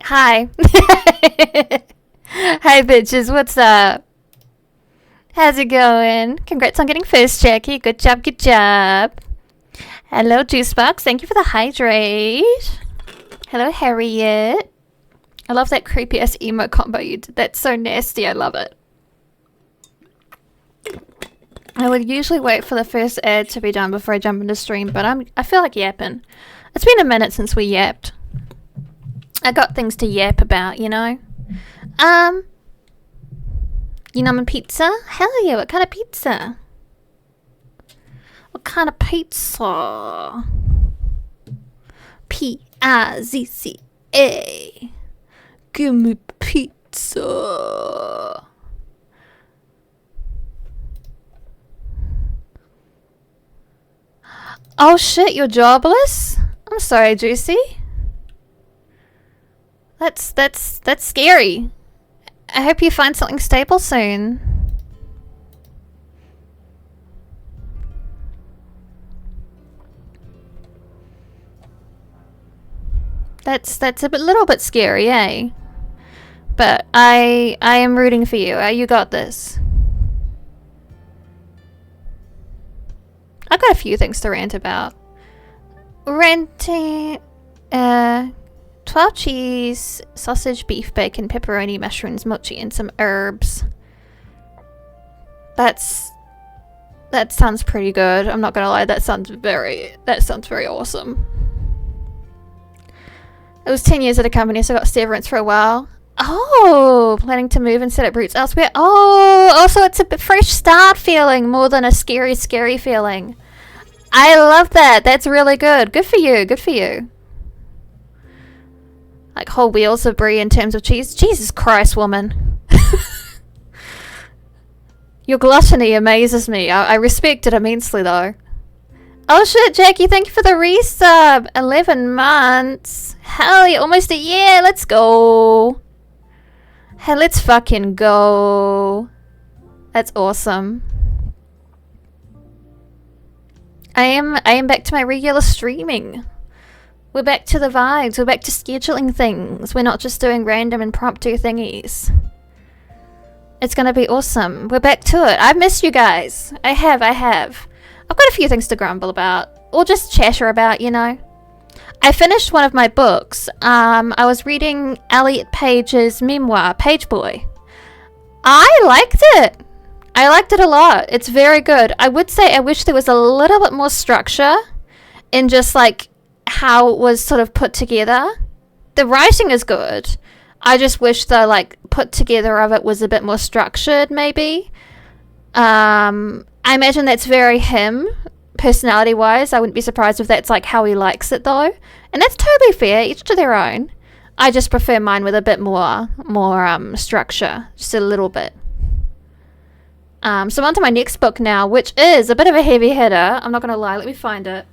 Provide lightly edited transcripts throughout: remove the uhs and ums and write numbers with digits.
Hi. Hi, bitches. What's up? How's it going? Congrats on getting first, Jackie. Good job, good job. Hello, Juicebox. Thank you for the hydrate. Hello, Harriet. I love that creepy ass emo combo you did. That's so nasty. I love it. I would usually wait for the first ad to be done before I jump into stream, but I feel like yapping. It's been a minute since we yapped. I got things to yap about, you know? You know my pizza? Hell yeah, what kind of pizza? What kind of pizza? P-I-Z-C-A. Give me pizza. Oh shit, you're jobless? I'm sorry, Juicy. That's scary. I hope you find something stable soon. That's little bit scary, eh? But I am rooting for you. You got this. I've got a few things to rant about. Ranting 12 cheese, sausage, beef, bacon, pepperoni, mushrooms, mochi, and some herbs. That sounds pretty good. I'm not gonna lie, that sounds very awesome. It was 10 years at a company, so I got severance for a while. Oh, planning to move and set up roots elsewhere. Oh, also it's a fresh start feeling more than a scary feeling. I love that. That's really good. Good for you. Good for you. Like whole wheels of brie in terms of cheese. Jesus Christ, woman. Your gluttony amazes me. I respect it immensely, though. Oh shit, Jackie, thank you for the resub. 11 months. Hell yeah, almost a year. Let's go. Hey, let's fucking go. That's awesome. I am back to my regular streaming. We're back to the vibes. We're back to scheduling things. We're not just doing random impromptu thingies. It's gonna be awesome. We're back to it. I've missed you guys. I have. I've got a few things to grumble about. Or just chatter about, you know. I finished one of my books. I was reading Elliot Page's memoir, Page Boy. I liked it. I liked it a lot. It's very good. I would say I wish there was a little bit more structure in just like how it was sort of put together. The writing is good. I just wish the like put together of it was a bit more structured, maybe. I imagine that's very him, personality wise. I wouldn't be surprised if that's like how he likes it though. And that's totally fair, each to their own. I just prefer mine with a bit more structure, just a little bit. So on to my next book now, which is a bit of a heavy hitter. I'm not gonna lie, let me find it.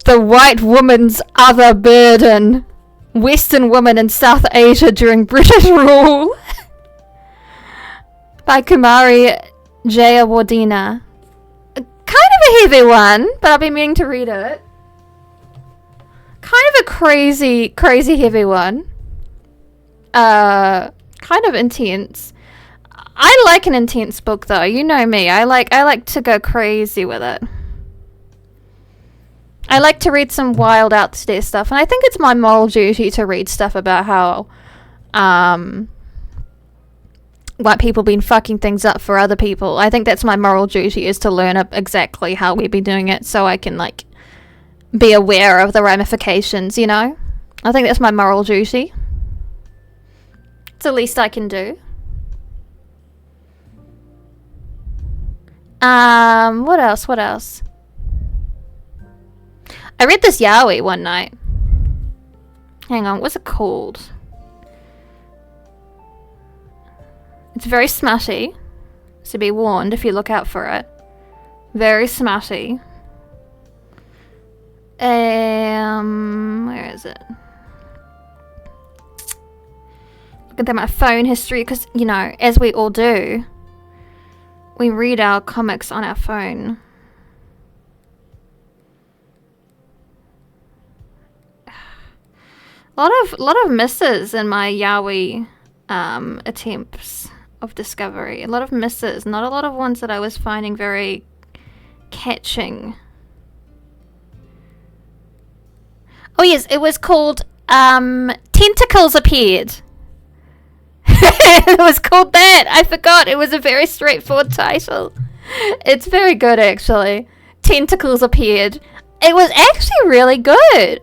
The White Woman's Other Burden. Western Women in South Asia During British Rule. By Kumari Jayawardena. Kind of a heavy one, but I've been meaning to read it. Kind of a crazy heavy one. Kind of intense. I like an intense book though, you know me. I like to go crazy with it. I like to read some wild out there stuff, and I think it's my moral duty to read stuff about how white people been fucking things up for other people. I think that's my moral duty, is to learn exactly how we've been doing it so I can like be aware of the ramifications, you know? I think that's my moral duty. It's the least I can do. What else? I read this yaoi one night. Hang on, what's it called? It's very smutty, so be warned if you look out for it. Very smutty. Where is it? Look at my phone history, because, you know, as we all do, we read our comics on our phone. A lot of misses in my yaoi attempts of discovery. A lot of misses, not a lot of ones that I was finding very catching. Oh yes, it was called Tentacles Appeared. It was called that. I forgot. It was a very straightforward title. It's very good, actually. Tentacles Appeared. It was actually really good.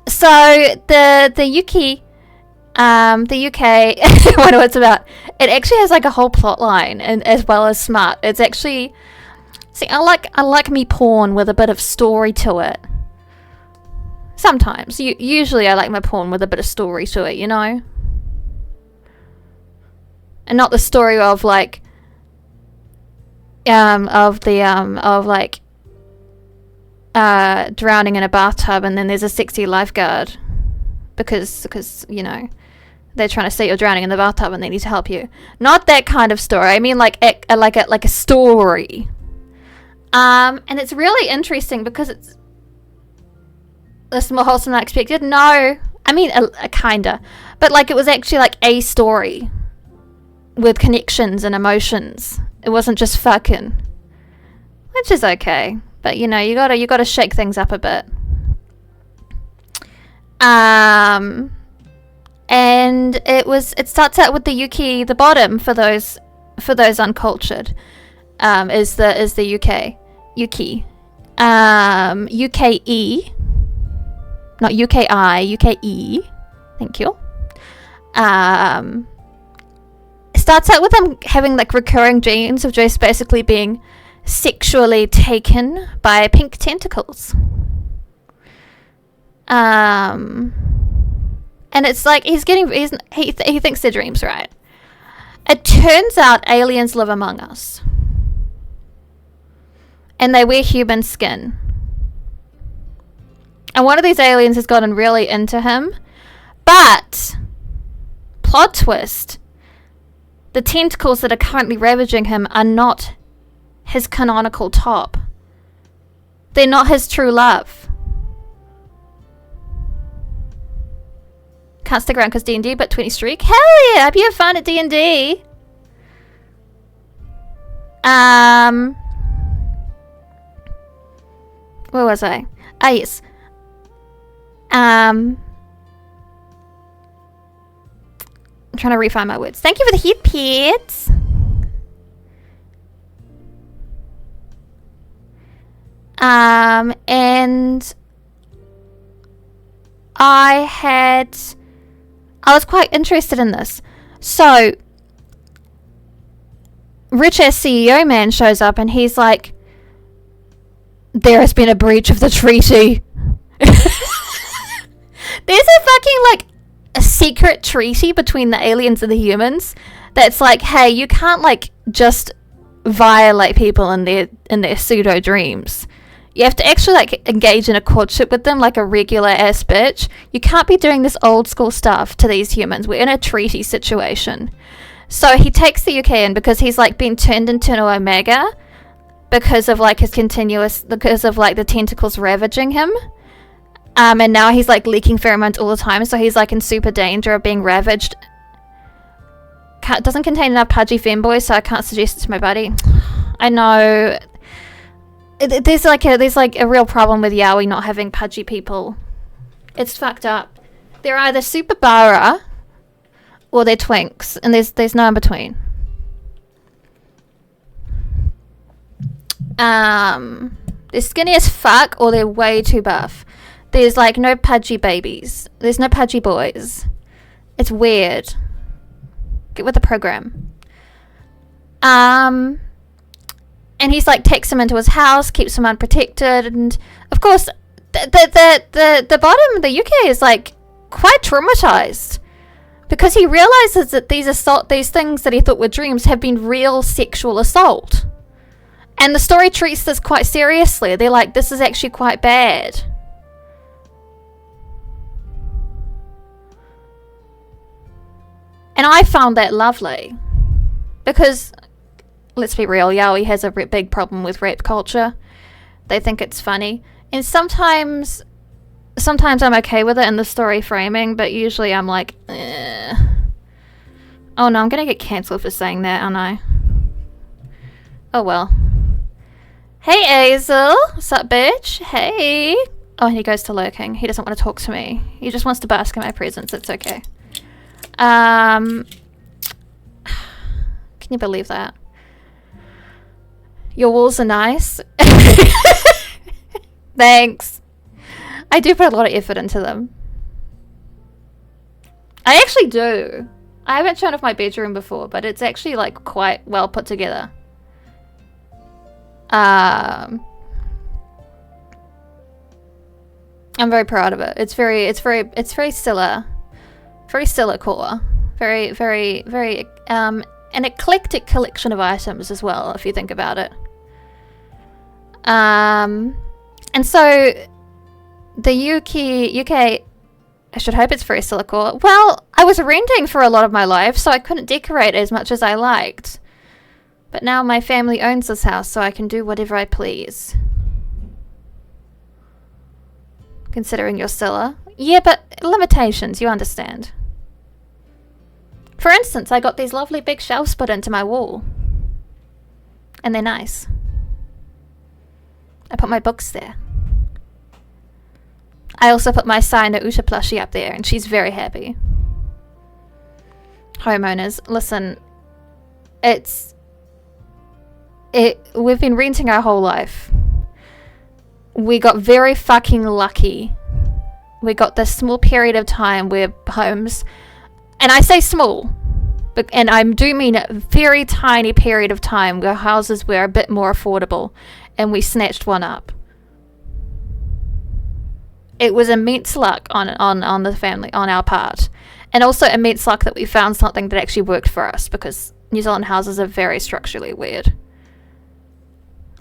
So the Yuki, the UK, I wonder what it's about. It actually has like a whole plot line, and as well as smart. It's actually, see, I like me porn with a bit of story to it. Sometimes, usually I like my porn with a bit of story to it, you know, and not the story of like, drowning in a bathtub and then there's a sexy lifeguard because you know they're trying to say you're drowning in the bathtub and they need to help you. Not that kind of story. I mean like a story. And it's really interesting because it's more wholesome than I expected. No, I mean a kinda, but like it was actually like a story with connections and emotions. It wasn't just fucking, which is okay. But you know, you gotta shake things up a bit. And it starts out with the Yuki, the bottom for those uncultured. Is the UK Yuki, UKE, not UKI, UKE. Thank you. It starts out with them having like recurring dreams of just basically being sexually taken by pink tentacles. And it's like he thinks they're dreams, right? It turns out aliens live among us. And they wear human skin. And one of these aliens has gotten really into him. But, plot twist, the tentacles that are currently ravaging him are not his canonical top. They're not his true love. Can't stick around because D&D, but 20 streak. Hell yeah! Hope you have fun at D&D. Where was I? Ah, yes. I'm trying to refine my words. Thank you for the heat pits. And I was quite interested in this. So, rich ass CEO man shows up and he's like, there has been a breach of the treaty. There's a fucking like a secret treaty between the aliens and the humans that's like, hey, you can't like just violate people in their pseudo dreams. You have to actually like engage in a courtship with them like a regular ass bitch. You can't be doing this old school stuff to these humans. We're in a treaty situation. So he takes the UK in because he's like been turned into an Omega because of like because of like the tentacles ravaging him. And now he's like leaking pheromones all the time, so he's like in super danger of being ravaged. Doesn't contain enough pudgy femboys, so I can't suggest it to my buddy. I know. There's like a real problem with yaoi not having pudgy people. It's fucked up. They're either super bara or they're twinks, and there's no in between. They're skinny as fuck or they're way too buff. There's like no pudgy babies. There's no pudgy boys. It's weird. Get with the program. And he's like takes him into his house, keeps him unprotected, and of course the bottom of the UK is like quite traumatized because he realizes that these things that he thought were dreams have been real sexual assault. And the story treats this quite seriously. They're like, this is actually quite bad. And I found that lovely. Because, let's be real, yaoi has a big problem with rape culture. They think it's funny. And sometimes sometimes I'm okay with it in the story framing, but usually I'm like, eh. Oh no, I'm gonna get cancelled for saying that, aren't I? Oh well. Hey Azel, what's up bitch? Hey. Oh, he goes to lurking. He doesn't want to talk to me. He just wants to bask in my presence. It's okay. Can you believe that? Your walls are nice. Thanks. I do put a lot of effort into them. I actually do. I haven't shown off my bedroom before, but it's actually like quite well put together. I'm very proud of it. It's very stellar. Very stellar core. Very an eclectic collection of items as well, if you think about it. And so the UK, I should hope it's very stellar core. Well, I was renting for a lot of my life, so I couldn't decorate as much as I liked. But now my family owns this house, so I can do whatever I please. Considering you're stellar. Yeah, but limitations, you understand. For instance, I got these lovely big shelves put into my wall. And they're nice. I put my books there. I also put my Sayana Uta plushie up there, and she's very happy. Homeowners, listen, we've been renting our whole life. We got very fucking lucky. We got this small period of time where homes, and I say small, and I do mean a very tiny period of time where houses were a bit more affordable, and we snatched one up. It was immense luck on the family, on our part, and also immense luck that we found something that actually worked for us, because New Zealand houses are very structurally weird.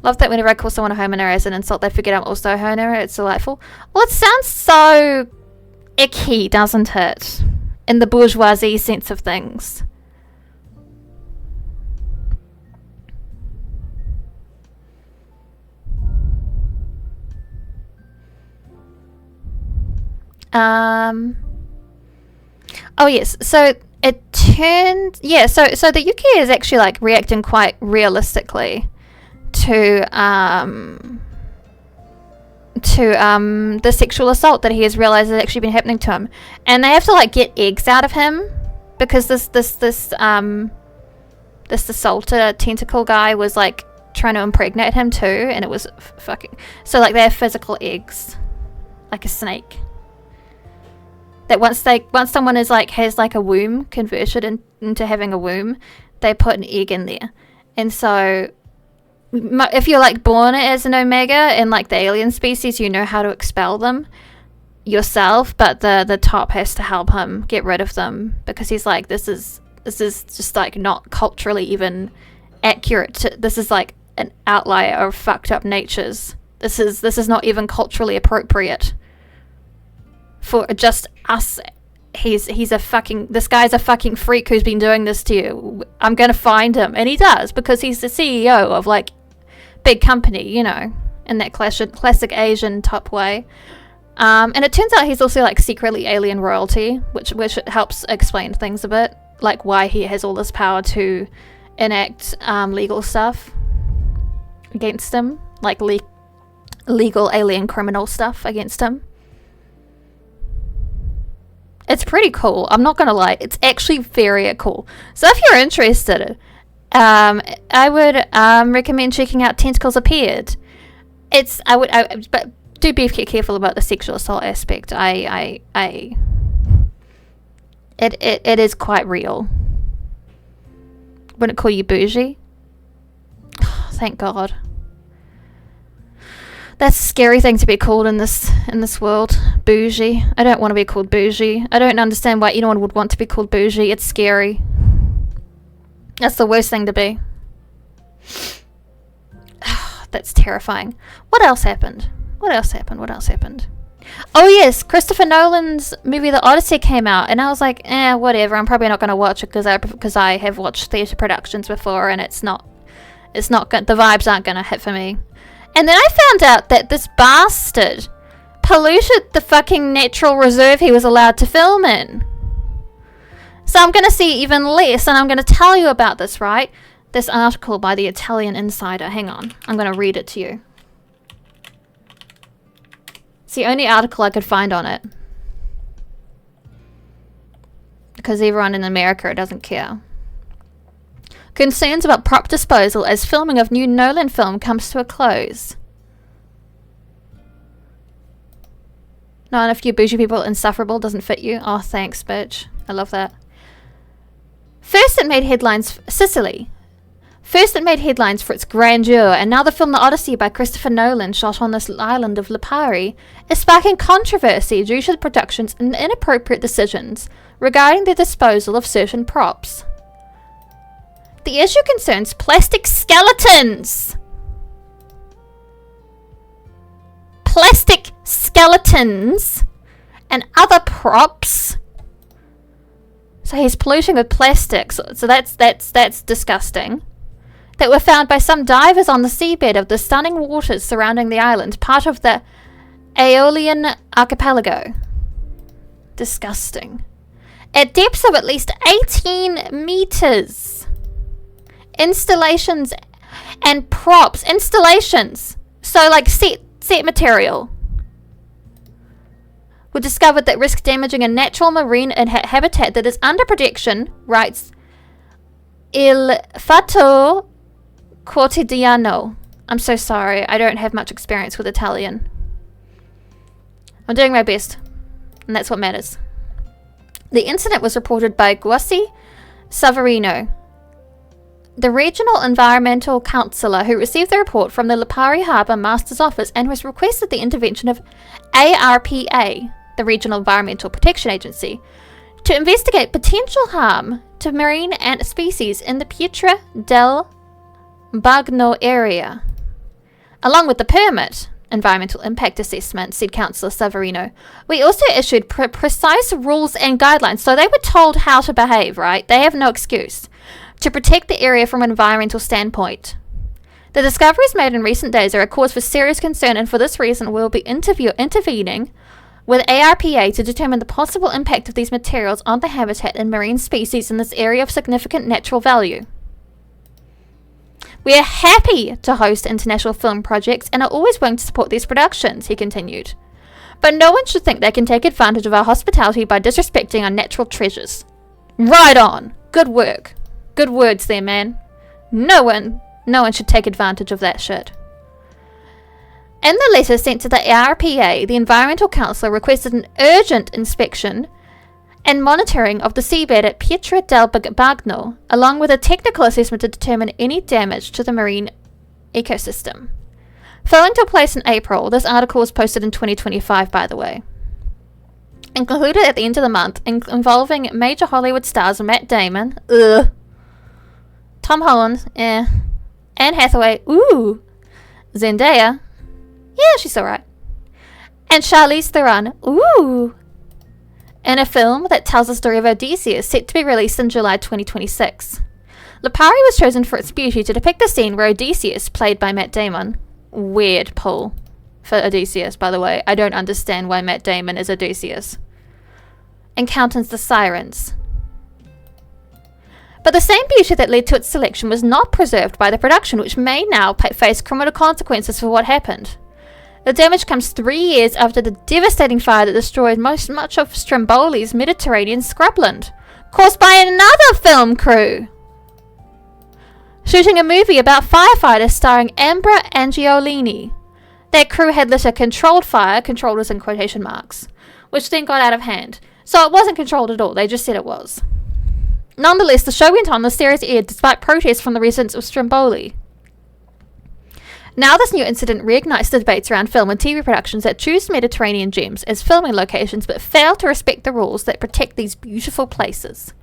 Love that whenever I call someone a homeowner as an insult, they forget I'm also a homeowner. It's delightful. Well, it sounds so icky, doesn't it? In the bourgeoisie sense of things. Oh yes, so it turned, yeah, so the UK is actually like reacting quite realistically to the sexual assault that he has realized has actually been happening to him, and they have to like get eggs out of him because this assaulter tentacle guy was like trying to impregnate him too, and it was fucking, so like they have physical eggs like a snake that once someone is like has like a womb converted into having a womb, they put an egg in there. And so if you're like born as an omega in like the alien species, you know how to expel them yourself, but the top has to help him get rid of them because he's like, this is just like not culturally even accurate. This is like an outlier of fucked up natures. This is not even culturally appropriate for just us. This guy's a fucking freak who's been doing this to you. I'm gonna find him. And he does, because he's the CEO of like big company, you know, in that classic Asian top way. And it turns out he's also like secretly alien royalty, which helps explain things a bit, like why he has all this power to enact legal stuff against him, like legal alien criminal stuff against him. It's pretty cool. I'm not gonna lie. It's actually very cool. So if you're interested, I would recommend checking out Tentacles Appeared. But do be careful about the sexual assault aspect. It is quite real. Wouldn't call you bougie. Oh, thank God. That's a scary thing to be called in this world. Bougie. I don't want to be called bougie. I don't understand why anyone would want to be called bougie. It's scary. That's the worst thing to be. That's terrifying. What else happened? Oh yes, Christopher Nolan's movie The Odyssey came out, and I was like, whatever. I'm probably not going to watch it because I have watched theatre productions before, and it's not good. The vibes aren't going to hit for me. And then I found out that this bastard polluted the fucking natural reserve he was allowed to film in. So I'm going to see even less, and I'm going to tell you about this, right? This article by the Italian Insider. Hang on. I'm going to read it to you. It's the only article I could find on it. Because everyone in America doesn't care. Concerns about prop disposal as filming of new Nolan film comes to a close. No, and a few bougie people, insufferable doesn't fit you. Oh, thanks, bitch. I love that. First it made headlines, Sicily. First it made headlines for its grandeur, and now the film The Odyssey by Christopher Nolan, shot on this island of Lipari, is sparking controversy due to the production's inappropriate decisions regarding the disposal of certain props. The issue concerns plastic skeletons. Plastic skeletons and other props. So he's polluting with plastics. So that's disgusting. That were found by some divers on the seabed of the stunning waters surrounding the island, part of the Aeolian archipelago. Disgusting. At depths of at least 18 meters. Installations and props. Installations. So like set material. Were discovered that risk damaging a natural marine habitat that is under protection, writes Il Fatto Quotidiano. I'm so sorry, I don't have much experience with Italian. I'm doing my best, and that's what matters. The incident was reported by Guasi Savarino, the regional environmental councillor who received the report from the Lipari Harbour Master's Office and was requested the intervention of ARPA, the Regional Environmental Protection Agency, to investigate potential harm to marine ant species in the Pietra del Bagno area. Along with the permit, environmental impact assessment, said Councillor Savarino, we also issued precise rules and guidelines, so they were told how to behave, right? They have no excuse, to protect the area from an environmental standpoint. The discoveries made in recent days are a cause for serious concern, and for this reason we'll be intervening with ARPA to determine the possible impact of these materials on the habitat and marine species in this area of significant natural value. We are happy to host international film projects and are always willing to support these productions, he continued. But no one should think they can take advantage of our hospitality by disrespecting our natural treasures. Right on! Good work. Good words there, man. No one should take advantage of that shit. In the letter sent to the ARPA, the environmental councillor requested an urgent inspection and monitoring of the seabed at Pietra del Bagno, along with a technical assessment to determine any damage to the marine ecosystem. Filming took place in April. This article was posted in 2025, by the way. Included at the end of the month, involving major Hollywood stars Matt Damon, Tom Holland, Anne Hathaway, Zendaya, yeah, she's alright, and Charlize Theron, in a film that tells the story of Odysseus, set to be released in July 2026. Lipari was chosen for its beauty to depict the scene where Odysseus, played by Matt Damon, weird pull for Odysseus, by the way, I don't understand why Matt Damon is Odysseus, encounters the sirens. But the same beauty that led to its selection was not preserved by the production, which may now face criminal consequences for what happened. The damage comes 3 years after the devastating fire that destroyed much of Stromboli's Mediterranean scrubland, caused by another film crew shooting a movie about firefighters starring Ambra Angiolini. Their crew had lit a controlled fire, controlled was in quotation marks, which then got out of hand. So it wasn't controlled at all, they just said it was. Nonetheless, the show went on, the series aired despite protests from the residents of Stromboli. Now this new incident reignites the debates around film and TV productions that choose Mediterranean gems as filming locations but fail to respect the rules that protect these beautiful places.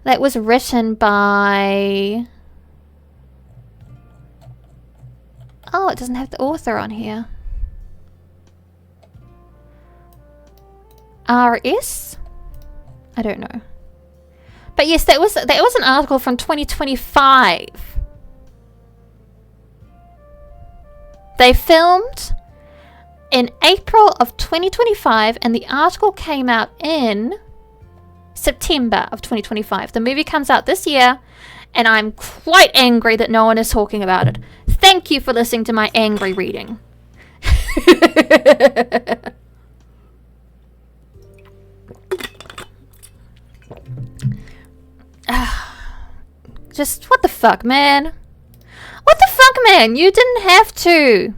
That was written by... Oh, it doesn't have the author on here. RS? I don't know. But yes, that was an article from 2025. They filmed in April of 2025, and the article came out in September of 2025. The movie comes out this year, and I'm quite angry that no one is talking about it. Thank you for listening to my angry reading. Just, what the fuck, man? What the fuck, man? You didn't have to.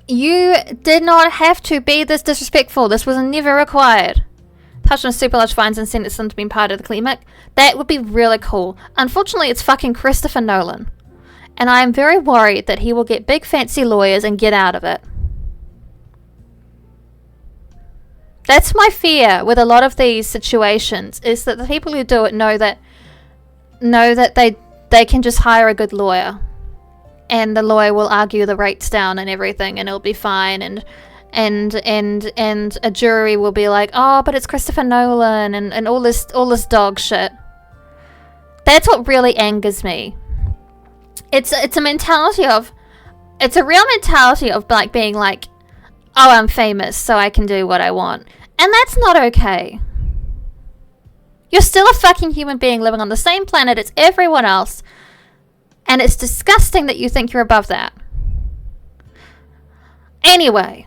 You did not have to be this disrespectful. This was never required. Touch on super large fines and sentence them to be part of the climax. That would be really cool. Unfortunately, it's fucking Christopher Nolan. And I am very worried that he will get big fancy lawyers and get out of it. That's my fear with a lot of these situations, is that the people who do it know that they can just hire a good lawyer, and the lawyer will argue the rates down and everything, and it'll be fine, and a jury will be like, oh, but it's Christopher Nolan, and all this dog shit. That's what really angers me. It's a real mentality of like being like, oh, I'm famous, so I can do what I want. And that's not okay. You're still a fucking human being living on the same planet as everyone else. And it's disgusting that you think you're above that. Anyway,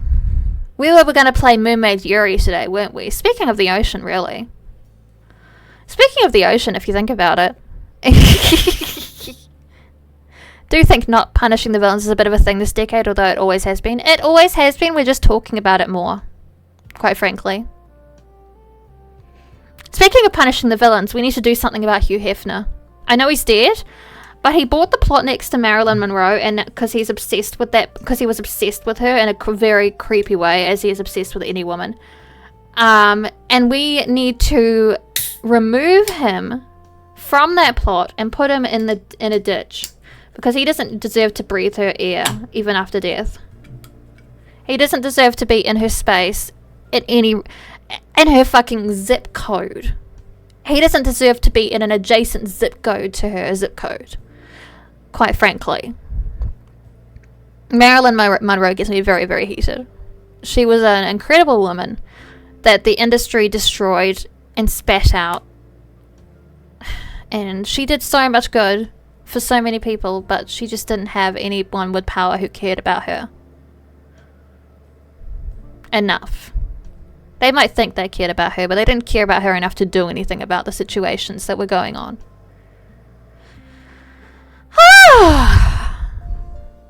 we were going to play Mermaid Yuri today, weren't we? Speaking of the ocean, really. Speaking of the ocean, if you think about it. Do think not punishing the villains is a bit of a thing this decade, although it always has been. It always has been, we're just talking about it more. Quite frankly. Speaking of punishing the villains, we need to do something about Hugh Hefner. I know he's dead, but he bought the plot next to Marilyn Monroe, and because he's obsessed with that, because he was obsessed with her in a very creepy way, as he is obsessed with any woman. And we need to remove him from that plot and put him in a ditch. Because he doesn't deserve to breathe her air, even after death. He doesn't deserve to be in her space, in her fucking zip code. He doesn't deserve to be in an adjacent zip code to her zip code. Quite frankly. Marilyn Monroe gets me very, very heated. She was an incredible woman that the industry destroyed and spat out. And she did so much good for so many people, but she just didn't have anyone with power who cared about her enough. They might think they cared about her, but they didn't care about her enough to do anything about the situations that were going on.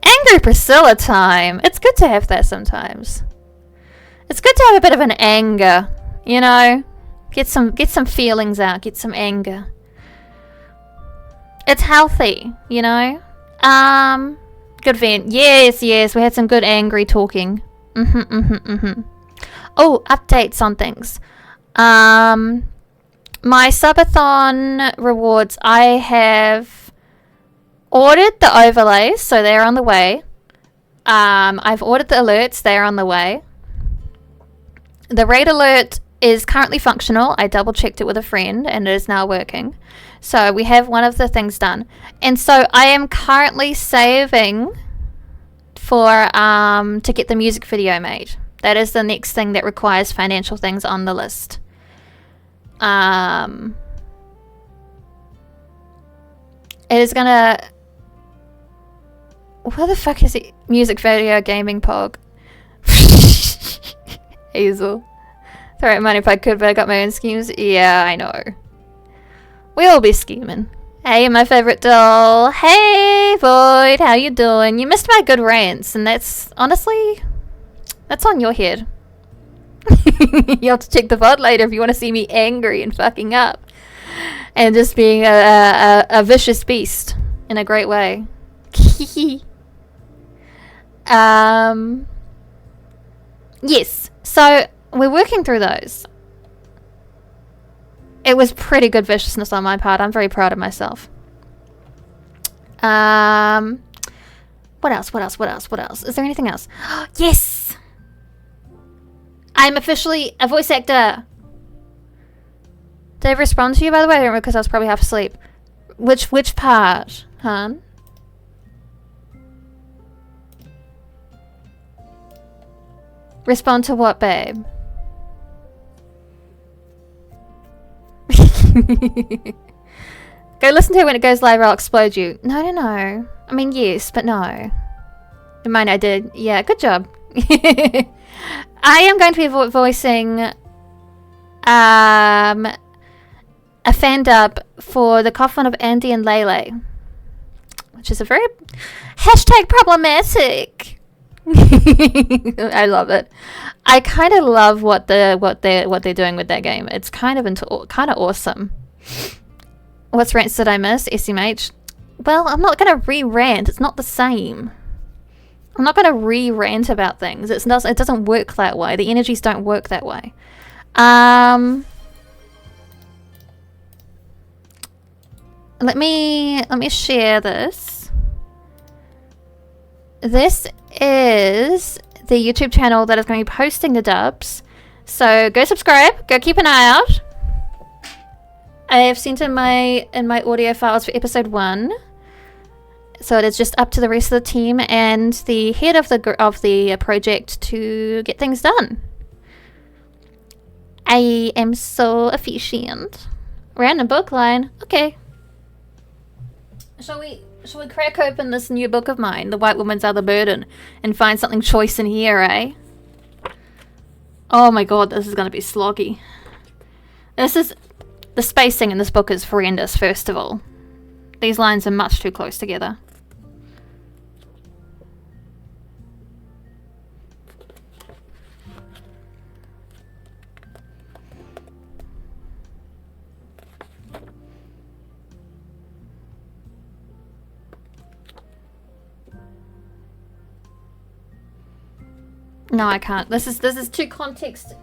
Angry Priscilla time. It's good to have that sometimes. It's good to have a bit of an anger, you know? Get some feelings out, get some anger. It's healthy, you know? Good vent. Yes, we had some good angry talking. Oh, updates on things. My subathon rewards, I have ordered the overlays, so they're on the way. I've ordered the alerts, they're on the way. The raid alert is currently functional. I double checked it with a friend and it is now working. So we have one of the things done. And so I am currently saving for to get the music video made. That is the next thing that requires financial things on the list. It is gonna... Where the fuck is it? Music video gaming pog. Hazel. Throw out money if I could, but I got my own schemes. Yeah, I know. We'll be scheming. Hey, my favorite doll. Hey, Void, how you doing? You missed my good rants, and that's, honestly, that's on your head. You have to check the VOD later if you want to see me angry and fucking up. And just being a vicious beast in a great way. Yes, so we're working through those. It was pretty good viciousness on my part. I'm very proud of myself. What else? Is there anything else? Yes! I'm officially a voice actor. Did I respond to you, by the way? I don't remember because I was probably half asleep. Which part, hon? Respond to what, babe? Go listen to it when it goes live or I'll explode you. No. I mean, yes, but no. Mine I did. Yeah, good job. I am going to be voicing a fan dub for the coffin of Andy and Lele, which is a very #problematic. I love it. I kind of love what they're doing with that game. It's kind of awesome. What's rants did I miss? SMH. Well, I'm not gonna re-rant. It's not the same. I'm not gonna re-rant about things. It doesn't work that way. The energies don't work that way. Let me share this. This is the YouTube channel that is going to be posting the dubs. So go subscribe. Go keep an eye out. I have sent in my audio files for episode 1. So it is just up to the rest of the team and the head of the project to get things done. I am so efficient. Random book line. Okay. Shall we crack open this new book of mine, The White Woman's Other Burden, and find something choice in here, eh? Oh my god, this is gonna be sloggy. The spacing in this book is horrendous, first of all. These lines are much too close together. No, I can't. This is too context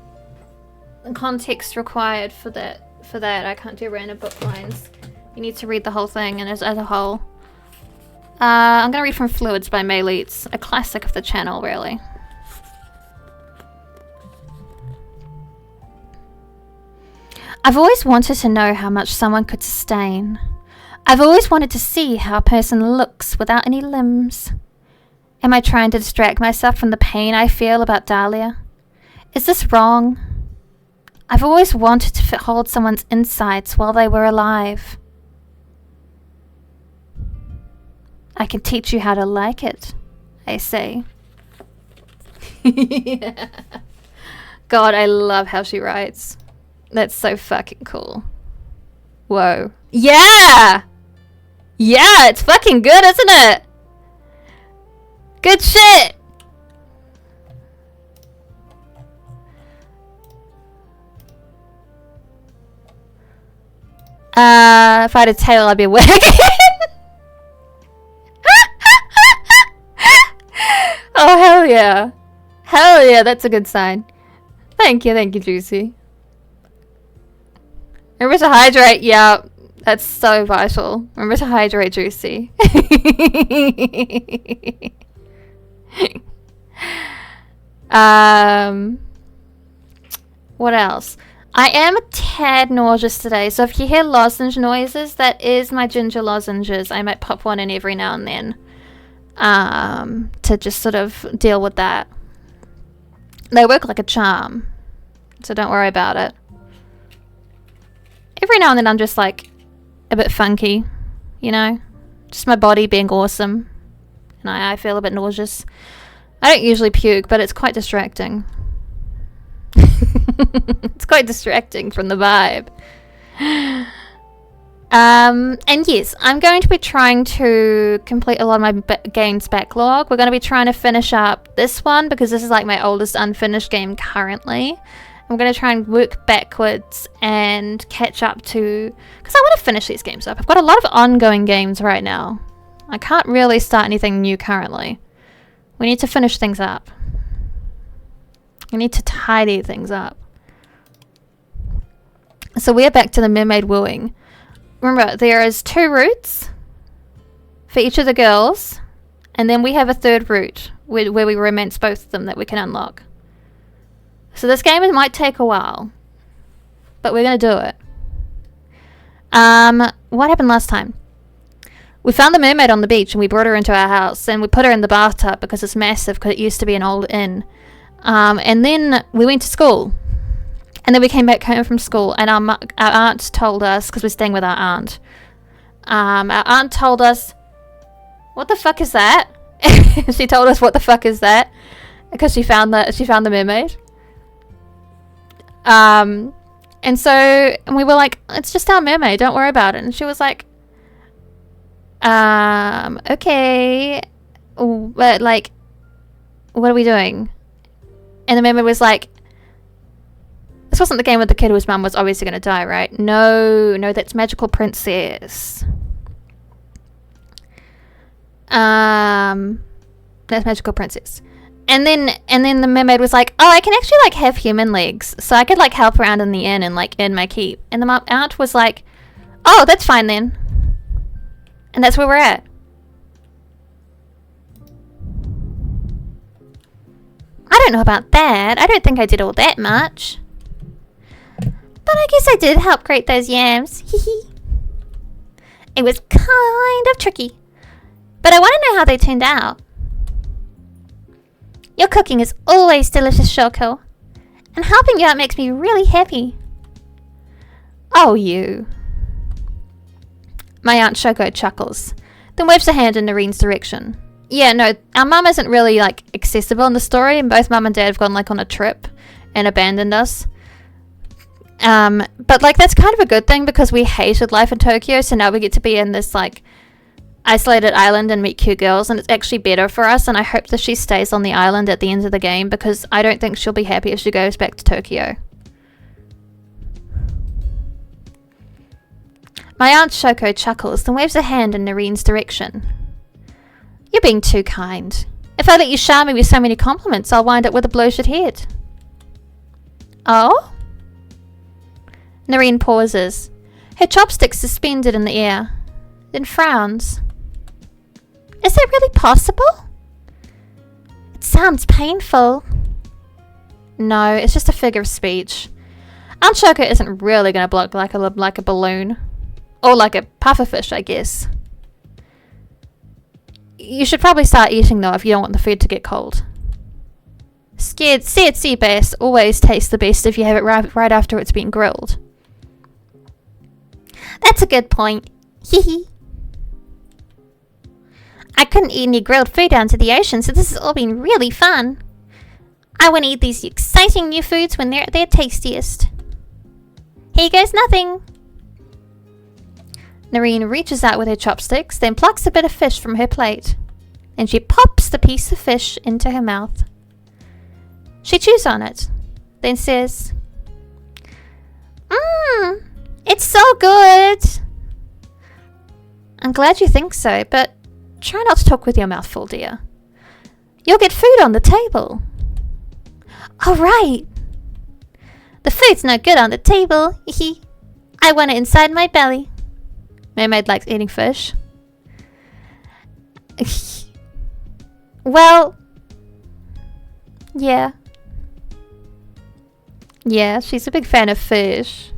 required for that. I can't do random book lines. You need to read the whole thing and as a whole. I'm gonna read from Fluids by May Leitz, a classic of the channel, really. I've always wanted to know how much someone could sustain. I've always wanted to see how a person looks without any limbs. Am I trying to distract myself from the pain I feel about Dahlia? Is this wrong? I've always wanted to hold someone's insides while they were alive. I can teach you how to like it, I say. Yeah. God, I love how she writes. That's so fucking cool. Whoa. Yeah! Yeah, it's fucking good, isn't it? Good shit! If I had a tail, I'd be a wig. Oh, hell yeah. Hell yeah, that's a good sign. Thank you, Juicy. Remember to hydrate, yeah. That's so vital. Remember to hydrate, Juicy. What else? I am a tad nauseous today, so if you hear lozenge noises, that is my ginger lozenges. I might pop one in every now and then to just sort of deal with that. They work like a charm, so don't worry about it. Every now and then I'm just like a bit funky, you know? Just my body being awesome, and I feel a bit nauseous. I don't usually puke, but it's quite distracting. It's quite distracting from the vibe. And yes, I'm going to be trying to complete a lot of my games backlog. We're going to be trying to finish up this one because this is like my oldest unfinished game currently. I'm going to try and work backwards and catch up to... because I want to finish these games up. I've got a lot of ongoing games right now. I can't really start anything new currently. We need to finish things up. We need to tidy things up. So we're back to the mermaid wooing. Remember, there is 2 routes for each of the girls, and then we have a 3rd route where we romance both of them that we can unlock. So this game might take a while, but we're going to do it. What happened last time? We found the mermaid on the beach and we brought her into our house and we put her in the bathtub because it's massive because it used to be an old inn. And then we went to school. And then we came back home from school, and our aunt told us, because we're staying with our aunt, our aunt told us, what the fuck is that? She told us, what the fuck is that? Because she found the mermaid. And we were like, it's just our mermaid, don't worry about it. And she was like, okay, but like, what are we doing? And the mermaid was like, this wasn't the game with the kid whose mum was obviously going to die, right? No, that's Magical Princess. That's Magical Princess. And then the mermaid was like, oh, I can actually like have human legs, so I could like help around in the inn and like earn my keep. And the aunt was like, oh, that's fine then. And that's where we're at. I don't know about that. I don't think I did all that much. But I guess I did help grate those yams. Hee. It was kind of tricky. But I want to know how they turned out. Your cooking is always delicious, Shoko. And helping you out makes me really happy. Oh, you. My Aunt Shoko chuckles, then waves a hand in Noreen's direction. Yeah, no, our mum isn't really, like, accessible in the story, and both mum and dad have gone, like, on a trip and abandoned us. But, like, that's kind of a good thing because we hated life in Tokyo, so now we get to be in this, like, isolated island and meet cute girls, and it's actually better for us, and I hope that she stays on the island at the end of the game because I don't think she'll be happy if she goes back to Tokyo. My Aunt Shoko chuckles, then waves a hand in Noreen's direction. You're being too kind. If I let you shower me with so many compliments, I'll wind up with a bloated head. Oh? Noreen pauses, her chopsticks suspended in the air, then frowns. Is that really possible? It sounds painful. No, it's just a figure of speech. Aunt Shoko isn't really going to blow like a balloon. Or like a pufferfish, I guess. You should probably start eating though if you don't want the food to get cold. Scared sea bass always tastes the best if you have it right after it's been grilled. That's a good point. Hee. I couldn't eat any grilled food down to the ocean, so this has all been really fun. I want to eat these exciting new foods when they're at their tastiest. Here goes nothing. Noreen reaches out with her chopsticks, then plucks a bit of fish from her plate. And she pops the piece of fish into her mouth. She chews on it, then says, it's so good. I'm glad you think so, but try not to talk with your mouth full, dear. You'll get food on the table. All right. The food's no good on the table. I want it inside my belly. Mermaid likes eating fish. Well, yeah. Yeah, she's a big fan of fish.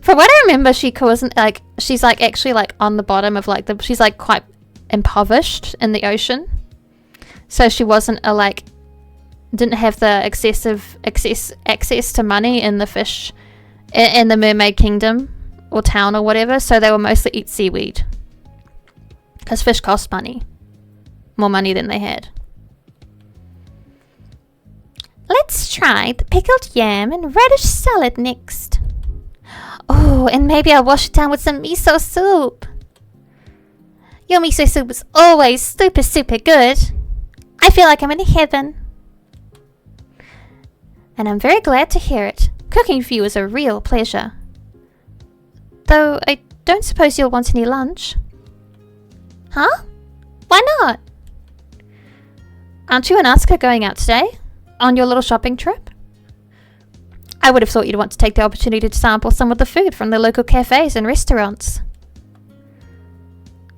From what I remember, she wasn't like, she's like actually like on the bottom of like she's like quite impoverished in the ocean. So she wasn't didn't have the access to money in the fish, in the mermaid kingdom or town or whatever. So they would mostly eat seaweed. Because fish cost money. More money than they had. Let's try the pickled yam and radish salad next. Oh, and maybe I'll wash it down with some miso soup. Your miso soup is always super good. I feel like I'm in heaven. And I'm very glad to hear it. Cooking for you is a real pleasure. Though I don't suppose you'll want any lunch. Huh? Why not? Aren't you and Asuka going out today? On your little shopping trip? I would have thought you'd want to take the opportunity to sample some of the food from the local cafes and restaurants.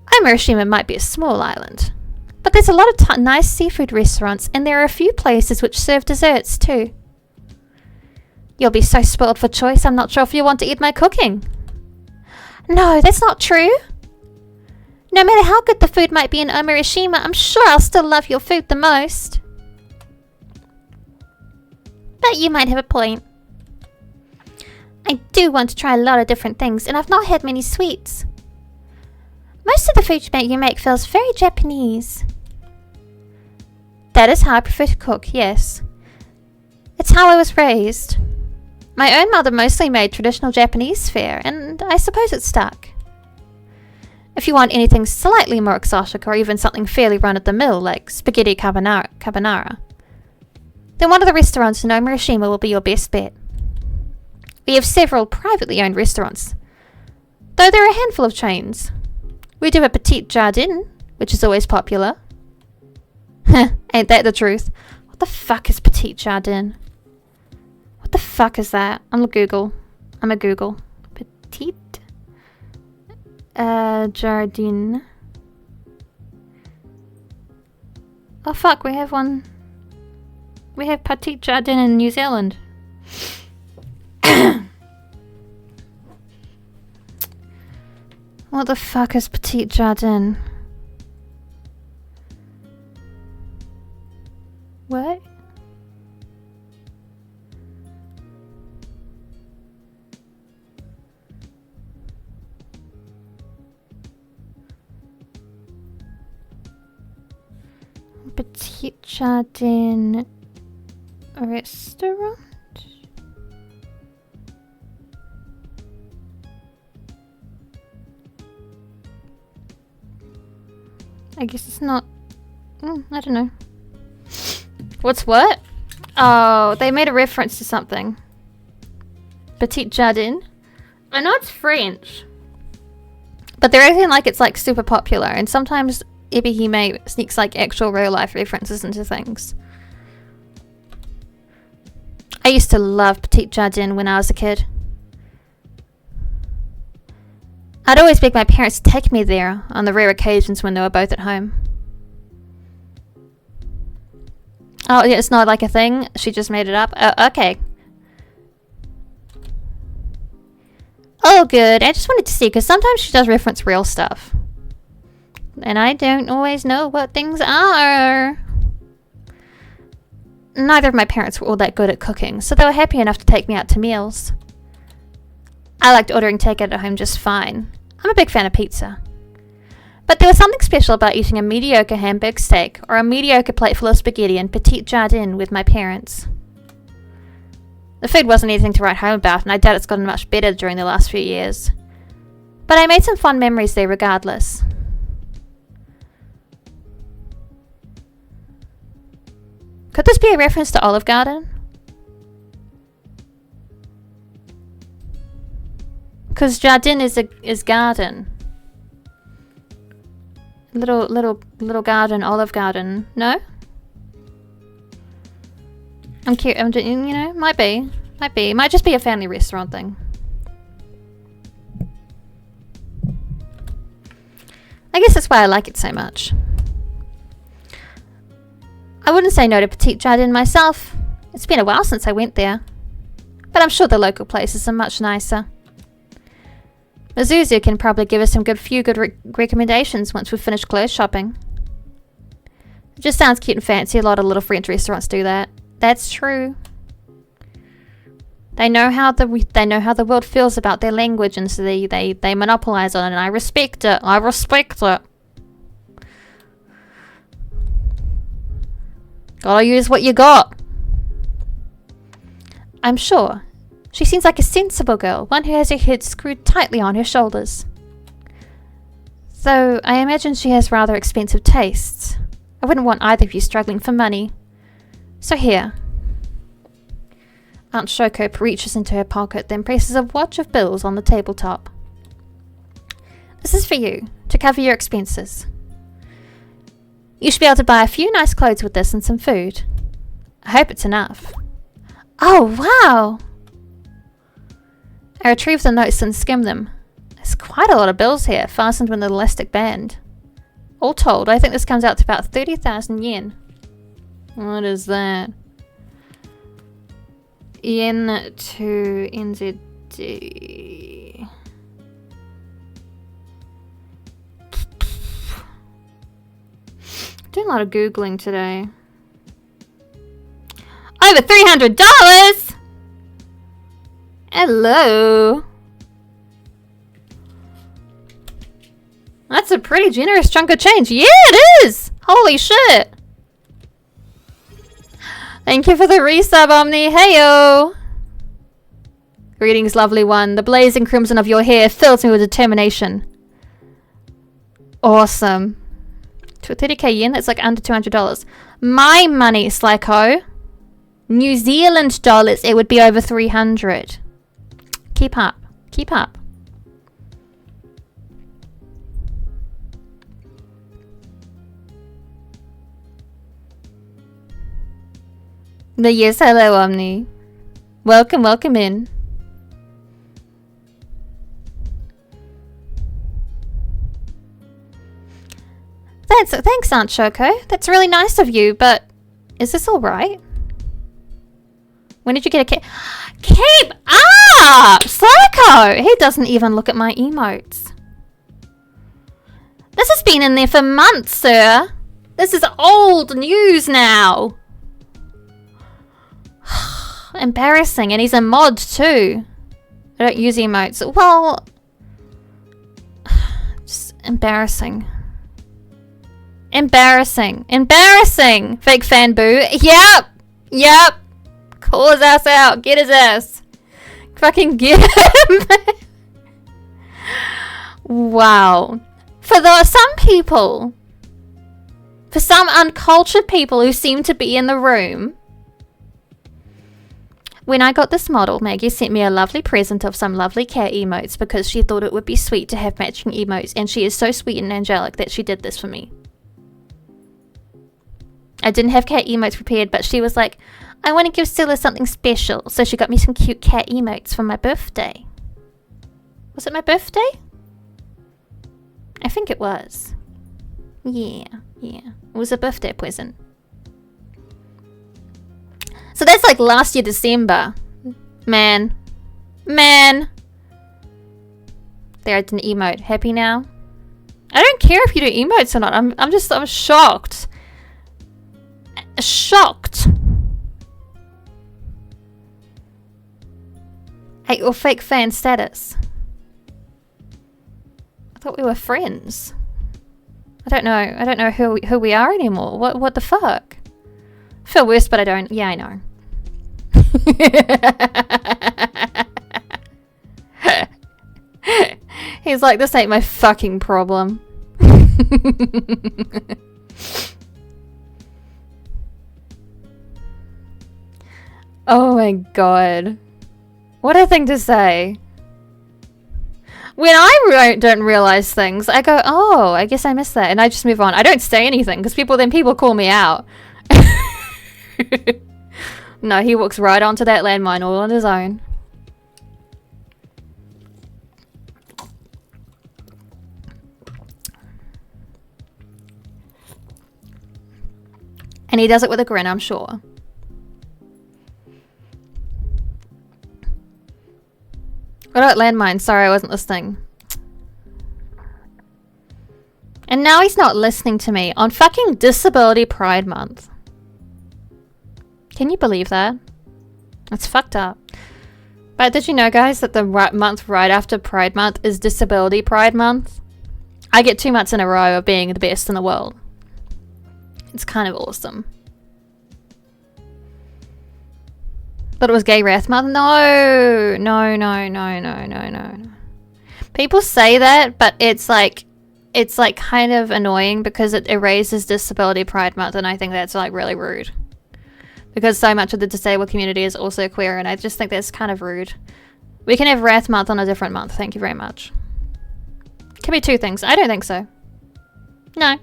Omarishima might be a small island, but there's a lot of nice seafood restaurants, and there are a few places which serve desserts too. You'll be so spoiled for choice, I'm not sure if you'll want to eat my cooking. No, that's not true. No matter how good the food might be in Omarishima, I'm sure I'll still love your food the most. But you might have a point. I do want to try a lot of different things, and I've not had many sweets. Most of the food you make feels very Japanese. That is how I prefer to cook, yes. It's how I was raised. My own mother mostly made traditional Japanese fare, and I suppose it stuck. If you want anything slightly more exotic, or even something fairly run-of-the-mill, like spaghetti carbonara, then one of the restaurants in Omurashima will be your best bet. We have several privately owned restaurants, though there are a handful of chains. We do a Petite Jardin, which is always popular. Ain't that the truth? What the fuck is Petite Jardin? What the fuck is that? I'm a Google. Petite Jardin. Oh fuck, we have one. We have Petite Jardin in New Zealand. What the fuck is Petite Jardin? What? Petite Jardin restaurant? I guess it's not... I don't know. What's what? Oh, they made a reference to something. Petite Jardin. I know it's French. But they're acting like it's like super popular. And sometimes Ebihime sneaks like actual real life references into things. I used to love Petite Jardin when I was a kid. I'd always beg my parents to take me there on the rare occasions when they were both at home. Oh, yeah, it's not like a thing. She just made it up. Okay. Oh, good. I just wanted to see, because sometimes she does reference real stuff. And I don't always know what things are. Neither of my parents were all that good at cooking, so they were happy enough to take me out to meals. I liked ordering takeout at home just fine. I'm a big fan of pizza. But there was something special about eating a mediocre hamburg steak or a mediocre plate full of spaghetti in Petite Jardin with my parents. The food wasn't anything to write home about, and I doubt it's gotten much better during the last few years. But I made some fond memories there regardless. Could this be a reference to Olive Garden? Because Jardin is garden. Little garden, Olive Garden. No? I'm curious. You know, might be. It might just be a family restaurant thing. I guess that's why I like it so much. I wouldn't say no to Petite Jardin myself. It's been a while since I went there. But I'm sure the local places are much nicer. Mizuzu can probably give us some few good recommendations once we've finished clothes shopping. It just sounds cute and fancy. A lot of little French restaurants do that. That's true. They know how the world feels about their language, and so they monopolize on it, and I respect it. Gotta use what you got. I'm sure. She seems like a sensible girl, one who has her head screwed tightly on her shoulders. Though I imagine she has rather expensive tastes. I wouldn't want either of you struggling for money. So here. Aunt Shoko reaches into her pocket, then presses a wad of bills on the tabletop. This is for you, to cover your expenses. You should be able to buy a few nice clothes with this and some food. I hope it's enough. Oh, wow! I retrieve the notes and skim them. There's quite a lot of bills here, fastened with an elastic band. All told, I think this comes out to about 30,000 yen. What is that? Yen to NZD. Doing a lot of Googling today. Over $300! Hello. That's a pretty generous chunk of change. Yeah, it is! Holy shit! Thank you for the resub, Omni. Heyo! Greetings, lovely one. The blazing crimson of your hair fills me with determination. Awesome. To 30k yen, that's like under $200. My money, Slyko. New Zealand dollars, it would be over 300. Keep up. Keep up. The yes, hello, Omni. Welcome, welcome in. Thanks, Aunt Shoko. That's really nice of you, but is this all right? When did you get a Keep up! Psycho! He doesn't even look at my emotes. This has been in there for months, sir. This is old news now. Embarrassing, and he's a mod too. I don't use emotes. Well, just embarrassing. Embarrassing. Embarrassing! Fake fan boo. Yep! Yep! Call his ass out. Get his ass. Fucking get him. Wow. For some people, for some uncultured people who seem to be in the room, when I got this model, Maggie sent me a lovely present of some lovely cat emotes because she thought it would be sweet to have matching emotes, and she is so sweet and angelic that she did this for me. I didn't have cat emotes prepared, but she was like, I want to give Stella something special, so she got me some cute cat emotes for my birthday. Was it my birthday? I think it was. Yeah. It was a birthday present. So that's like last year, December. Man. There, I didn't emote. Happy now? I don't care if you do emotes or not. I'm shocked. Shocked. At your fake fan status. I thought we were friends. I don't know who we are anymore. What the fuck? I feel worse, but I don't. Yeah, I know. He's like, this ain't my fucking problem. Oh my god. What a thing to say. When I don't realize things, I go, oh, I guess I missed that. And I just move on. I don't say anything because people call me out. No, he walks right onto that landmine all on his own. And he does it with a grin, I'm sure. What about landmine? Sorry, I wasn't listening. And now he's not listening to me on fucking Disability Pride Month. Can you believe that? It's fucked up. But did you know, guys, that the month right after Pride Month is Disability Pride Month? I get 2 months in a row of being the best in the world. It's kind of awesome. But it was Gay Wrath Month? No. People say that, but it's like kind of annoying because it erases Disability Pride Month, and I think that's like really rude. Because so much of the disabled community is also queer, and I just think that's kind of rude. We can have Wrath Month on a different month, thank you very much. Can be 2 things. I don't think so. No.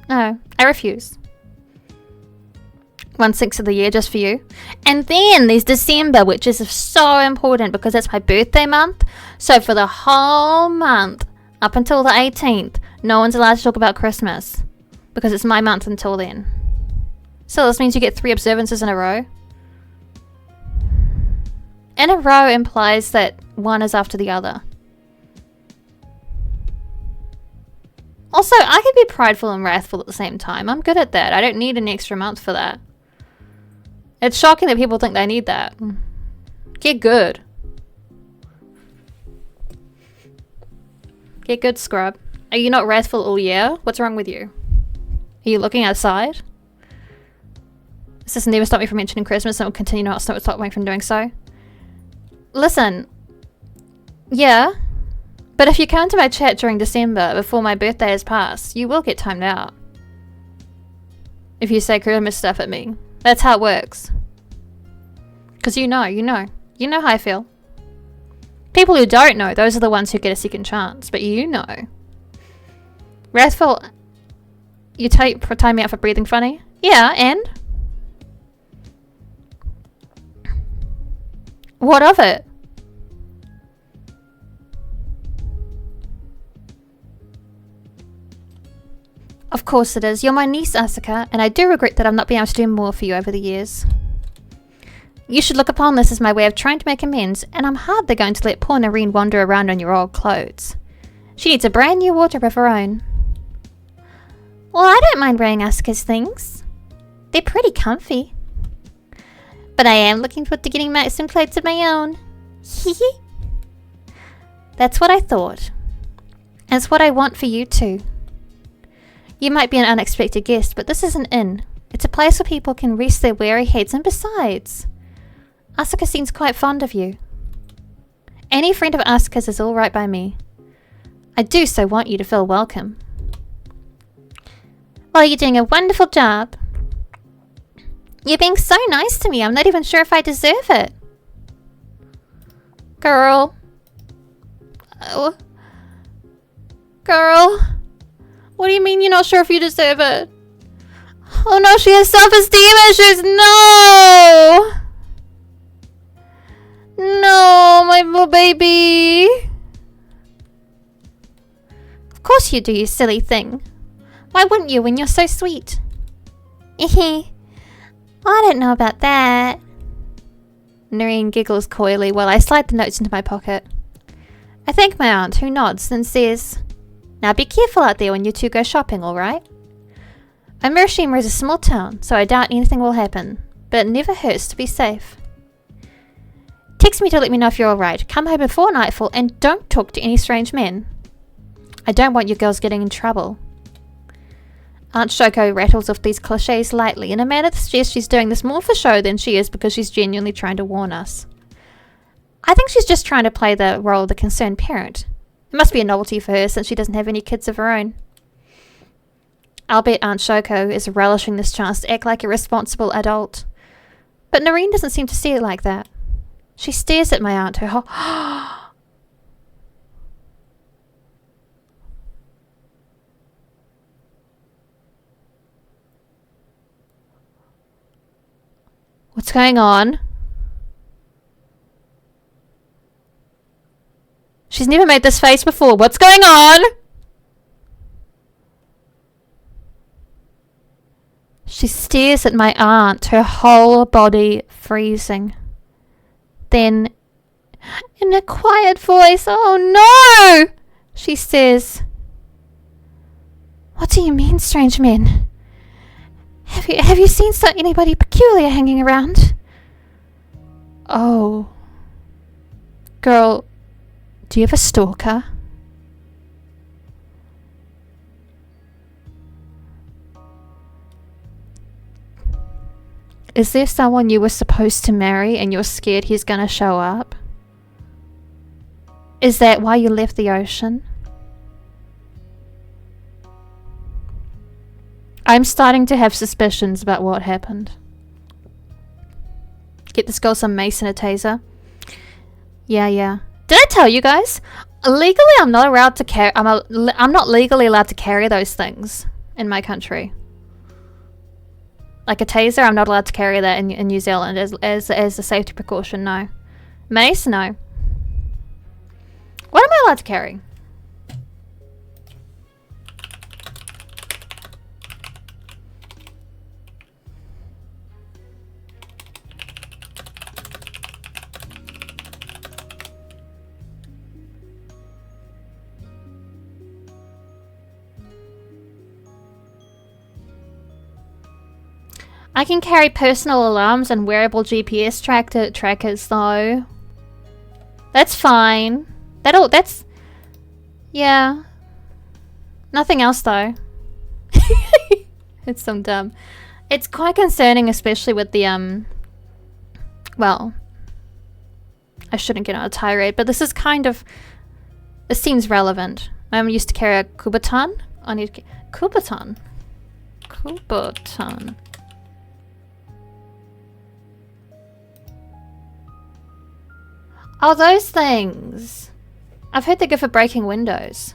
I refuse. 1/6 of the year just for you. And then there's December, which is so important because that's my birthday month. So for the whole month, up until the 18th, no one's allowed to talk about Christmas. Because it's my month until then. So this means you get 3 observances in a row. In a row implies that one is after the other. Also, I can be prideful and wrathful at the same time. I'm good at that. I don't need an extra month for that. It's shocking that people think they need that. Get good. Get good, scrub. Are you not wrathful all year? What's wrong with you? Are you looking outside? Does this never stop me from mentioning Christmas and will continue not stop me from doing so? Listen. Yeah. But if you come to my chat during December before my birthday has passed, you will get timed out. If you say Christmas stuff at me. That's how it works. Because you know how I feel. People who don't know, those are the ones who get a second chance. But you know. Wrathful, you time me out for breathing funny? Yeah, and? What of it? Of course it is. You're my niece, Asuka, and I do regret that I've not been able to do more for you over the years. You should look upon this as my way of trying to make amends, and I'm hardly going to let poor Noreen wander around in your old clothes. She needs a brand new wardrobe of her own. Well, I don't mind wearing Asuka's things. They're pretty comfy. But I am looking forward to getting some clothes of my own. Hehe. That's what I thought. And it's what I want for you too. You might be an unexpected guest, but this is an inn. It's a place where people can rest their weary heads, and besides, Asuka seems quite fond of you. Any friend of Asuka's is all right by me. I do so want you to feel welcome. Well, you're doing a wonderful job. You're being so nice to me, I'm not even sure if I deserve it. Girl. Oh. Girl. What do you mean you're not sure if you deserve it? Oh no, she has self-esteem issues! No! No, my little baby! Of course you do, you silly thing. Why wouldn't you when you're so sweet? I don't know about that. Noreen giggles coyly while I slide the notes into my pocket. I thank my aunt, who nods and says, Now be careful out there when you two go shopping, alright? Omirashima is a small town, so I doubt anything will happen, but it never hurts to be safe. Text me to let me know if you're alright, come home before nightfall, and don't talk to any strange men. I don't want you girls getting in trouble. Aunt Shoko rattles off these cliches lightly in a manner that suggests she's doing this more for show than she is because she's genuinely trying to warn us. I think she's just trying to play the role of the concerned parent. It must be a novelty for her since she doesn't have any kids of her own. I'll bet Aunt Shoko is relishing this chance to act like a responsible adult. But Noreen doesn't seem to see it like that. She stares at my aunt, her whole... What's going on? She's never made this face before. What's going on? She stares at my aunt, her whole body freezing. Then, in a quiet voice, "Oh no!" she says, "What do you mean, strange men? Have you seen anybody peculiar hanging around?" Oh. Girl, do you have a stalker? Is there someone you were supposed to marry and you're scared he's gonna show up? Is that why you left the ocean? I'm starting to have suspicions about what happened. Get this girl some mace and a taser. Yeah. Did I tell you guys? Legally, I'm not allowed to carry. I'm not legally allowed to carry those things in my country. Like a taser, I'm not allowed to carry that in New Zealand as a safety precaution. No. Mace, no. What am I allowed to carry? I can carry personal alarms and wearable GPS trackers though. That's fine. That's... Yeah. Nothing else though. It's so dumb. It's quite concerning, especially with the, well, I shouldn't get on a tirade, but this is kind of... This seems relevant. I'm used to carry a Kubotan. I need to... Kubotan. Kubotan. Oh, those things. I've heard they're good for breaking windows.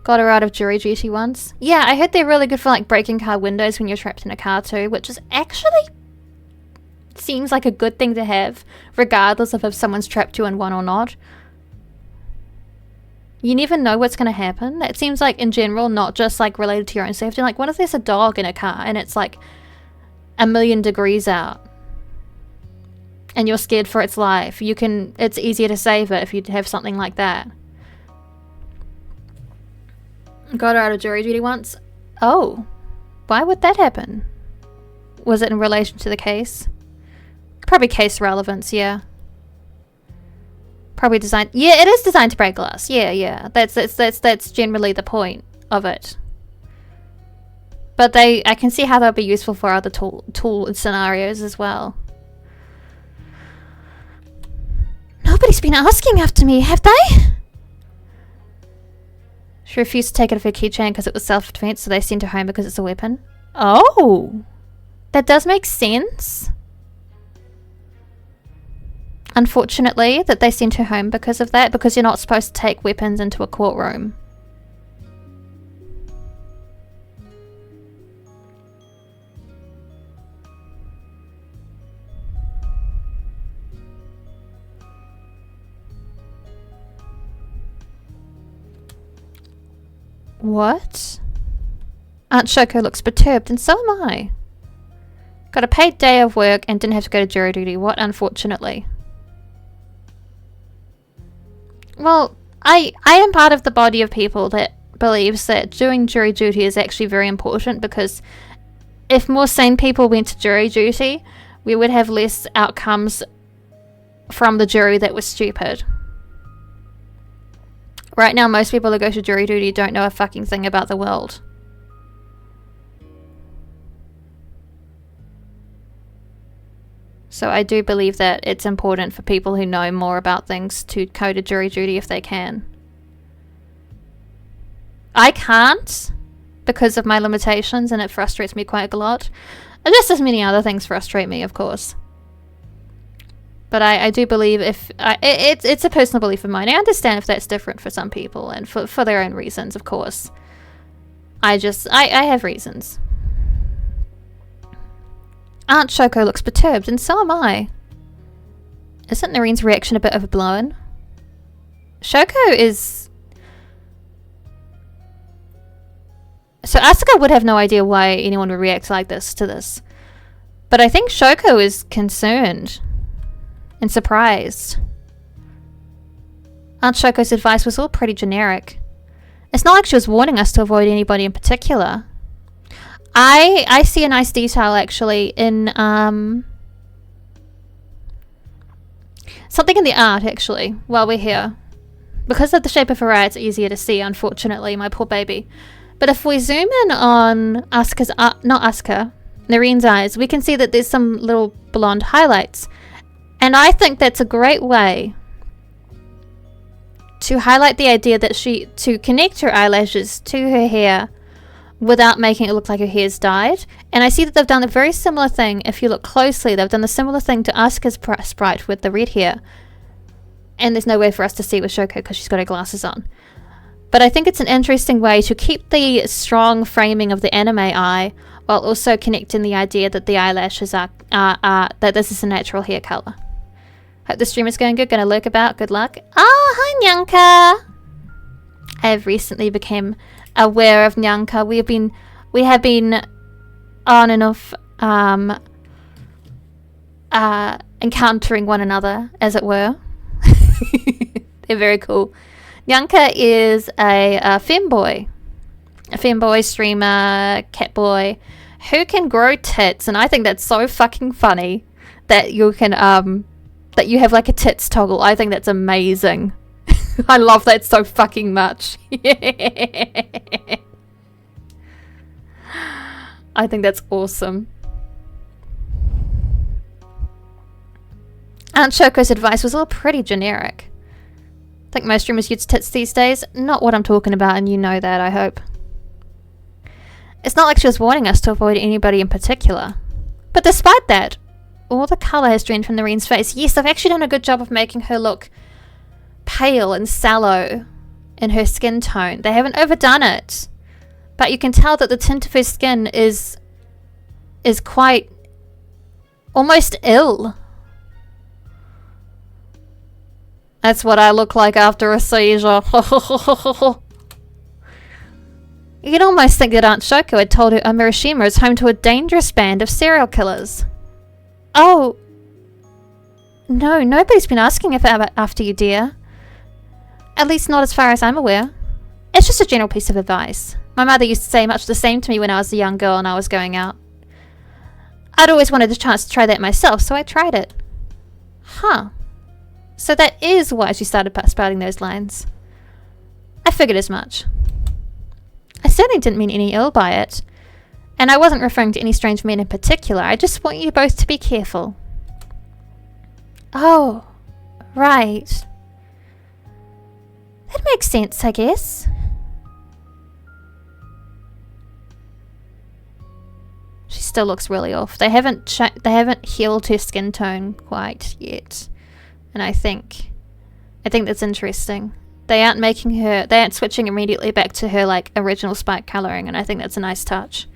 Got her out of jury duty once. Yeah, I heard they're really good for like breaking car windows when you're trapped in a car too, which is actually seems like a good thing to have, regardless of if someone's trapped you in one or not. You never know what's going to happen. It seems like in general, not just like related to your own safety. Like, what if there's a dog in a car and it's like 1,000,000 degrees out and you're scared for its life? It's easier to save it if you have something like that. Got her out of jury duty once. Oh, why would that happen? Was it in relation to the case? Probably case relevance, yeah. Probably designed... Yeah, it is designed to break glass. Yeah. That's generally the point of it. But I can see how that would be useful for other tool scenarios as well. Nobody's been asking after me, have they? She refused to take it off her keychain because it was self-defense, so they sent her home because it's a weapon. Oh! That does make sense. Unfortunately, that they sent her home because of that, because you're not supposed to take weapons into a courtroom. What? Aunt Shoko looks perturbed, and so am I. Got a paid day of work and didn't have to go to jury duty. What, unfortunately? Well, I am part of the body of people that believes that doing jury duty is actually very important, because if more sane people went to jury duty, we would have less outcomes from the jury that was stupid. Right now, most people who go to jury duty don't know a fucking thing about the world. So I do believe that it's important for people who know more about things to go to jury duty if they can. I can't because of my limitations, and it frustrates me quite a lot. And just as many other things frustrate me, of course. But I do believe it's a personal belief of mine. I understand if that's different for some people and for their own reasons, of course. I have reasons. Aunt Shoko looks perturbed, and so am I. Isn't Narine's reaction a bit overblown? Shoko is... So Asuka would have no idea why anyone would react like this to this. But I think Shoko is concerned and surprised. Aunt Shoko's advice was all pretty generic. It's not like she was warning us to avoid anybody in particular. I see a nice detail actually in something in the art actually while we're here. Because of the shape of her eye, it's easier to see, unfortunately, my poor baby. But if we zoom in on Asuka's not Asuka, Narine's eyes, we can see that there's some little blonde highlights. And I think that's a great way to highlight the idea that to connect her eyelashes to her hair without making it look like her hair's dyed. And I see that they've done a very similar thing. If you look closely, they've done a similar thing to Asuka's sprite with the red hair. And there's no way for us to see with Shoko because she's got her glasses on. But I think it's an interesting way to keep the strong framing of the anime eye while also connecting the idea that the eyelashes are that this is a natural hair color. Hope the stream is going good. Gonna lurk about. Good luck. Oh, hi Nyanka. I have recently become aware of Nyanka. We have been on and off encountering one another, as it were. They're very cool. Nyanka is a femboy streamer, catboy, Who can grow tits? And I think that's so fucking funny that you can, that you have like a tits toggle. I think that's amazing. I love that so fucking much. I think that's awesome. Aunt Shoko's advice was all pretty generic. Think most streamers use tits these days? Not what I'm talking about, and you know that, I hope. It's not like she was warning us to avoid anybody in particular. But despite that, all the colour has drained from Noreen's face. Yes, I've actually done a good job of making her look pale and sallow in her skin tone. They haven't overdone it. But you can tell that the tint of her skin is quite almost ill. That's what I look like after a seizure. You'd almost think that Aunt Shoko had told her Amirashima is home to a dangerous band of serial killers. Oh. No, nobody's been asking after you, dear. At least not as far as I'm aware. It's just a general piece of advice. My mother used to say much the same to me when I was a young girl and I was going out. I'd always wanted the chance to try that myself, so I tried it. Huh. So that is why she started spouting those lines. I figured as much. I certainly didn't mean any ill by it. And I wasn't referring to any strange men in particular. I just want you both to be careful. Oh, right. That makes sense, I guess. She still looks really off. They haven't healed her skin tone quite yet. And I think that's interesting. They aren't switching immediately back to her like original spike colouring, and I think that's a nice touch.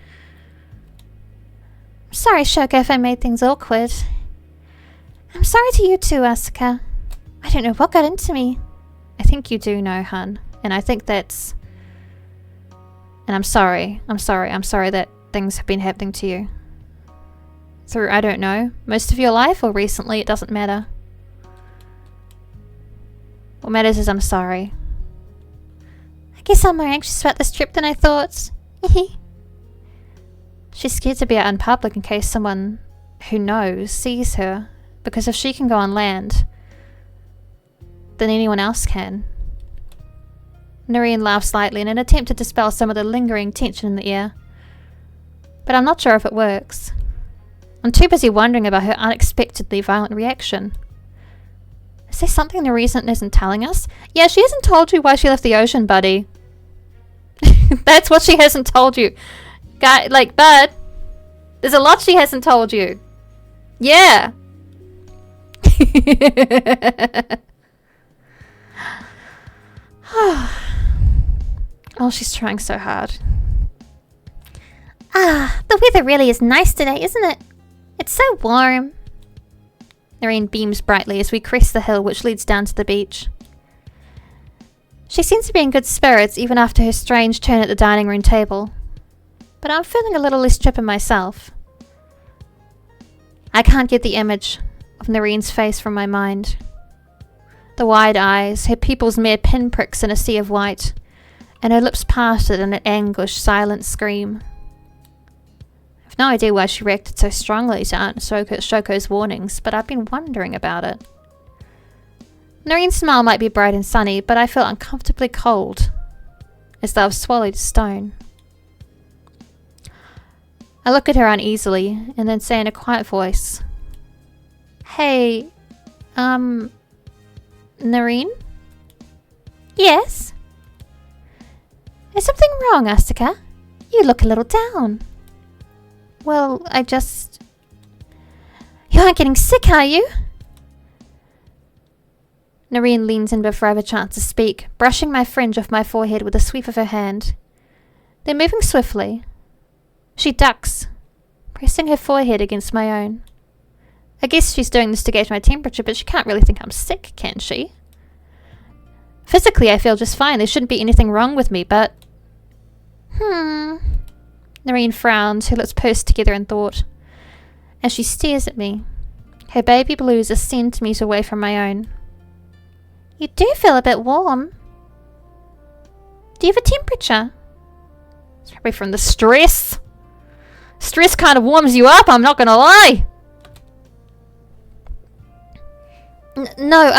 Sorry, Shoko, if I made things awkward. I'm sorry to you too, Asuka. I don't know what got into me. I think you do know, hun. And I think that's... And I'm sorry. I'm sorry that things have been happening to you. Through, I don't know, most of your life or recently, it doesn't matter. What matters is I'm sorry. I guess I'm more anxious about this trip than I thought. She's scared to be out in public in case someone who knows sees her. Because if she can go on land, then anyone else can. Noreen laughed slightly in an attempt to dispel some of the lingering tension in the air. But I'm not sure if it works. I'm too busy wondering about her unexpectedly violent reaction. Is there something Noreen isn't telling us? Yeah, she hasn't told you why she left the ocean, buddy. That's what she hasn't told you. Bud, there's a lot she hasn't told you. Yeah. Oh, she's trying so hard. Ah, the weather really is nice today, isn't it? It's so warm. Noreen beams brightly as we crest the hill which leads down to the beach. She seems to be in good spirits even after her strange turn at the dining room table. But I'm feeling a little less trippin' myself. I can't get the image of Noreen's face from my mind. The wide eyes, her pupils mere pinpricks in a sea of white, and her lips parted in an anguished, silent scream. I've no idea why she reacted so strongly to Aunt Shoko's warnings, but I've been wondering about it. Noreen's smile might be bright and sunny, but I feel uncomfortably cold, as though I've swallowed a stone. I look at her uneasily, and then say in a quiet voice, Hey, Noreen? Yes? Is something wrong, Asuka? You look a little down. Well, You aren't getting sick, are you? Noreen leans in before I have a chance to speak, brushing my fringe off my forehead with a sweep of her hand. Then moving swiftly, she ducks, pressing her forehead against my own. I guess she's doing this to gauge my temperature, but she can't really think I'm sick, can she? Physically, I feel just fine. There shouldn't be anything wrong with me, but... Noreen frowns, her lips pursed together in thought. As she stares at me, her baby blues a centimetre away from my own. You do feel a bit warm. Do you have a temperature? It's probably from the stress. Stress kind of warms you up, I'm not gonna lie. No,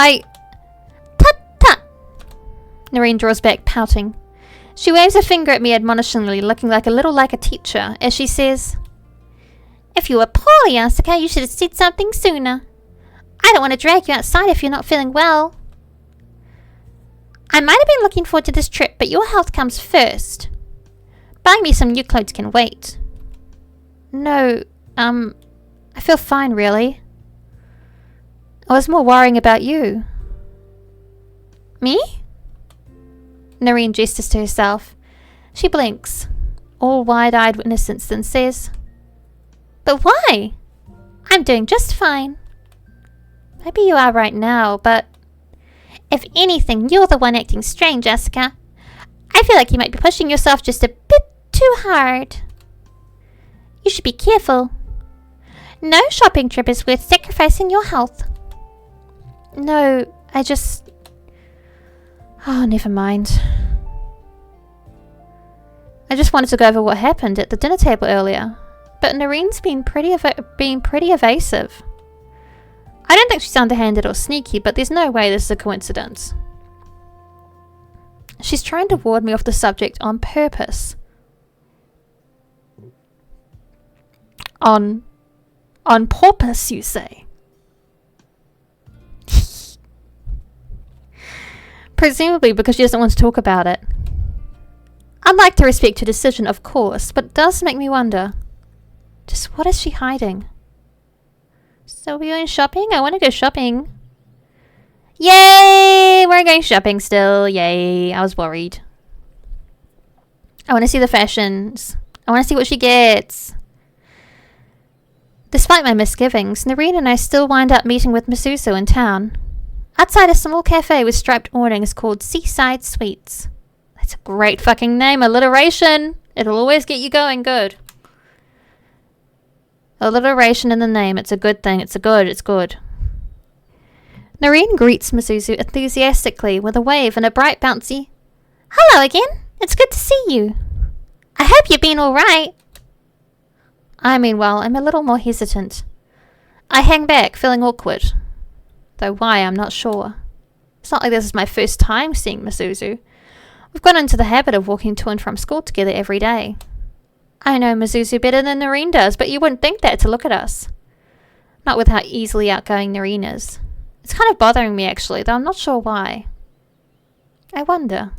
Tut! Noreen draws back, pouting. She waves a finger at me admonishingly, looking like a teacher, as she says, If you were poorly, Asuka, you should have said something sooner. I don't want to drag you outside if you're not feeling well. I might have been looking forward to this trip, but your health comes first. Buying me some new clothes can wait. No, I feel fine, really. I was more worrying about you. Me? Noreen gestures to herself. She blinks, all wide-eyed with innocence, then says, But why? I'm doing just fine. Maybe you are right now, but if anything, you're the one acting strange, Asuka. I feel like you might be pushing yourself just a bit too hard. You should be careful. No shopping trip is worth sacrificing your health. No, I just... Oh, never mind. I just wanted to go over what happened at the dinner table earlier, but Noreen's been pretty evasive. I don't think she's underhanded or sneaky, but there's no way this is a coincidence. She's trying to ward me off the subject on purpose. On purpose, you say? Presumably because she doesn't want to talk about it. I'd like to respect her decision, of course, but it does make me wonder. Just what is she hiding? So we're going shopping? I want to go shopping. Yay! We're going shopping still. Yay. I was worried. I want to see the fashions. I want to see what she gets. Despite my misgivings, Noreen and I still wind up meeting with Masuso in town. Outside a small cafe with striped awnings called Seaside Sweets. That's a great fucking name. Alliteration. It'll always get you going good. Alliteration in the name. It's a good thing. It's good. Noreen greets Masuzu enthusiastically with a wave and a bright bouncy, Hello again. It's good to see you. I hope you've been alright. I meanwhile, I'm a little more hesitant. I hang back, feeling awkward. Though why, I'm not sure. It's not like this is my first time seeing Masuzu. We've got into the habit of walking to and from school together every day. I know Masuzu better than Noreen does, but you wouldn't think that to look at us. Not with how easily outgoing Noreen is. It's kind of bothering me actually, though I'm not sure why. I wonder.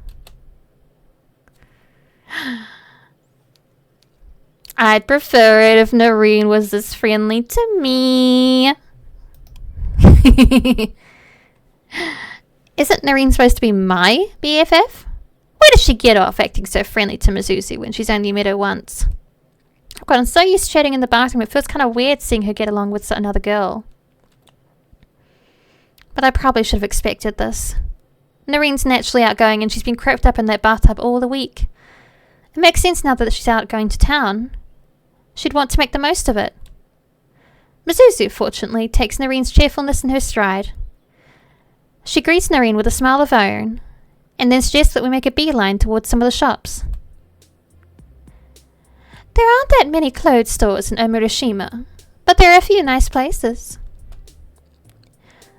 I'd prefer it if Noreen was this friendly to me. Isn't Noreen supposed to be my BFF? Where does she get off acting so friendly to Masuzu when she's only met her once? I've gotten so used to chatting in the bathroom, it feels kind of weird seeing her get along with another girl. But I probably should have expected this. Noreen's naturally outgoing and she's been crept up in that bathtub all the week. It makes sense now that she's out going to town. She'd want to make the most of it. Masuzu, fortunately, takes Noreen's cheerfulness in her stride. She greets Noreen with a smile of her own, and then suggests that we make a beeline towards some of the shops. There aren't that many clothes stores in Omurashima, but there are a few nice places.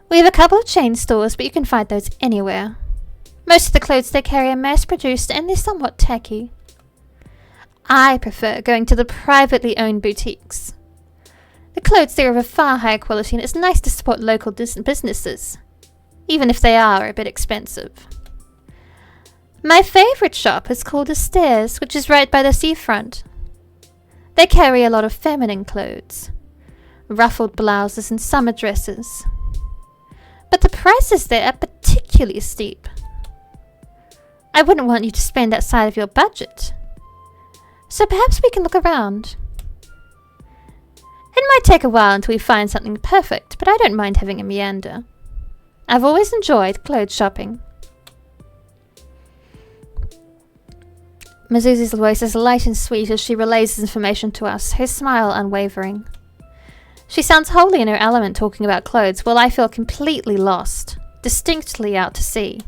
We have a couple of chain stores, but you can find those anywhere. Most of the clothes they carry are mass-produced and they're somewhat tacky. I prefer going to the privately owned boutiques. The clothes there are of a far higher quality and it's nice to support local businesses, even if they are a bit expensive. My favourite shop is called The Stairs, which is right by the seafront. They carry a lot of feminine clothes, ruffled blouses and summer dresses. But the prices there are particularly steep. I wouldn't want you to spend outside of your budget. So perhaps we can look around. It might take a while until we find something perfect, but I don't mind having a meander. I've always enjoyed clothes shopping. Masuzu's voice is light and sweet as she relays this information to us, her smile unwavering. She sounds wholly in her element talking about clothes, while I feel completely lost, distinctly out to sea.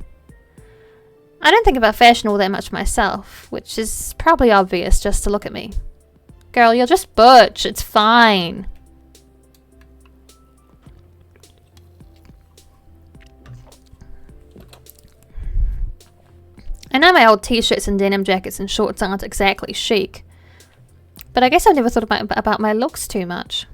I don't think about fashion all that much myself, which is probably obvious just to look at me. Girl, you're just butch. It's fine. I know my old t-shirts and denim jackets and shorts aren't exactly chic, but I guess I've never thought about my looks too much.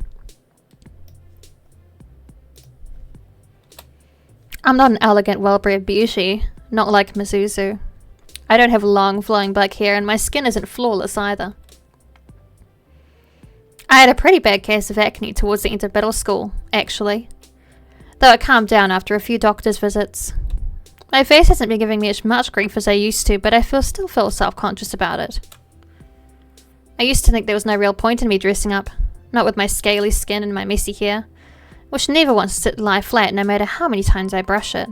I'm not an elegant, well-bred beauty, not like Mizuzu. I don't have long, flowing black hair, and my skin isn't flawless either. I had a pretty bad case of acne towards the end of middle school, actually, though it calmed down after a few doctor's visits. My face hasn't been giving me as much grief as I used to, but I still feel self-conscious about it. I used to think there was no real point in me dressing up, not with my scaly skin and my messy hair, which never wants to lie flat no matter how many times I brush it.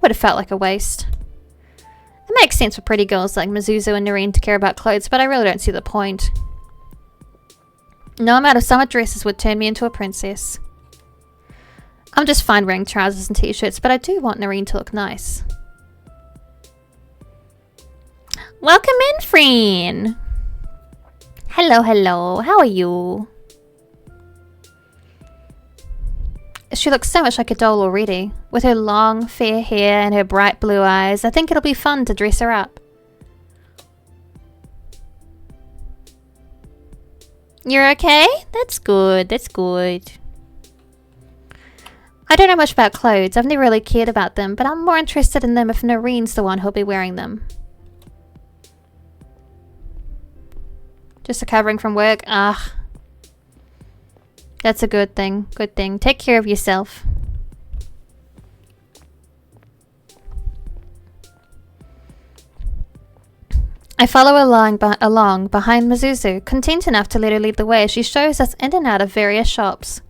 Would have felt like a waste. It makes sense for pretty girls like Mizuzu and Noreen to care about clothes, but I really don't see the point. No amount of summer dresses would turn me into a princess. I'm just fine wearing trousers and t-shirts, but I do want Noreen to look nice. Welcome in, friend! Hello, hello. How are you? She looks so much like a doll already. With her long, fair hair and her bright blue eyes, I think it'll be fun to dress her up. You're okay? That's good, that's good. I don't know much about clothes. I've never really cared about them, but I'm more interested in them if Noreen's the one who'll be wearing them. Just recovering from work? Ugh. That's a good thing. Good thing. Take care of yourself. I follow along behind Mizuzu, content enough to let her lead the way as she shows us in and out of various shops.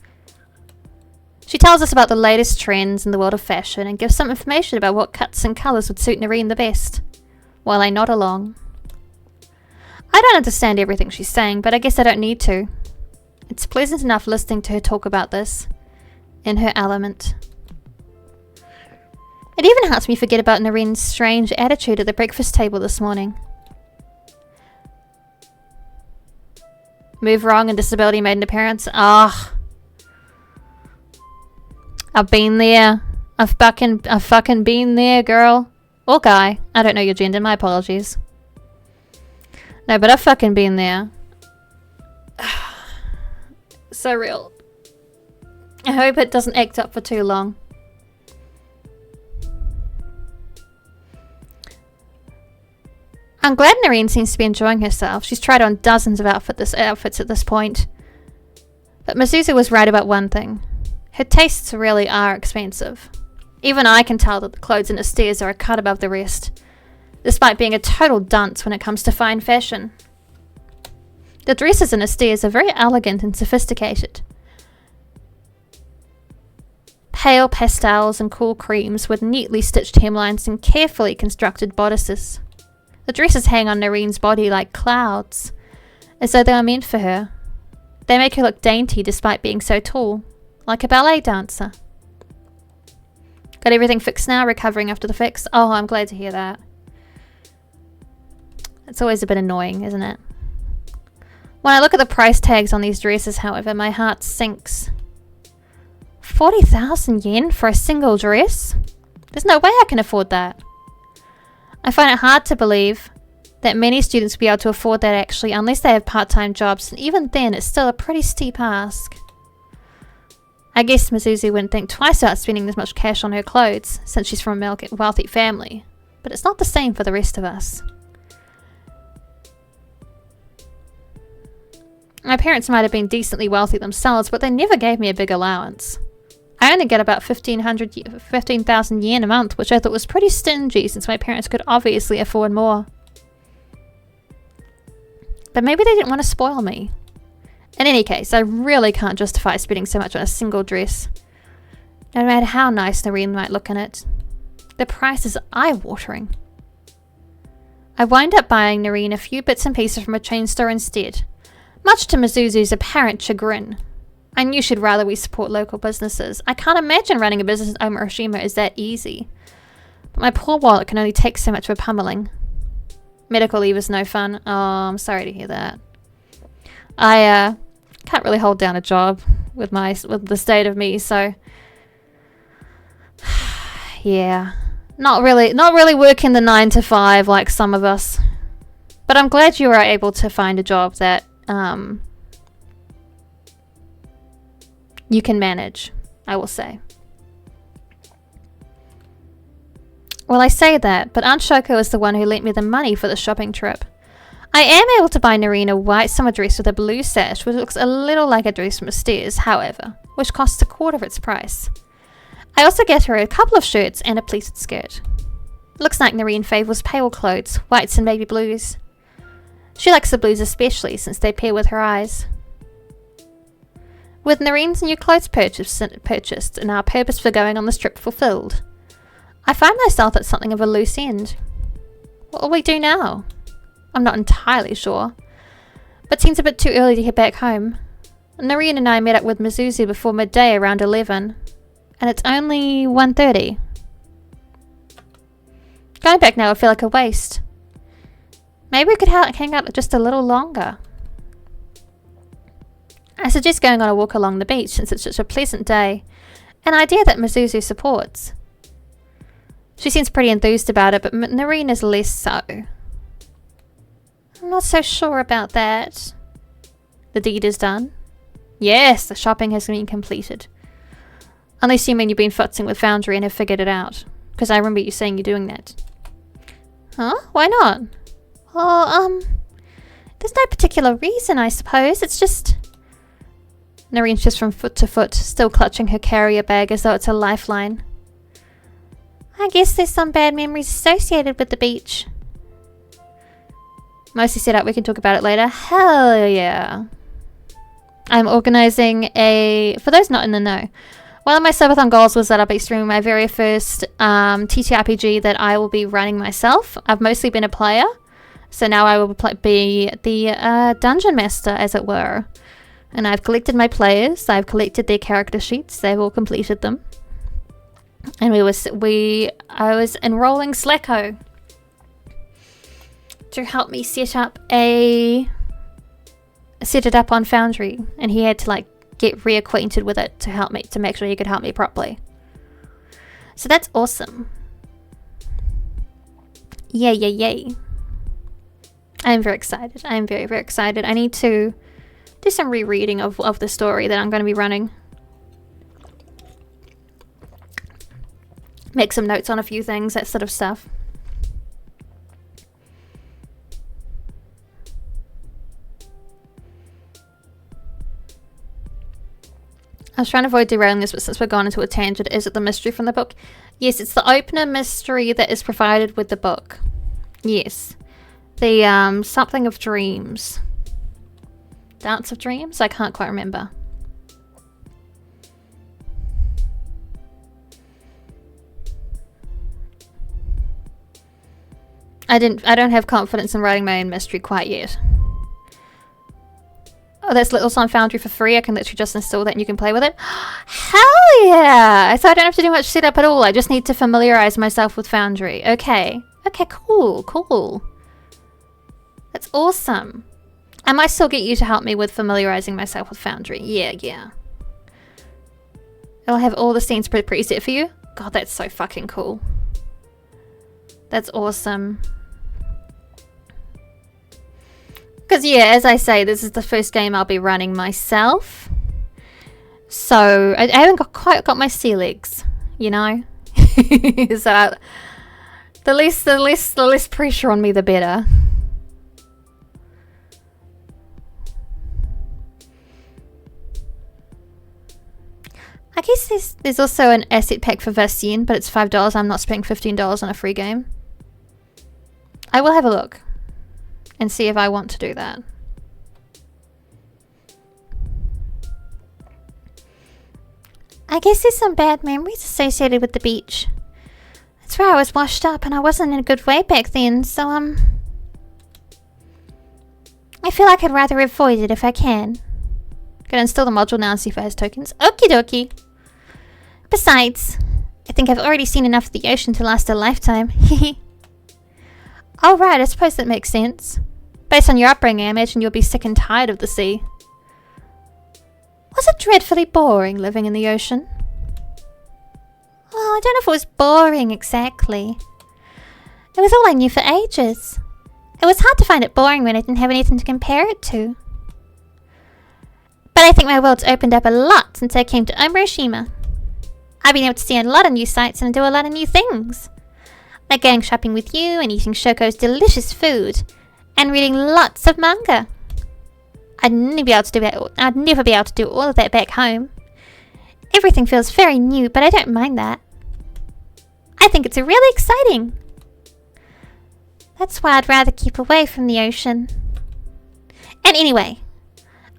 She tells us about the latest trends in the world of fashion and gives some information about what cuts and colours would suit Noreen the best, while I nod along. I don't understand everything she's saying, but I guess I don't need to. It's pleasant enough listening to her talk about this, in her element. It even helps me forget about Noreen's strange attitude at the breakfast table this morning. Move wrong and disability made an appearance? Ugh. I've been there. I've fucking been there, girl. Or guy. I don't know your gender, my apologies. No, but I've fucking been there. So real. I hope it doesn't act up for too long. I'm glad Noreen seems to be enjoying herself. She's tried on dozens of outfits at this point. But Mizuzu was right about one thing. Her tastes really are expensive. Even I can tell that the clothes in her stairs are a cut above the rest, despite being a total dunce when it comes to fine fashion. The dresses in her stairs are very elegant and sophisticated. Pale pastels and cool creams with neatly stitched hemlines and carefully constructed bodices. The dresses hang on Noreen's body like clouds, as though they are meant for her. They make her look dainty despite being so tall, like a ballet dancer. Got everything fixed now, recovering after the fix? Oh, I'm glad to hear that. It's always a bit annoying, isn't it? When I look at the price tags on these dresses, however, my heart sinks. 40,000 yen for a single dress? There's no way I can afford that. I find it hard to believe that many students will be able to afford that actually, unless they have part-time jobs, and even then it's still a pretty steep ask. I guess Mizuzu wouldn't think twice about spending this much cash on her clothes, since she's from a wealthy family, but it's not the same for the rest of us. My parents might have been decently wealthy themselves, but they never gave me a big allowance. I only get about 15,000 yen a month, which I thought was pretty stingy since my parents could obviously afford more. But maybe they didn't want to spoil me. In any case, I really can't justify spending so much on a single dress, no matter how nice Noreen might look in it. The price is eye-watering. I wind up buying Noreen a few bits and pieces from a chain store instead, much to Mizuzu's apparent chagrin. I knew she'd rather we support local businesses. I can't imagine running a business in Omoshima is that easy. But my poor wallet can only take so much of a pummeling. Medical leave is no fun. Oh, I'm sorry to hear that. I can't really hold down a job with the state of me, so yeah. Not really working the 9 to 5 like some of us. But I'm glad you were able to find a job that you can manage, I will say. Well, I say that, but Aunt Shoko is the one who lent me the money for the shopping trip. I am able to buy Narine a white summer dress with a blue sash, which looks a little like a dress from upstairs, however, which costs a quarter of its price. I also get her a couple of shirts and a pleated skirt. Looks like Narine favours pale clothes, whites and baby blues. She likes the blues especially since they pair with her eyes. With Narine's new clothes purchased and our purpose for going on this trip fulfilled, I find myself at something of a loose end. What will we do now? I'm not entirely sure, but seems a bit too early to head back home. Narine and I met up with Mizuzu before midday around 11, and it's only 1:30. Going back now would feel like a waste. Maybe we could hang out just a little longer. I suggest going on a walk along the beach since it's such a pleasant day, an idea that Mizuzu supports. She seems pretty enthused about it, but Narine is less so. I'm not so sure about that. The deed is done. Yes, the shopping has been completed. Unless you mean you've been futzing with Foundry and have figured it out. Because I remember you saying you're doing that. Huh? Why not? Well, there's no particular reason, I suppose. It's just... Narine's just from foot to foot, still clutching her carrier bag as though it's a lifeline. I guess there's some bad memories associated with the beach. Mostly set up, we can talk about it later. Hell yeah. I'm organising a... For those not in the know, one of my subathon goals was that I'll be streaming my very first TTRPG that I will be running myself. I've mostly been a player, so now I will be the dungeon master, as it were. And I've collected my players, I've collected their character sheets, they've all completed them. And I was enrolling Slacko to help me set it up on Foundry, and he had to like get reacquainted with it to help me, to make sure he could help me properly. So that's awesome. Yay. I'm very excited. I'm very, very excited. I need to do some rereading of the story that I'm going to be running. Make some notes on a few things, that sort of stuff. I was trying to avoid derailing this, but since we're gone into a tangent, is it the mystery from the book? Yes, it's the opener mystery that is provided with the book. Yes. The, something of dreams. Dance of Dreams? I can't quite remember. I don't have confidence in writing my own mystery quite yet. Oh, that's also on Foundry for free. I can literally just install that and you can play with it. Hell yeah! So I don't have to do much setup at all. I just need to familiarize myself with Foundry. Okay. Okay, cool. That's awesome. I might still get you to help me with familiarizing myself with Foundry. Yeah. I'll have all the scenes preset for you. God, that's so fucking cool. That's awesome. Because yeah, as I say, this is the first game I'll be running myself. So I haven't quite got my sea legs, you know? So the less pressure on me, the better. I guess there's also an asset pack for Vassien, but it's $5. I'm not spending $15 on a free game. I will have a look and see if I want to do that. I guess there's some bad memories associated with the beach. That's where I was washed up and I wasn't in a good way back then, so I feel like I'd rather avoid it if I can. Gonna install the module now and see if it has tokens. Okie dokie. Besides, I think I've already seen enough of the ocean to last a lifetime. Alright, I suppose that makes sense. Based on your upbringing, I imagine you'll be sick and tired of the sea. Was it dreadfully boring living in the ocean? Well, I don't know if it was boring exactly. It was all I knew for ages. It was hard to find it boring when I didn't have anything to compare it to. But I think my world's opened up a lot since I came to Hiroshima. I've been able to see a lot of new sights and do a lot of new things. Like going shopping with you and eating Shoko's delicious food. And reading lots of manga. I'd never be able to do all of that back home. Everything feels very new, but I don't mind that. I think it's really exciting. That's why I'd rather keep away from the ocean. And anyway,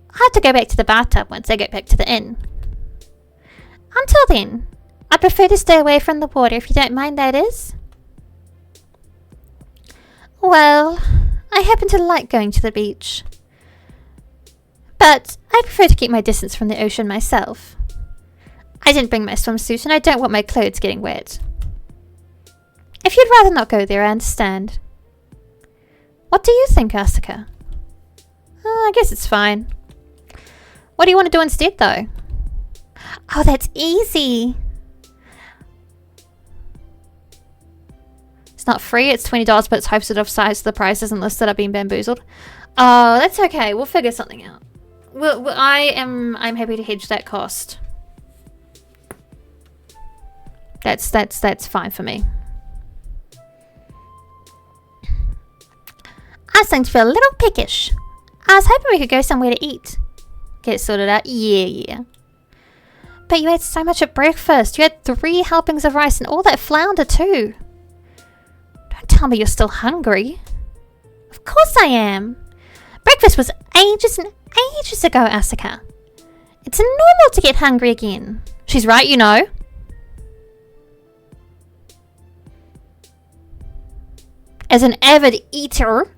I have to go back to the bathtub once I get back to the inn. Until then, I prefer to stay away from the water if you don't mind, that is. Well, I happen to like going to the beach. But I prefer to keep my distance from the ocean myself. I didn't bring my swimsuit and I don't want my clothes getting wet. If you'd rather not go there, I understand. What do you think, Asuka? I guess it's fine. What do you want to do instead, though? Oh, that's easy. It's not free, it's $20, but it's hosted off-site, so the price isn't listed. I've been bamboozled. Oh, that's okay. We'll figure something out. I'm happy to hedge that cost. That's fine for me. I seem to feel a little peckish. I was hoping we could go somewhere to eat. Get it sorted out? Yeah. But you ate so much at breakfast. You had 3 helpings of rice and all that flounder too. Don't tell me you're still hungry. Of course I am. Breakfast was ages and ages ago, Asuka. It's normal to get hungry again. She's right, you know. As an avid eater,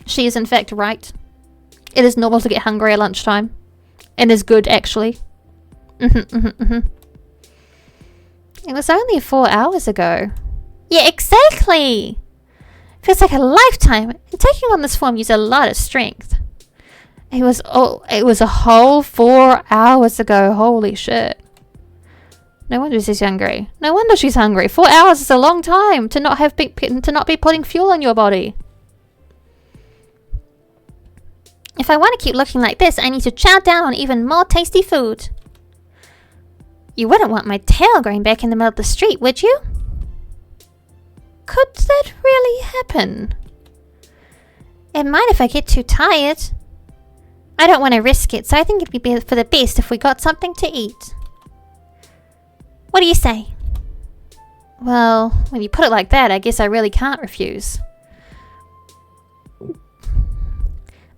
she is in fact right. It is normal to get hungry at lunchtime. And is good, actually. It was only 4 hours ago. Yeah, exactly! Feels like a lifetime. And taking on this form used a lot of strength. It was a whole 4 hours ago. Holy shit. No wonder she's hungry. No wonder she's hungry. 4 hours is a long time to not be putting fuel in your body. If I want to keep looking like this, I need to chow down on even more tasty food. You wouldn't want my tail growing back in the middle of the street, would you? Could that really happen? It might if I get too tired. I don't want to risk it, so I think it'd be for the best if we got something to eat. What do you say? Well, when you put it like that, I guess I really can't refuse.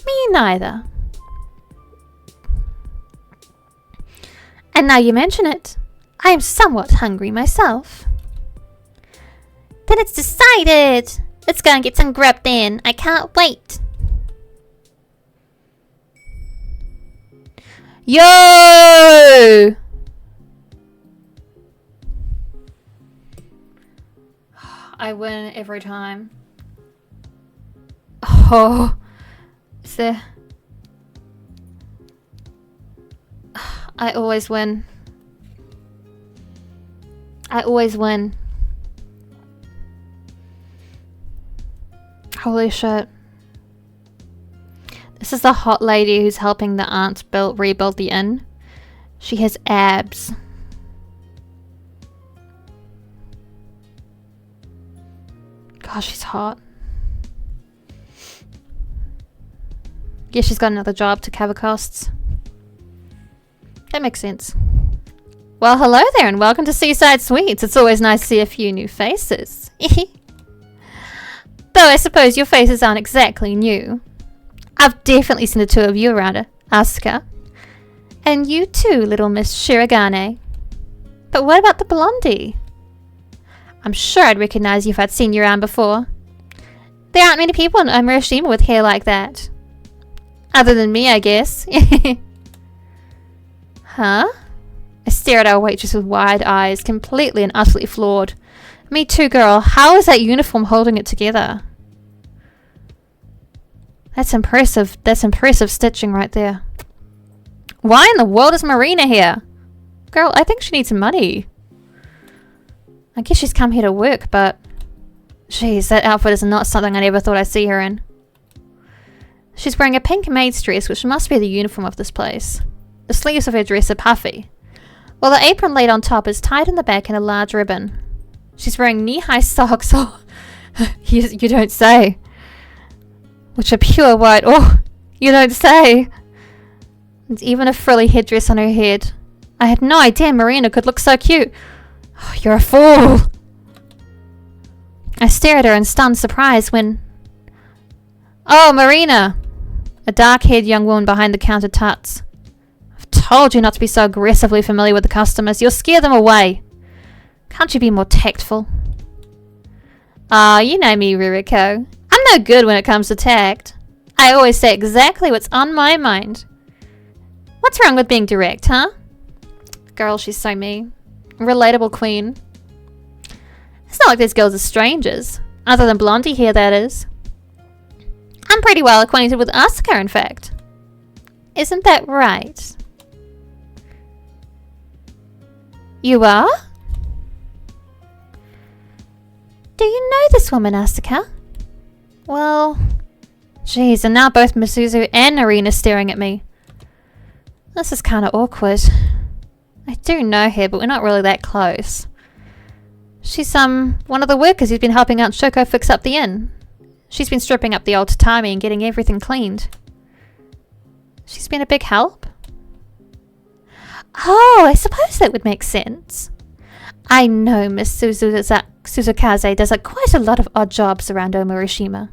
Me neither. And now you mention it, I am somewhat hungry myself. Then it's decided! Let's go and get some grub then. I can't wait. Yo! I win every time. Oh. Is there... I always win. I always win. Holy shit. This is the hot lady who's helping the aunt rebuild the inn. She has abs. Gosh, she's hot. Guess she's got another job to cover costs. That makes sense. Well, hello there and welcome to Seaside Sweets. It's always nice to see a few new faces. Though I suppose your faces aren't exactly new. I've definitely seen the two of you around, Asuka. And you too, little Miss Shirogane. But what about the blondie? I'm sure I'd recognize you if I'd seen you around before. There aren't many people in Hiroshima with hair like that. Other than me, I guess. Huh? I stare at our waitress with wide eyes, completely and utterly floored. Me too, girl. How is that uniform holding it together? That's impressive. That's impressive stitching right there. Why in the world is Marina here? Girl, I think she needs money. I guess she's come here to work, but... Jeez, that outfit is not something I never thought I'd see her in. She's wearing a pink maid's dress, which must be the uniform of this place. The sleeves of her dress are puffy, while the apron laid on top is tied in the back in a large ribbon. She's wearing knee-high socks. Oh, you don't say. Which are pure white. Oh, you don't say. There's even a frilly headdress on her head. I had no idea Marina could look so cute. Oh, you're a fool. I stare at her in stunned surprise when... Oh, Marina! A dark-haired young woman behind the counter tuts. I've told you not to be so aggressively familiar with the customers. You'll scare them away. Can't you be more tactful? Ah, you know me, Ririko. I'm no good when it comes to tact. I always say exactly what's on my mind. What's wrong with being direct, huh? Girl, she's so me. Relatable queen. It's not like these girls are strangers. Other than Blondie here, that is. I'm pretty well acquainted with Asuka, in fact. Isn't that right? You are? Do you know this woman, Asuka? Well... Jeez, and now both Misuzu and Narina staring at me. This is kinda awkward. I do know her, but we're not really that close. She's, one of the workers who's been helping out Shoko fix up the inn. She's been stripping up the old tatami and getting everything cleaned. She's been a big help? Oh, I suppose that would make sense. I know Miss Suzukaze does quite a lot of odd jobs around Omurashima.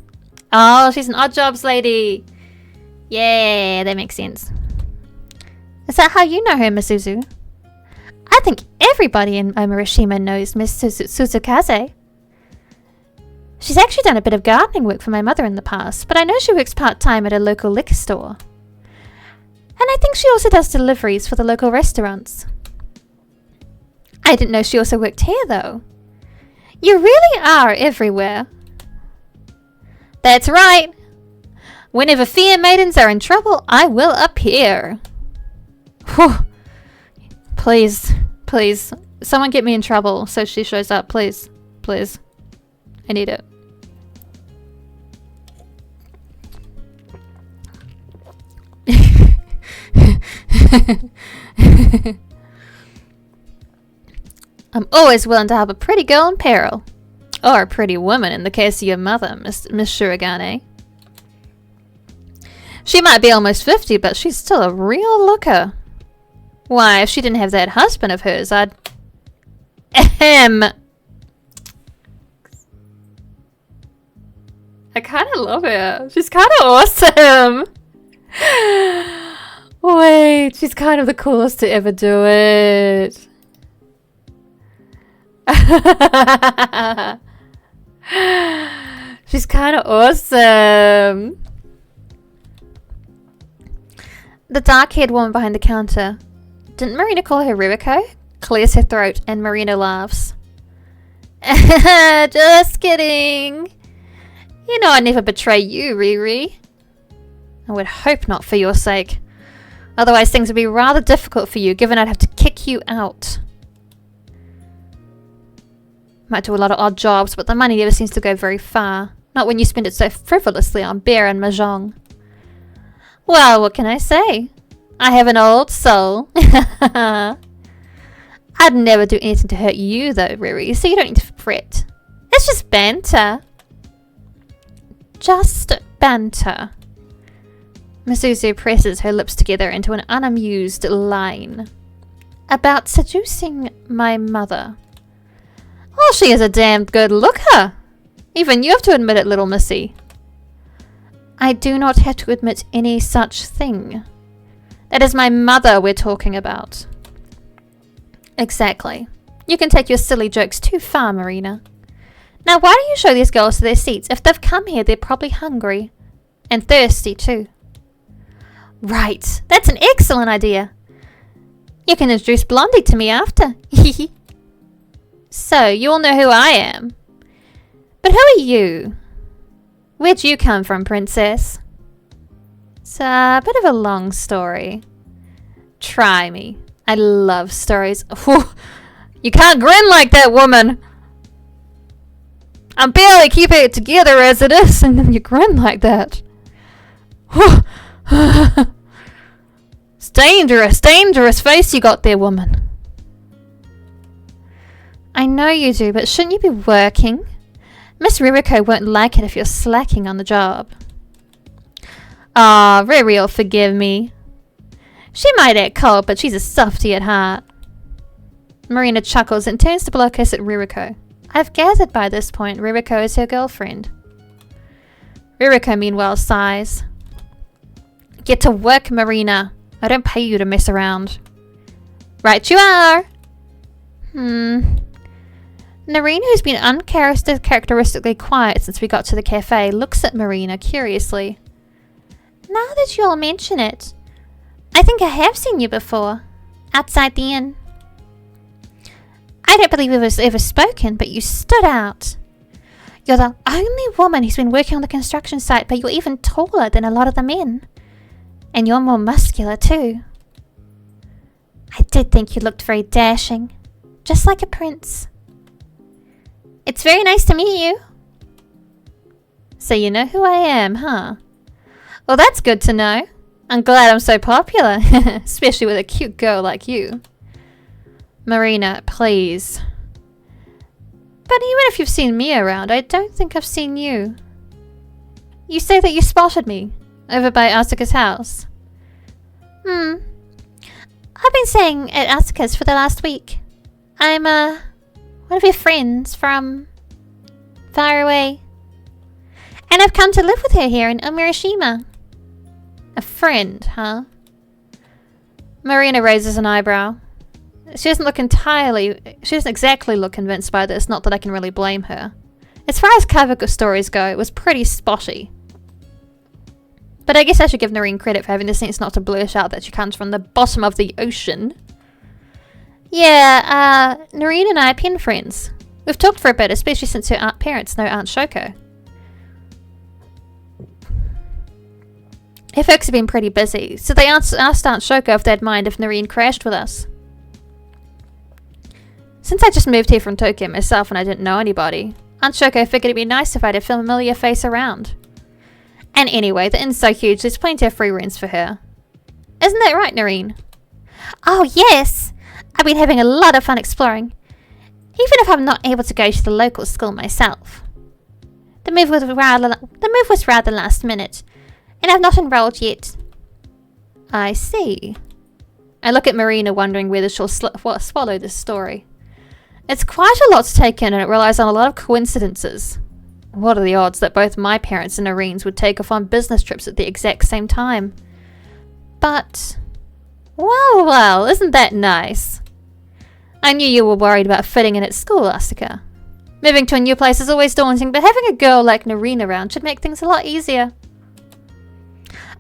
Oh, she's an odd jobs lady. Yeah, that makes sense. Is that how you know her, Miss Suzu? I think everybody in Omurashima knows Miss Suzukaze. She's actually done a bit of gardening work for my mother in the past, but I know she works part-time at a local liquor store. And I think she also does deliveries for the local restaurants. I didn't know she also worked here, though. You really are everywhere. That's right. Whenever fair maidens are in trouble, I will appear. Whew. Please, please, someone get me in trouble so she shows up, please, please. I need it. I'm always willing to help a pretty girl in peril. Or a pretty woman in the case of your mother, Miss Shirogane. She might be almost 50, but she's still a real looker. Why, if she didn't have that husband of hers, I'd... Ahem! I kind of love her. She's kind of awesome. Wait, she's kind of the coolest to ever do it. She's kind of awesome. The dark-haired woman behind the counter. Didn't Marina call her Ririko? Clears her throat and Marina laughs. Just kidding. You know I'd never betray you, Riri. I would hope not for your sake. Otherwise things would be rather difficult for you, given I'd have to kick you out. Might do a lot of odd jobs, but the money never seems to go very far. Not when you spend it so frivolously on beer and mahjong. Well, what can I say? I have an old soul. I'd never do anything to hurt you though, Riri, so you don't need to fret. It's just banter. Just banter. Misuzu presses her lips together into an unamused line. About seducing my mother. Well, she is a damned good looker. Even you have to admit it, little missy. I do not have to admit any such thing. That is my mother we're talking about. Exactly. You can take your silly jokes too far, Marina. Now why don't you show these girls to their seats? If they've come here, they're probably hungry. And thirsty too. Right. That's an excellent idea. You can introduce Blondie to me after. So, you all know who I am. But who are you? Where'd you come from, princess? It's a bit of a long story. Try me. I love stories. Whew. You can't grin like that, woman! I'm barely keeping it together as it is, and then you grin like that. It's dangerous face you got there, woman. I know you do, but shouldn't you be working? Miss Ririko won't like it if you're slacking on the job. Ah, Riri'll forgive me. She might act cold, but she's a softie at heart. Marina chuckles and turns to block us at Ririko. I've gathered by this point Ririko is her girlfriend. Ririko meanwhile sighs. Get to work, Marina. I don't pay you to mess around. Right you are. Narina, who's been uncharacteristically quiet since we got to the cafe, looks at Marina curiously. Now that you all mention it, I think I have seen you before. Outside the inn. I don't believe we've ever spoken, but you stood out. You're the only woman who's been working on the construction site, but you're even taller than a lot of the men. And you're more muscular too. I did think you looked very dashing. Just like a prince. It's very nice to meet you. So you know who I am, huh? Well, that's good to know. I'm glad I'm so popular, especially with a cute girl like you. Marina, please. But even if you've seen me around, I don't think I've seen you. You say that you spotted me over by Asuka's house. I've been staying at Asuka's for the last week. I'm, one of your friends from far away. And I've come to live with her here in Umirashima. A friend, huh? Marina raises an eyebrow. She doesn't exactly look convinced by this, not that I can really blame her. As far as Kabuka stories go, it was pretty spotty. But I guess I should give Noreen credit for having the sense not to blurt out that she comes from the bottom of the ocean. Yeah, Noreen and I are pen friends. We've talked for a bit, especially since her parents know Aunt Shoko. Her folks have been pretty busy, so they asked Aunt Shoko if they'd mind if Noreen crashed with us. Since I just moved here from Tokyo myself and I didn't know anybody, Aunt Shoko figured it'd be nice if I had a familiar face around. And anyway, the inn's so huge, there's plenty of free rooms for her. Isn't that right, Noreen? Oh, yes! I've been having a lot of fun exploring, even if I'm not able to go to the local school myself. The move was rather last minute, and I've not enrolled yet. I see. I look at Marina wondering whether she'll swallow this story. It's quite a lot to take in and it relies on a lot of coincidences. What are the odds that both my parents and Noreen's would take off on business trips at the exact same time? But, well, isn't that nice? I knew you were worried about fitting in at school, Asuka. Moving to a new place is always daunting, but having a girl like Noreen around should make things a lot easier.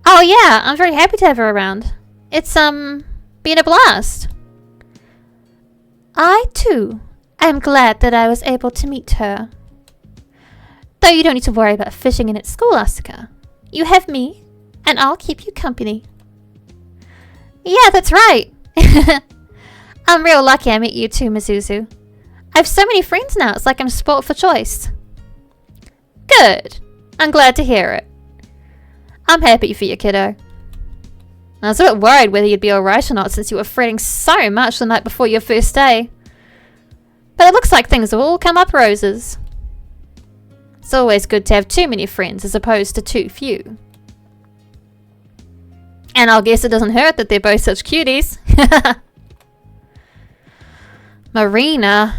Oh yeah, I'm very happy to have her around. It's, been a blast. I, too, am glad that I was able to meet her. Though you don't need to worry about fitting in at school, Asuka. You have me, and I'll keep you company. Yeah, that's right. I'm real lucky I met you too, Mizuzu. I have so many friends now, it's like I'm spoilt for choice. Good. I'm glad to hear it. I'm happy for you, kiddo. I was a bit worried whether you'd be alright or not since you were fretting so much the night before your first day. But it looks like things have all come up roses. It's always good to have too many friends as opposed to too few. And I'll guess it doesn't hurt that they're both such cuties. Marina.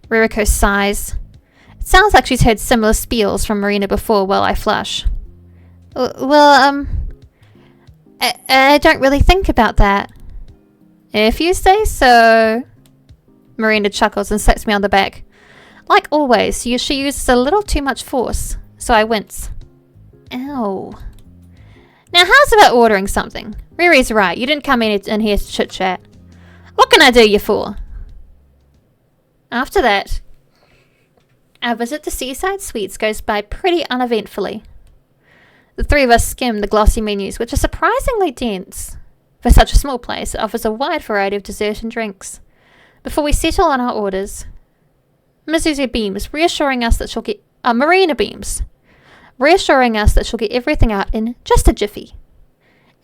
Ririko sighs. It sounds like she's heard similar spiels from Marina before while I flush. Well, I don't really think about that. If you say so. Marina chuckles and slaps me on the back. Like always, she uses a little too much force, so I wince. Ow. Now how's about ordering something? Riri's right, you didn't come in here to chit-chat. What can I do you for? After that, our visit to Seaside Suites goes by pretty uneventfully. The three of us skim the glossy menus, which are surprisingly dense. For such a small place, it offers a wide variety of dessert and drinks. Before we settle on our orders, Mizuzu beams, reassuring us that she'll get... Marina beams, reassuring us that she'll get everything out in just a jiffy.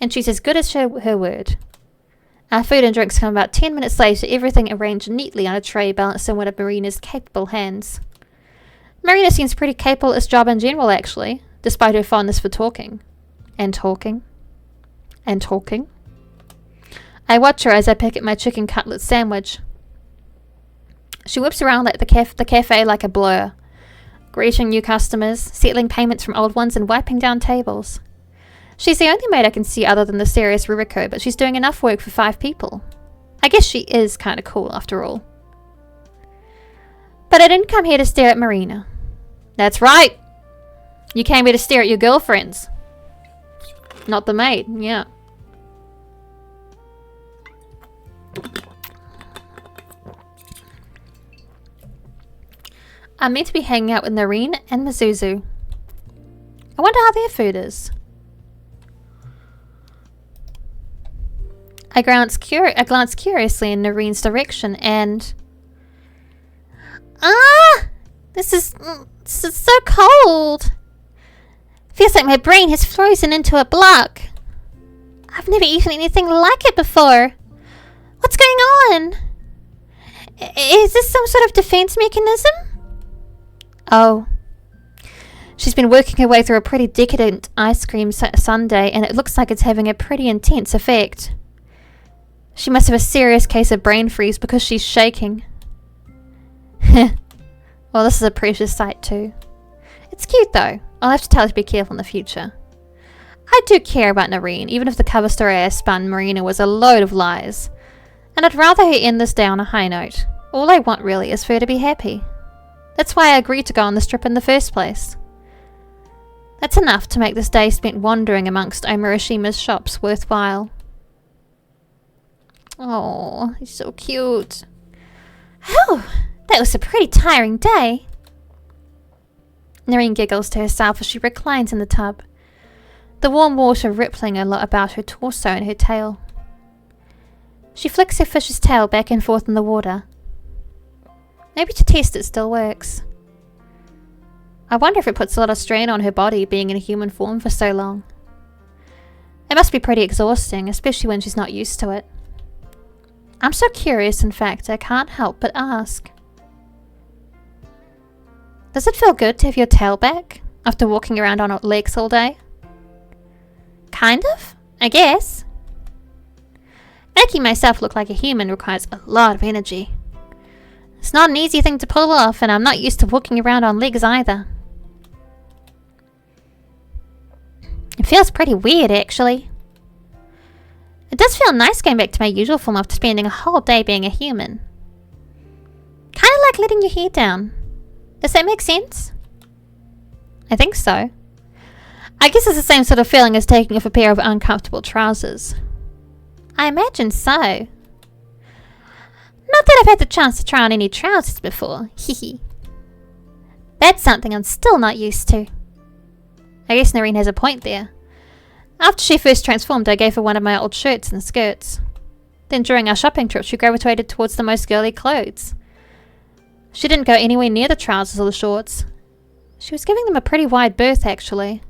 And she's as good as her word. Our food and drinks come about 10 minutes later, everything arranged neatly on a tray balanced in one of Marina's capable hands. Marina seems pretty capable at this job in general, actually, despite her fondness for talking. And talking. And talking. I watch her as I pick at my chicken cutlet sandwich. She whips around like the cafe like a blur, greeting new customers, settling payments from old ones, and wiping down tables. She's the only maid I can see other than the serious Ruriko, but she's doing enough work for 5 people. I guess she is kind of cool after all. But I didn't come here to stare at Marina. That's right! You came here to stare at your girlfriends. Not the maid, yeah. I'm meant to be hanging out with Noreen and Mizuzu. I wonder how their food is. I glance curiously in Noreen's direction and... This is so cold! Feels like my brain has frozen into a block. I've never eaten anything like it before. What's going on? Is this some sort of defense mechanism? Oh. She's been working her way through a pretty decadent ice cream sundae, and it looks like it's having a pretty intense effect. She must have a serious case of brain freeze because she's shaking. Well, this is a precious sight too. It's cute though. I'll have to tell her to be careful in the future. I do care about Noreen, even if the cover story I spun Marina was a load of lies. And I'd rather her end this day on a high note. All I want really is for her to be happy. That's why I agreed to go on this trip in the first place. That's enough to make this day spent wandering amongst Omorishima's shops worthwhile. Oh, he's so cute. Oh, that was a pretty tiring day. Noreen giggles to herself as she reclines in the tub, the warm water rippling a lot about her torso and her tail. She flicks her fish's tail back and forth in the water. Maybe to test it still works. I wonder if it puts a lot of strain on her body being in a human form for so long. It must be pretty exhausting, especially when she's not used to it. I'm so curious, in fact, I can't help but ask. Does it feel good to have your tail back after walking around on legs all day? Kind of, I guess. Making myself look like a human requires a lot of energy. It's not an easy thing to pull off, and I'm not used to walking around on legs either. It feels pretty weird, actually. It does feel nice going back to my usual form after spending a whole day being a human. Kinda like letting your hair down. Does that make sense? I think so. I guess it's the same sort of feeling as taking off a pair of uncomfortable trousers. I imagine so. Not that I've had the chance to try on any trousers before, hehe. That's something I'm still not used to. I guess Noreen has a point there. After she first transformed, I gave her one of my old shirts and skirts. Then during our shopping trip, she gravitated towards the most girly clothes. She didn't go anywhere near the trousers or the shorts. She was giving them a pretty wide berth, actually.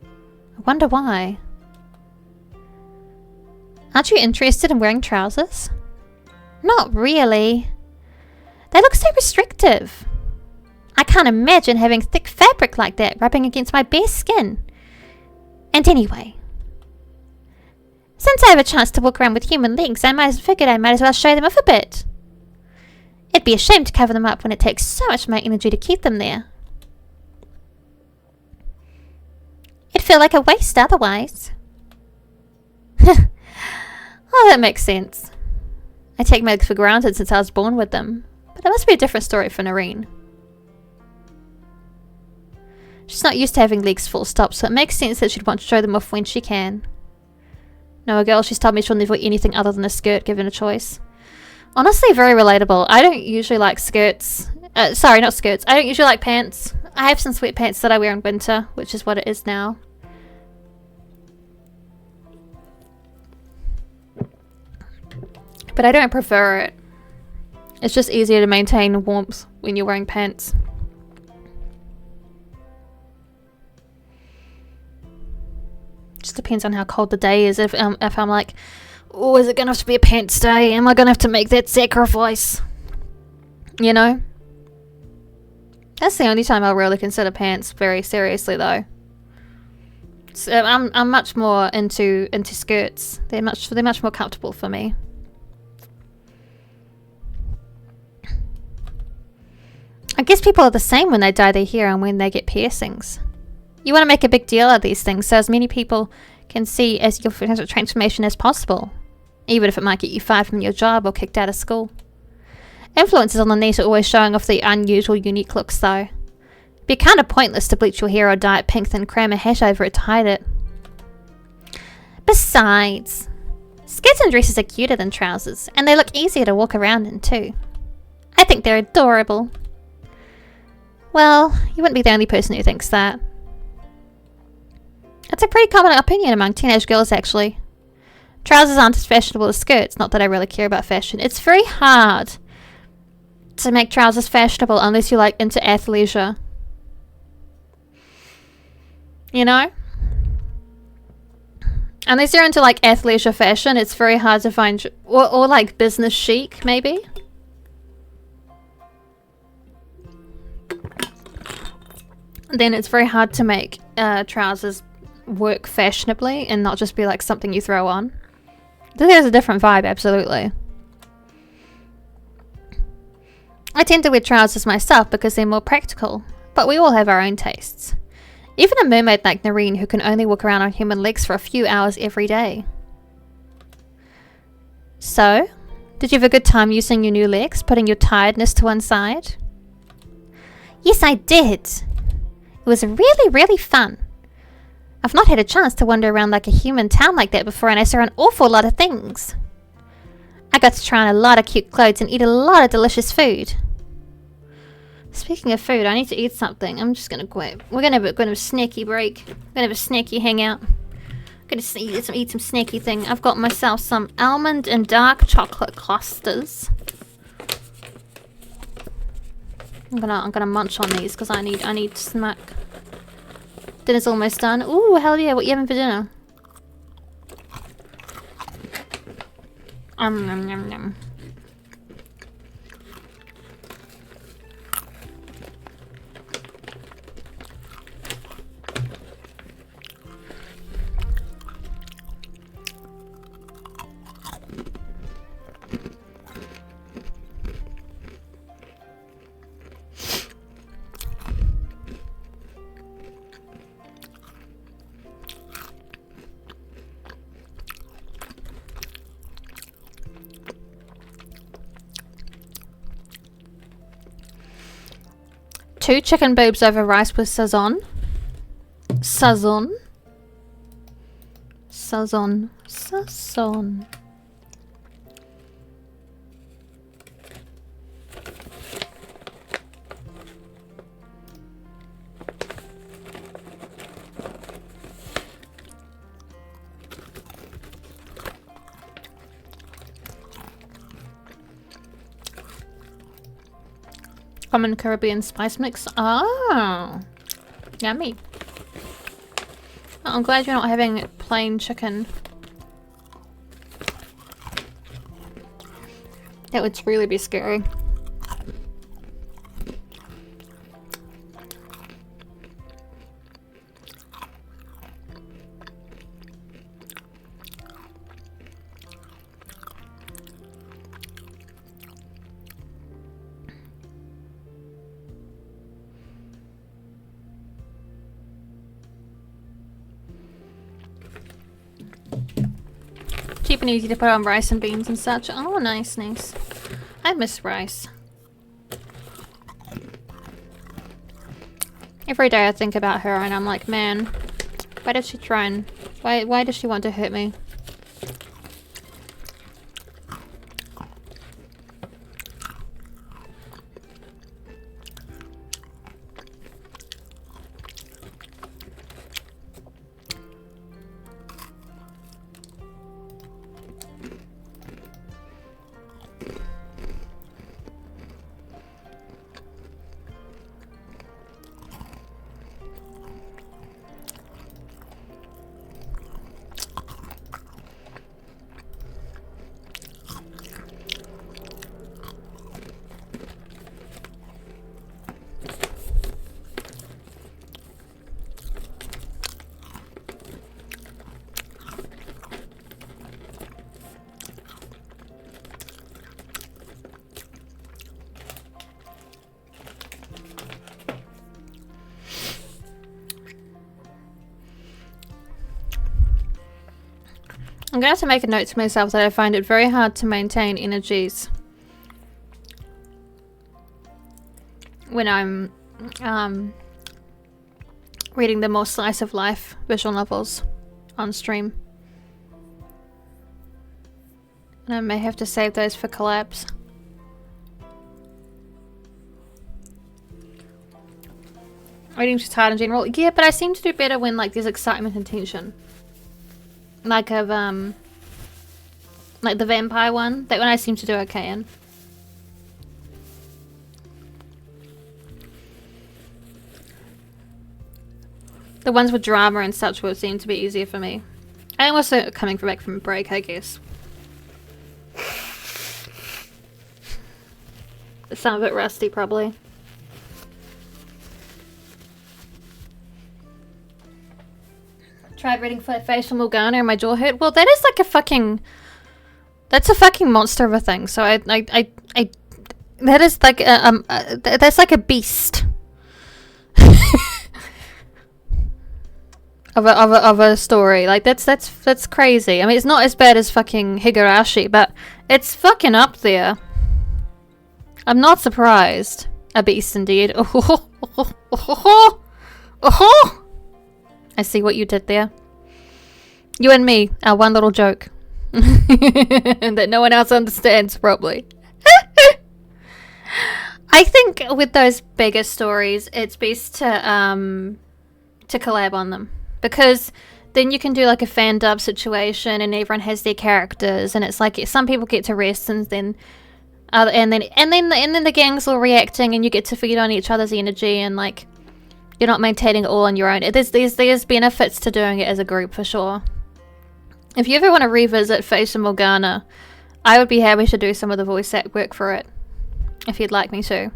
I wonder why. Aren't you interested in wearing trousers? Not really. They look so restrictive. I can't imagine having thick fabric like that rubbing against my bare skin. And anyway, since I have a chance to walk around with human legs, I figured I might as well show them off a bit. It'd be a shame to cover them up when it takes so much of my energy to keep them there. It'd feel like a waste otherwise. Oh, that makes sense. I take my legs for granted since I was born with them, but it must be a different story for Noreen. She's not used to having legs full stop, so it makes sense that she'd want to show them off when she can. No, a girl, she's told me she'll never wear anything other than a skirt given a choice. Honestly, very relatable. I don't usually like skirts. Sorry, not skirts. I don't usually like pants. I have some sweatpants that I wear in winter, which is what it is now. But I don't prefer it. It's just easier to maintain warmth when you're wearing pants. Just depends on how cold the day is. If I'm like, oh, is it gonna have to be a pants day? Am I gonna have to make that sacrifice? You know? That's the only time I'll really consider pants very seriously, though. So I'm much more into skirts. They're much more comfortable for me. I guess people are the same when they dye their hair and when they get piercings. You want to make a big deal of these things so as many people can see as your transformation as possible, even if it might get you fired from your job or kicked out of school. Influencers on the net are always showing off the unusual, unique looks, though. It'd be kind of pointless to bleach your hair or dye it pink, then cram a hat over it to hide it. Besides, skirts and dresses are cuter than trousers, and they look easier to walk around in too. I think they're adorable. Well, you wouldn't be the only person who thinks that. It's a pretty common opinion among teenage girls, actually. Trousers aren't as fashionable as skirts, not that I really care about fashion. It's very hard to make trousers fashionable unless you're like into athleisure. You know? Unless you're into like athleisure fashion, it's very hard to find, or like business chic, maybe. Then it's very hard to make trousers work fashionably and not just be like something you throw on. I think there's a different vibe, absolutely. I tend to wear trousers myself because they're more practical, but we all have our own tastes. Even a mermaid like Noreen who can only walk around on human legs for a few hours every day. So, did you have a good time using your new legs, putting your tiredness to one side? Yes, I did. It was really, really fun. I've not had a chance to wander around like a human town like that before, and I saw an awful lot of things. I got to try on a lot of cute clothes and eat a lot of delicious food. Speaking of food, I need to eat something. I'm just gonna quit. We're gonna have a snacky break. We're gonna have a snacky hangout. Gonna eat some snacky thing. I've got myself some almond and dark chocolate clusters. I'm gonna munch on these because I need snack. Dinner's almost done. Ooh, hell yeah! What you having for dinner? Nom nom nom. Two chicken boobs over rice with sazon. Sazon. Sazon. Sazon. Common Caribbean spice mix. Oh, yummy. Oh, I'm glad you're not having plain chicken. That would really be scary. Cheap and easy to put on rice and beans and such. Oh, nice, nice. I miss rice. Every day I think about her and I'm like, man, why did she try and... Why does she want to hurt me? I'm gonna have to make a note to myself that I find it very hard to maintain energies when I'm reading the more slice of life visual novels on stream. And I may have to save those for collabs. Reading just hard in general. Yeah, but I seem to do better when like there's excitement and tension. Like of like the vampire one. That one I seem to do okay in. The ones with drama and such would seem to be easier for me. I'm also coming back from a break, I guess. I sound a bit rusty, probably. Tried reading Facial Morgana and my jaw hurt. Well, that is like a fucking... That's a fucking monster of a thing. So I that is like a, that's like a beast. of a story. Like that's crazy. I mean, it's not as bad as fucking Higurashi, but it's fucking up there. I'm not surprised. A beast indeed. I see what you did there. You and me, our one little joke. That no one else understands, probably. I think with those bigger stories, it's best to collab on them. Because then you can do like a fan dub situation and everyone has their characters and it's like some people get to rest and then the gang's all reacting and you get to feed on each other's energy and like you're not maintaining it all on your own. There's benefits to doing it as a group for sure. If you ever want to revisit Face and Morgana, I would be happy to do some of the voice act work for it. If you'd like me to.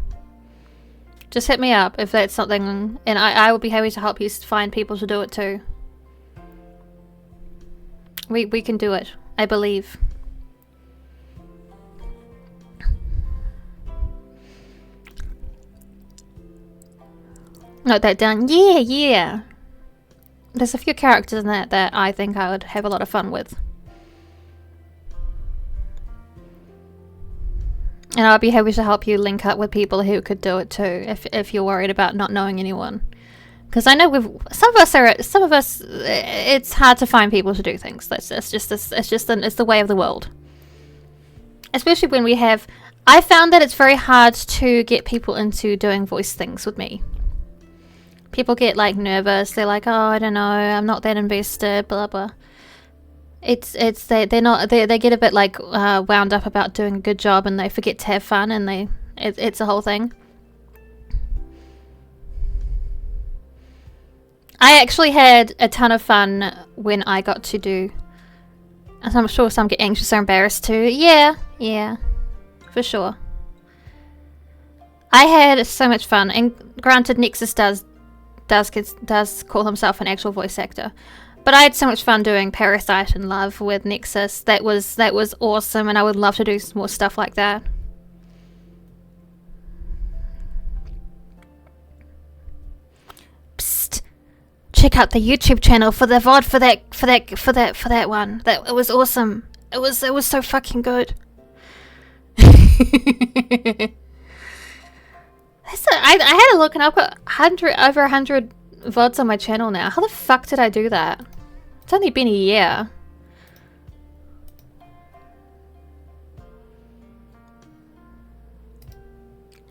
Just hit me up if that's something, and I will be happy to help you find people to do it too. We can do it, I believe. Note that down. Yeah. There's a few characters in that I think I would have a lot of fun with. And I'll be happy to help you link up with people who could do it too, if you're worried about not knowing anyone. Because I know some of us, it's hard to find people to do things. It's the way of the world. Especially when we have, I found that it's very hard to get people into doing voice things with me. People get like nervous. They're like, oh, I don't know, I'm not that invested, blah blah. They get a bit like wound up about doing a good job and they forget to have fun and it's a whole thing. I actually had a ton of fun when I got to do, and I'm sure some get anxious or embarrassed too. Yeah, for sure. I had so much fun, and granted Nexus does call himself an actual voice actor. But I had so much fun doing Parasite and Love with Nexus. That was awesome, and I would love to do some more stuff like that. Psst! Check out the YouTube channel for the VOD for that one. It was awesome. It was so fucking good. I had a look and I've got over 100 VODs on my channel now. How the fuck did I do that? It's only been a year.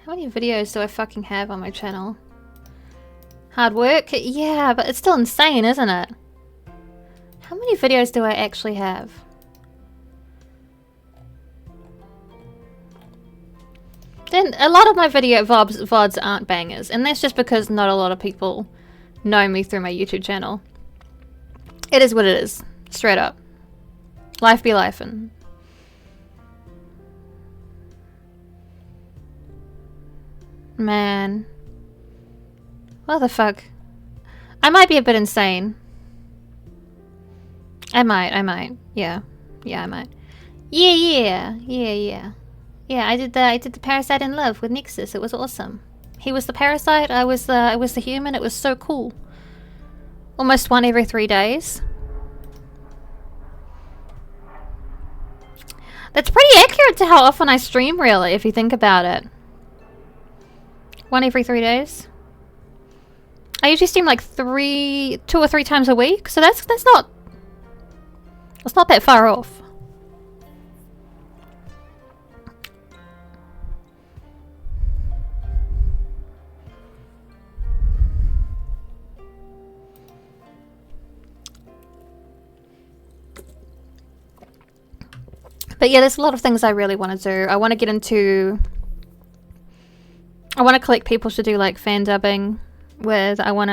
How many videos do I fucking have on my channel? Hard work? Yeah, but it's still insane, isn't it? How many videos do I actually have? Then a lot of my video VODs aren't bangers, and that's just because not a lot of people know me through my YouTube channel. It is what it is. Straight up. Life be lifin'. Man. What the fuck? I might be a bit insane. I might. Yeah, I might. Yeah. Yeah, I did the Parasite in Love with Nexus. It was awesome. He was the parasite, I was the human. It was so cool. Almost one every 3 days. That's pretty accurate to how often I stream, really, if you think about it. 1 every 3 days. I usually stream like 2 or 3 times a week, so that's not that far off. But yeah, there's a lot of things I really want to do. I want to get into... I want to collect people to do like fan dubbing with. I want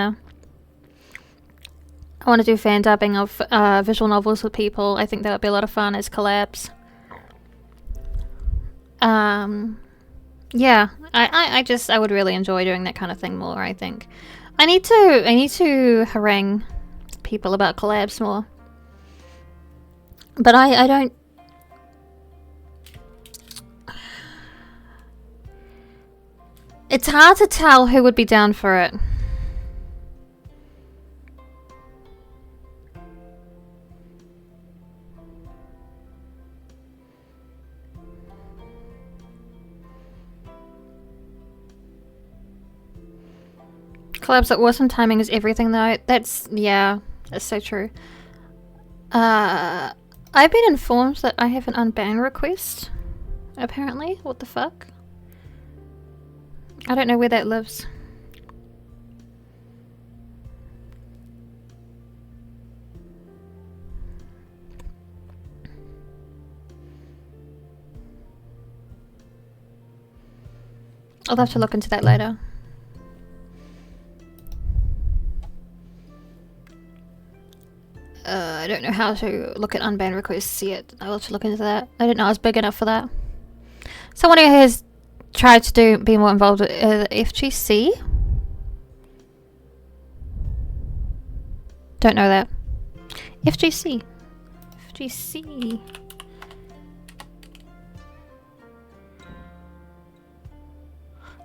to do fan dubbing of visual novels with people. I think that would be a lot of fun as collabs. Yeah, I would really enjoy doing that kind of thing more, I think. I need to harangue people about collabs more. But I don't... It's hard to tell who would be down for it. Collabs at awesome timing is everything though. That's so true. I've been informed that I have an unban request. Apparently. What the fuck? I don't know where that lives. I'll have to look into that later. I don't know how to look at unbanned requests yet. I'll have to look into that. I didn't know I was big enough for that. Someone who has tried to be more involved with FGC. Don't know that. FGC. FGC.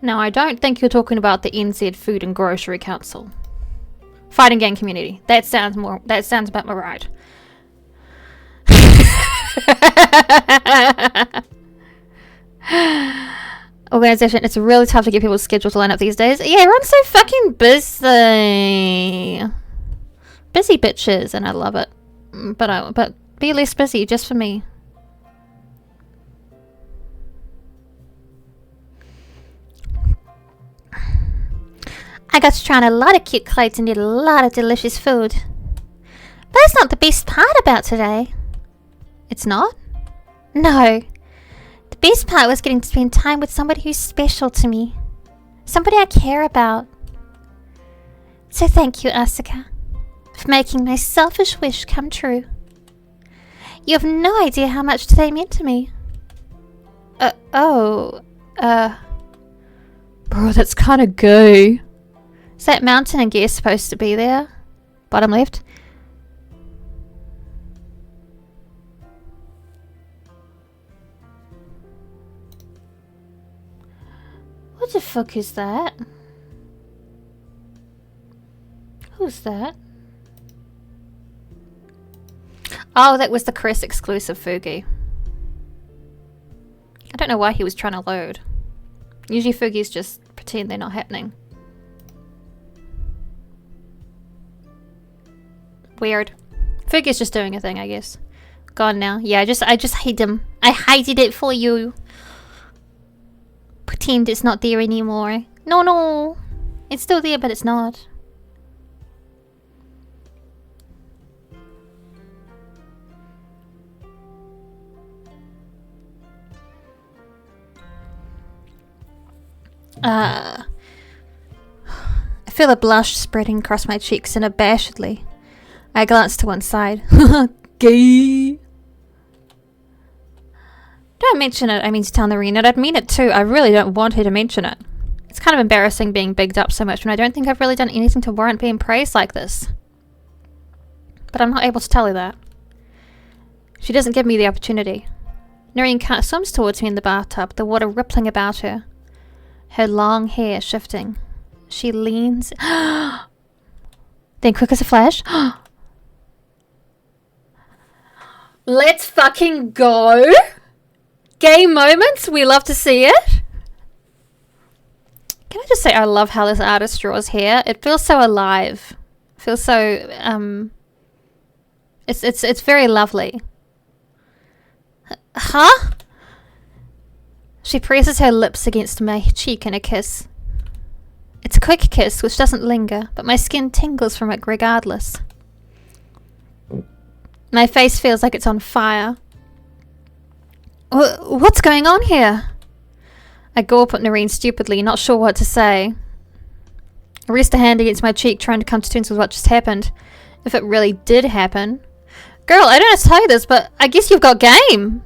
No, I don't think you're talking about the NZ Food and Grocery Council. Fighting Game Community. That sounds about more right. Organization, it's really tough to get people's schedule to line up these days. Yeah, everyone's so fucking busy. Busy bitches, and I love it. But be less busy, just for me. I got to try on a lot of cute clothes and eat a lot of delicious food. But that's not the best part about today. It's not? No. The best part was getting to spend time with somebody who's special to me. Somebody I care about. So thank you, Asuka, for making my selfish wish come true. You have no idea how much today meant to me. Bro, that's kinda gay. Is that mountain and gear supposed to be there? Bottom left. What the fuck is that? Who's that? Oh, that was the Chris exclusive Fugi. I don't know why he was trying to load. Usually Fugi's just pretend they're not happening. Weird. Fugi's just doing a thing, I guess. Gone now. Yeah, I just hate him. I hided it for you. Pretend it's not there anymore. No. It's still there, but it's not. I feel a blush spreading across my cheeks, and abashedly I glanced to one side. Gay. Don't mention it, I mean to tell Narina. I'd mean it too. I really don't want her to mention it. It's kind of embarrassing being bigged up so much when I don't think I've really done anything to warrant being praised like this. But I'm not able to tell her that. She doesn't give me the opportunity. Narine swims towards me in the bathtub, the water rippling about her. Her long hair shifting. She leans... Then quick as a flash... Let's fucking go! Gay moments, we love to see it. Can I just say I love how this artist draws here? It feels so alive. It feels so, it's very lovely. Huh? She presses her lips against my cheek in a kiss. It's a quick kiss which doesn't linger, but my skin tingles from it regardless. My face feels like it's on fire. What's going on here? I gulp at Noreen stupidly, not sure what to say. I rest a hand against my cheek, trying to come to terms with what just happened. If it really did happen. Girl, I don't know how to tell you this, but I guess you've got game.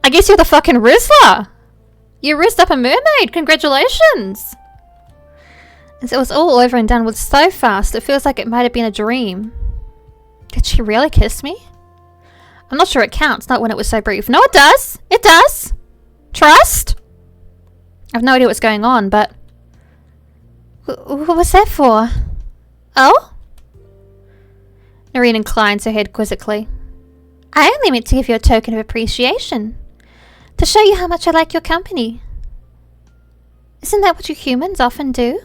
I guess you're the fucking Rizzler. You rizzed up a mermaid. Congratulations. It was all over and done with so fast, it feels like it might have been a dream. Did she really kiss me? I'm not sure it counts, not when it was so brief. No, it does. It does. Trust. I've no idea what's going on, but... What was that for? Oh? Noreen inclines her head quizzically. I only meant to give you a token of appreciation. To show you how much I like your company. Isn't that what you humans often do?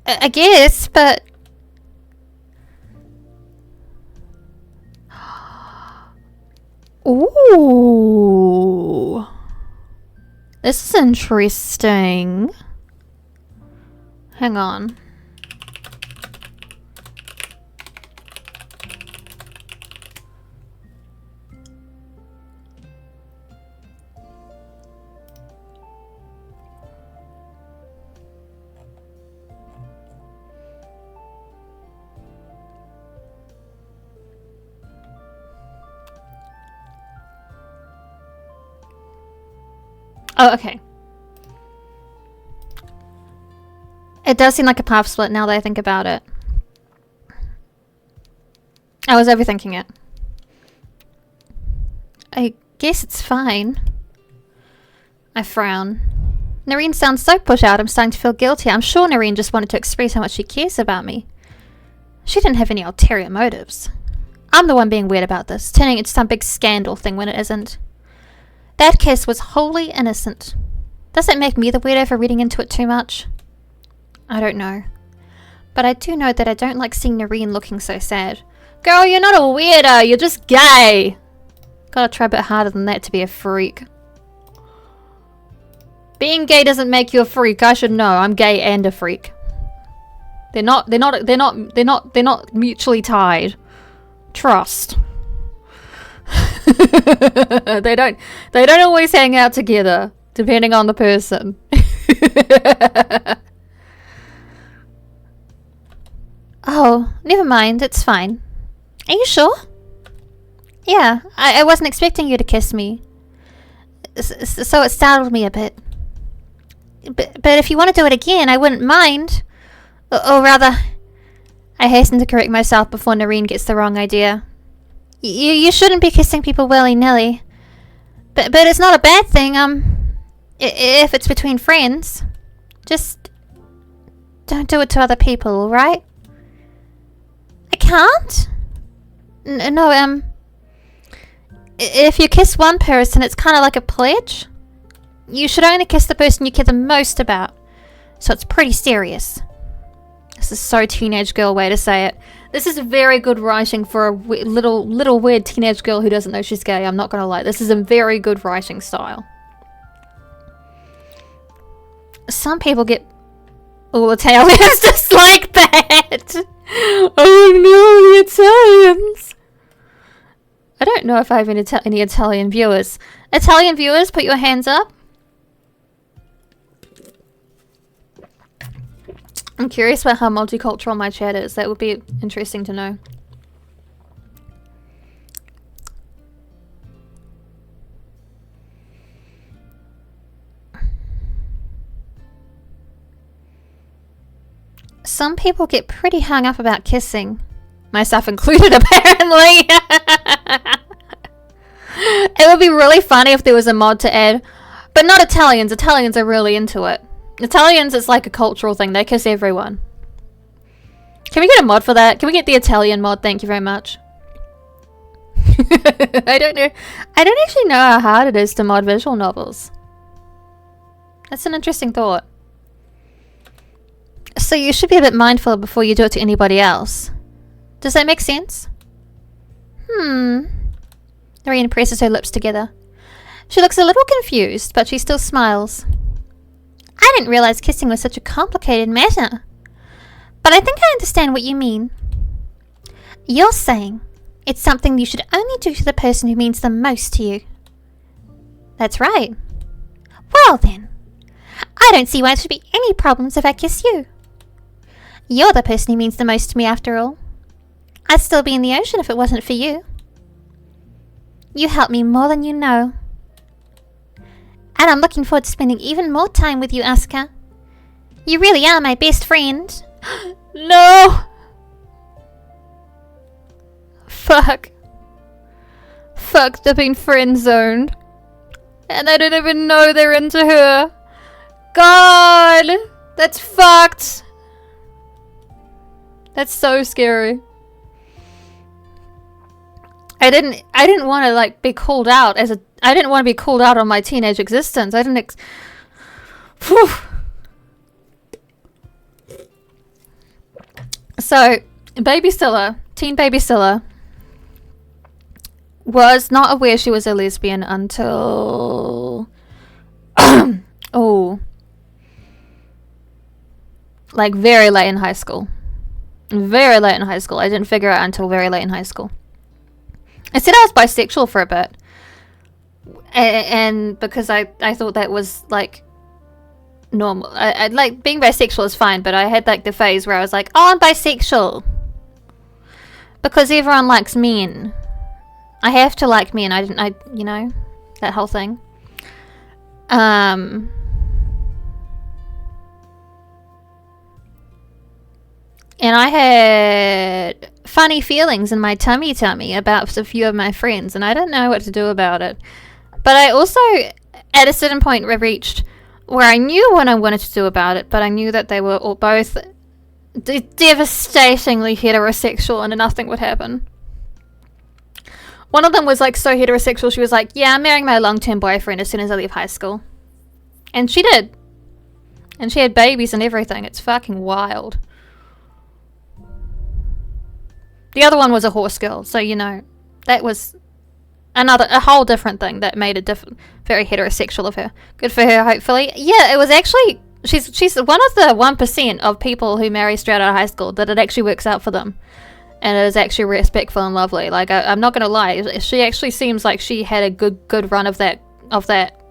I guess, but... Ooh. This is interesting. Hang on. Oh, okay. It does seem like a path split now that I think about it. I was overthinking it. I guess it's fine. I frown. Noreen sounds so put out, I'm starting to feel guilty. I'm sure Noreen just wanted to express how much she cares about me. She didn't have any ulterior motives. I'm the one being weird about this, turning it into some big scandal thing when it isn't. That kiss was wholly innocent. Does it make me the weirdo for reading into it too much? I don't know. But I do know that I don't like seeing Noreen looking so sad. Girl, you're not a weirdo, you're just gay. Gotta try a bit harder than that to be a freak. Being gay doesn't make you a freak, I should know. I'm gay and a freak. They're not mutually tied. Trust. They don't always hang out together, depending on the person. Oh, never mind, it's fine. Are you sure? Yeah, I wasn't expecting you to kiss me. So it startled me a bit. But if you want to do it again, I wouldn't mind. Or rather, I hasten to correct myself before Noreen gets the wrong idea. You shouldn't be kissing people willy-nilly. But it's not a bad thing, if it's between friends. Just don't do it to other people, alright? I can't? No, if you kiss one person, it's kind of like a pledge. You should only kiss the person you care the most about. So it's pretty serious. This is so teenage girl way to say it. This is very good writing for a little weird teenage girl who doesn't know she's gay. I'm not gonna lie. This is a very good writing style. Some people get... Oh, Italians just like that! Oh no, the Italians! I don't know if I have any Italian viewers. Italian viewers, put your hands up. I'm curious about how multicultural my chat is. That would be interesting to know. Some people get pretty hung up about kissing. Myself included, apparently. It would be really funny if there was a mod to add. But not Italians. Italians are really into it. Italians, it's like a cultural thing. They kiss everyone. Can we get a mod for that? Can we get the Italian mod? Thank you very much. I don't know. I don't actually know how hard it is to mod visual novels. That's an interesting thought. So you should be a bit mindful before you do it to anybody else. Does that make sense? Narina presses her lips together. She looks a little confused, but she still smiles. I didn't realize kissing was such a complicated matter. But I think I understand what you mean. You're saying it's something you should only do to the person who means the most to you. That's right. Well then, I don't see why there should be any problems if I kiss you. You're the person who means the most to me after all. I'd still be in the ocean if it wasn't for you. You help me more than you know. And I'm looking forward to spending even more time with you, Asuka. You really are my best friend. No! Fuck. Fuck, they're being friend-zoned. And I don't even know they're into her. God! That's fucked. That's so scary. I didn't want to like be called out as a I didn't want to be called out on my teenage existence. I didn't So, teen baby Stella was not aware she was a lesbian until like very late in high school. Very late in high school. I didn't figure it out until very late in high school. I said I was bisexual for a bit. And because I thought that was like normal. I like being bisexual is fine, but I had like the phase where I was like, oh, I'm bisexual. Because everyone likes men. I have to like men. You know, that whole thing. And I had funny feelings in my tummy about a few of my friends, and I didn't know what to do about it. But I also, at a certain point, reached where I knew what I wanted to do about it, but I knew that they were all both devastatingly heterosexual and nothing would happen. One of them was like so heterosexual, she was like, yeah, I'm marrying my long-term boyfriend as soon as I leave high school. And she did. And she had babies and everything. It's fucking wild. The other one was a horse girl, so you know, that was a whole different thing that made it very heterosexual of her. Good for her, hopefully. Yeah, it was actually, she's one of the 1% of people who marry straight out of high school that it actually works out for them. And it is actually respectful and lovely. Like, I'm not gonna lie, she actually seems like she had a good run of that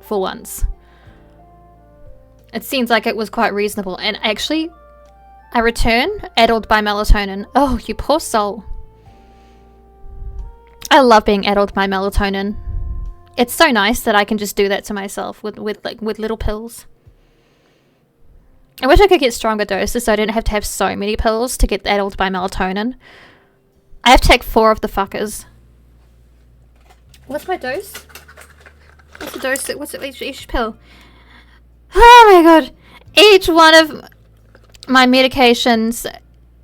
for once. It seems like it was quite reasonable. And actually, I return addled by melatonin. Oh, you poor soul. I love being addled by melatonin. It's so nice that I can just do that to myself with little pills. I wish I could get stronger doses so I didn't have to have so many pills to get addled by melatonin. I have to take 4 of the fuckers. What's my dose? What's the dose? What's it, each pill? Oh my god. Each one of my medications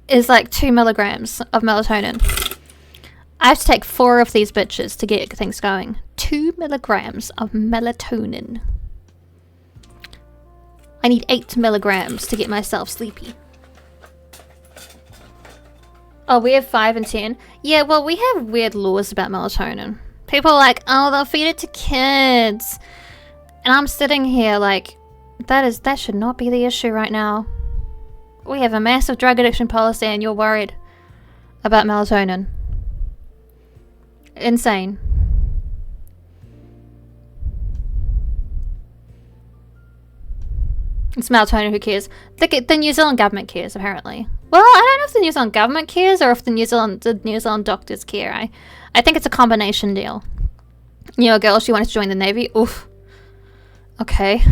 is like 2 milligrams of melatonin. I have to take 4 of these bitches to get things going. 2 milligrams of melatonin. I need 8 milligrams to get myself sleepy. Oh, we have 5 and 10. Yeah, well, we have weird laws about melatonin. People are like, oh, they'll feed it to kids. And I'm sitting here like, that should not be the issue right now. We have a massive drug addiction policy and you're worried about melatonin. Insane. It's melatonin, who cares? The New Zealand government cares, apparently. Well, I don't know if the New Zealand government cares or if the New Zealand doctors care. I think it's a combination deal. You know, a girl, she wanted to join the Navy. Oof. Okay.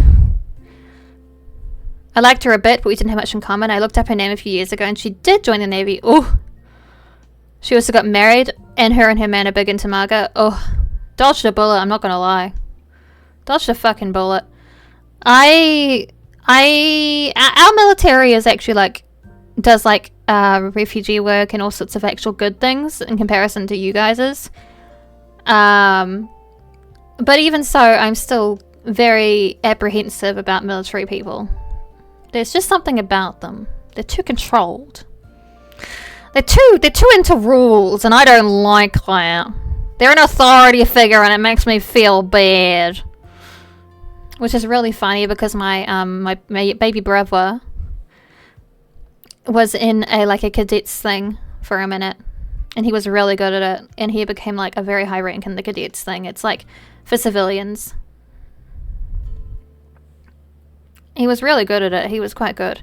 I liked her a bit, but we didn't have much in common. I looked up her name a few years ago and she did join the Navy. Ooh. She also got married, and her man are big into MAGA. Oh. Dodged a bullet, I'm not gonna lie. Dodged a fucking bullet. Our military is actually like, does like refugee work and all sorts of actual good things in comparison to you guys's. But even so, I'm still very apprehensive about military people. There's just something about them. They're too controlled. They're too into rules, and I don't like that. They're an authority figure, and it makes me feel bad. Which is really funny because my baby brother was in a cadets thing for a minute, and he was really good at it, and he became like a very high rank in the cadets thing. It's like for civilians. He was really good at it. He was quite good.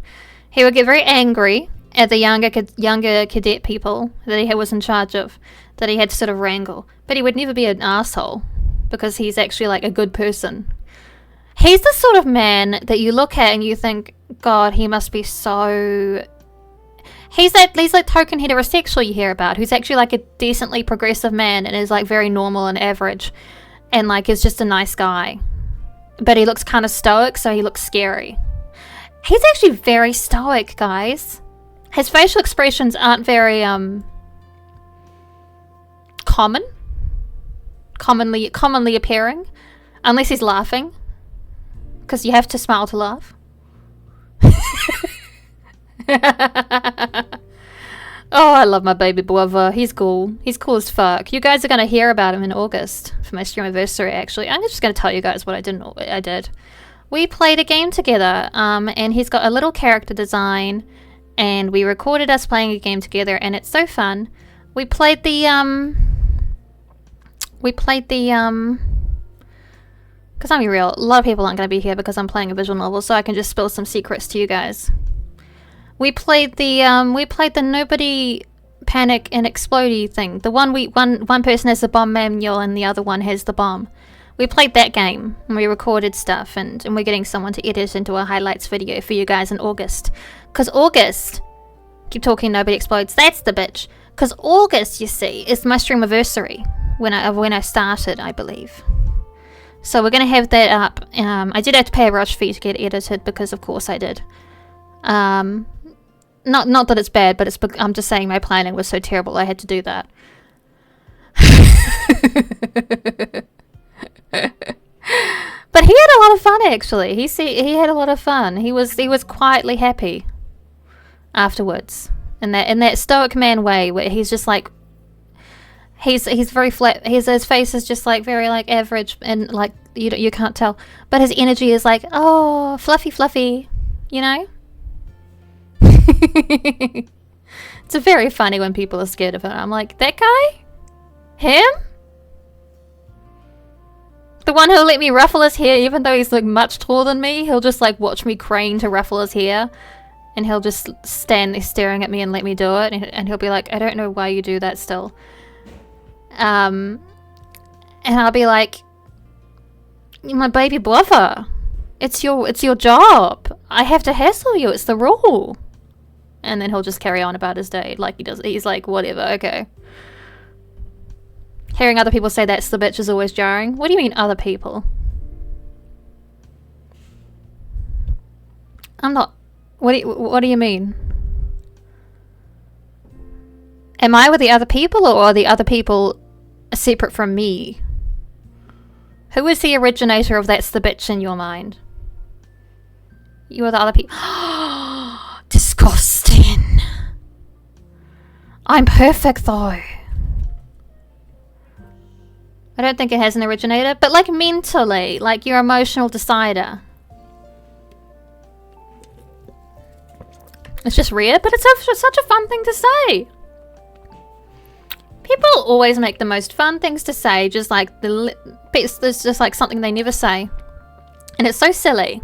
He would get very angry at the younger cadet people that he was in charge of, that he had to sort of wrangle. But he would never be an asshole, because he's actually like a good person. He's the sort of man that you look at and you think, God, he must be so... He's like token heterosexual you hear about, who's actually like a decently progressive man and is like very normal and average, and like is just a nice guy. But he looks kind of stoic, so he looks scary. He's actually very stoic, guys. His facial expressions aren't very commonly appearing, unless he's laughing, because you have to smile to laugh. Oh, I love my baby brother. He's cool. He's cool as fuck. You guys are going to hear about him in August for my stream anniversary, actually. I'm just going to tell you guys what I did. We played a game together, and he's got a little character design, and we recorded us playing a game together, and it's so fun. We played the, because I'm real, a lot of people aren't going to be here because I'm playing a visual novel, so I can just spill some secrets to you guys. We played the nobody panic and explodey thing. The one one person has the bomb manual and the other one has the bomb. We played that game and we recorded stuff, and we're getting someone to edit into a highlights video for you guys in August. Cause August, keep talking, nobody explodes. That's the bitch. Cause August, you see, is my stream anniversary when I started, I believe. So we're gonna have that up. I did have to pay a rush fee to get edited because of course I did. Not that it's bad, but I'm just saying my planning was so terrible I had to do that. But he had a lot of fun, actually. He had a lot of fun. He was quietly happy afterwards, in that stoic man way where he's just like he's very flat. His face is just like very like average, and like you can't tell, but his energy is like, oh, fluffy, you know. It's very funny when people are scared of him. I'm like, that guy? Him? The one who'll let me ruffle his hair even though he's like much taller than me? He'll just like watch me crane to ruffle his hair, and he'll just stand there staring at me and let me do it, and he'll be like, I don't know why you do that still. And I'll be like, my baby brother, it's your job. I have to hassle you, it's the rule. And then he'll just carry on about his day like he does. He's like, whatever, okay. Hearing other people say that's the bitch is always jarring. What do you mean, other people? I'm not... What do you mean? Am I with the other people, or are the other people separate from me? Who is the originator of that's the bitch in your mind? You are the other people. Disgusting. I'm perfect though. I don't think it has an originator, but like mentally, like your emotional decider. It's just weird, but it's such a fun thing to say. People always make the most fun things to say, just like it's just like something they never say. And it's so silly.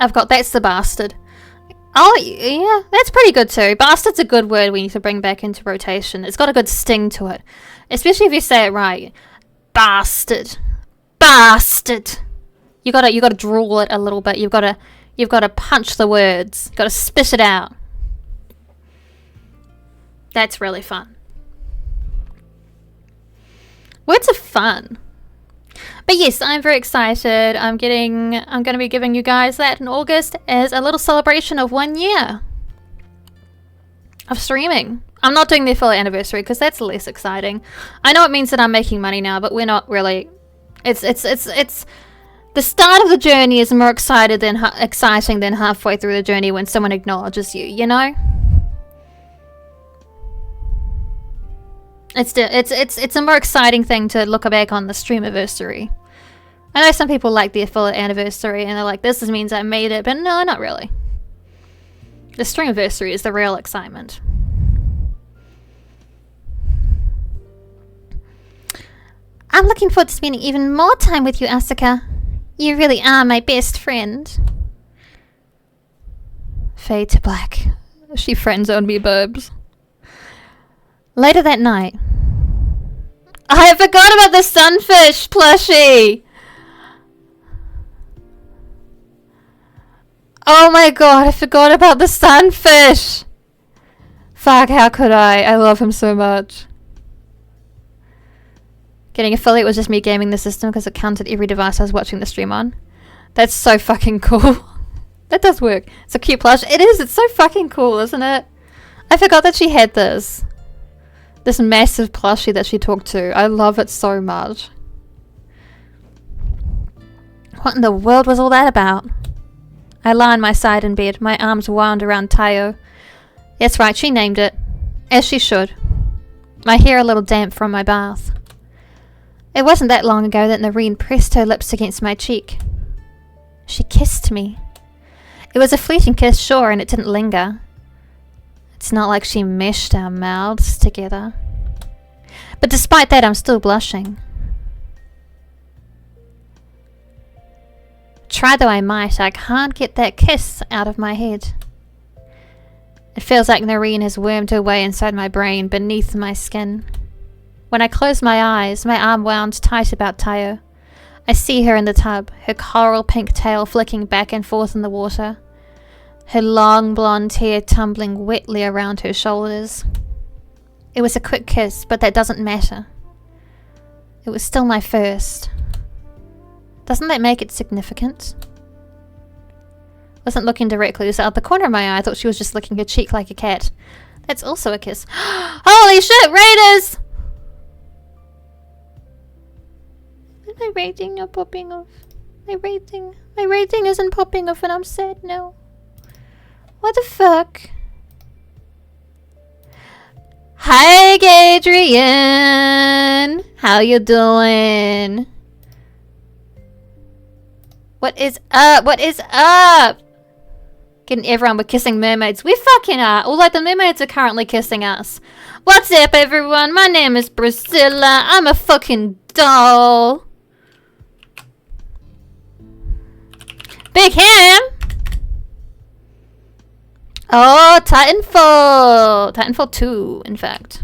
I've got that's the bastard. Oh, yeah, that's pretty good too. Bastard's a good word we need to bring back into rotation. It's got a good sting to it. Especially if you say it right. Bastard. Bastard. You gotta drawl it a little bit. You've gotta punch the words. You've gotta spit it out. That's really fun. Words are fun. But yes, I'm very excited. I'm going to be giving you guys that in August as a little celebration of 1 year of streaming. I'm not doing the affiliate anniversary because that's less exciting. I know it means that I'm making money now, but we're not really. It's the start of the journey is more exciting than halfway through the journey when someone acknowledges you. You know. It's a more exciting thing to look back on the stream anniversary. I know some people like the affiliate anniversary and they're like, this means I made it, but no, not really. The stream anniversary is the real excitement. I'm looking forward to spending even more time with you, Asuka. You really are my best friend. Fade to black. She friend-zoned me, bubs. Later that night. I forgot about the sunfish plushie! Oh my god, I forgot about the sunfish! Fuck, how could I? I love him so much. Getting affiliate was just me gaming the system because it counted every device I was watching the stream on. That's so fucking cool. That does work. It's a cute plush. It is, it's so fucking cool, isn't it? I forgot that she had this. This massive plushie that she talked to. I love it so much. What in the world was all that about? I lie on my side in bed, my arms wound around Tayo. That's right, she named it. As she should. My hair a little damp from my bath. It wasn't that long ago that Noreen pressed her lips against my cheek. She kissed me. It was a fleeting kiss, sure, and it didn't linger. It's not like she meshed our mouths together. But despite that, I'm still blushing. Try though I might, I can't get that kiss out of my head. It feels like Noreen has wormed her way inside my brain, beneath my skin. When I close my eyes, my arm wound tight about Tayo. I see her in the tub, her coral pink tail flicking back and forth in the water. Her long blonde hair tumbling wetly around her shoulders. It was a quick kiss, but that doesn't matter. It was still my first. Doesn't that make it significant? Wasn't looking directly, so out the corner of my eye I thought she was just licking her cheek like a cat. That's also a kiss. Holy shit, Raiders! Is my rating not popping off? My rating isn't popping off and I'm sad now. What the fuck? Hi, Gadrian! How you doing? What is up? What is up? Getting everyone with kissing mermaids. We fucking are. Although the mermaids are currently kissing us. What's up, everyone? My name is Priscilla. I'm a fucking doll. Big Ham! Oh, Titanfall! Titanfall 2, in fact.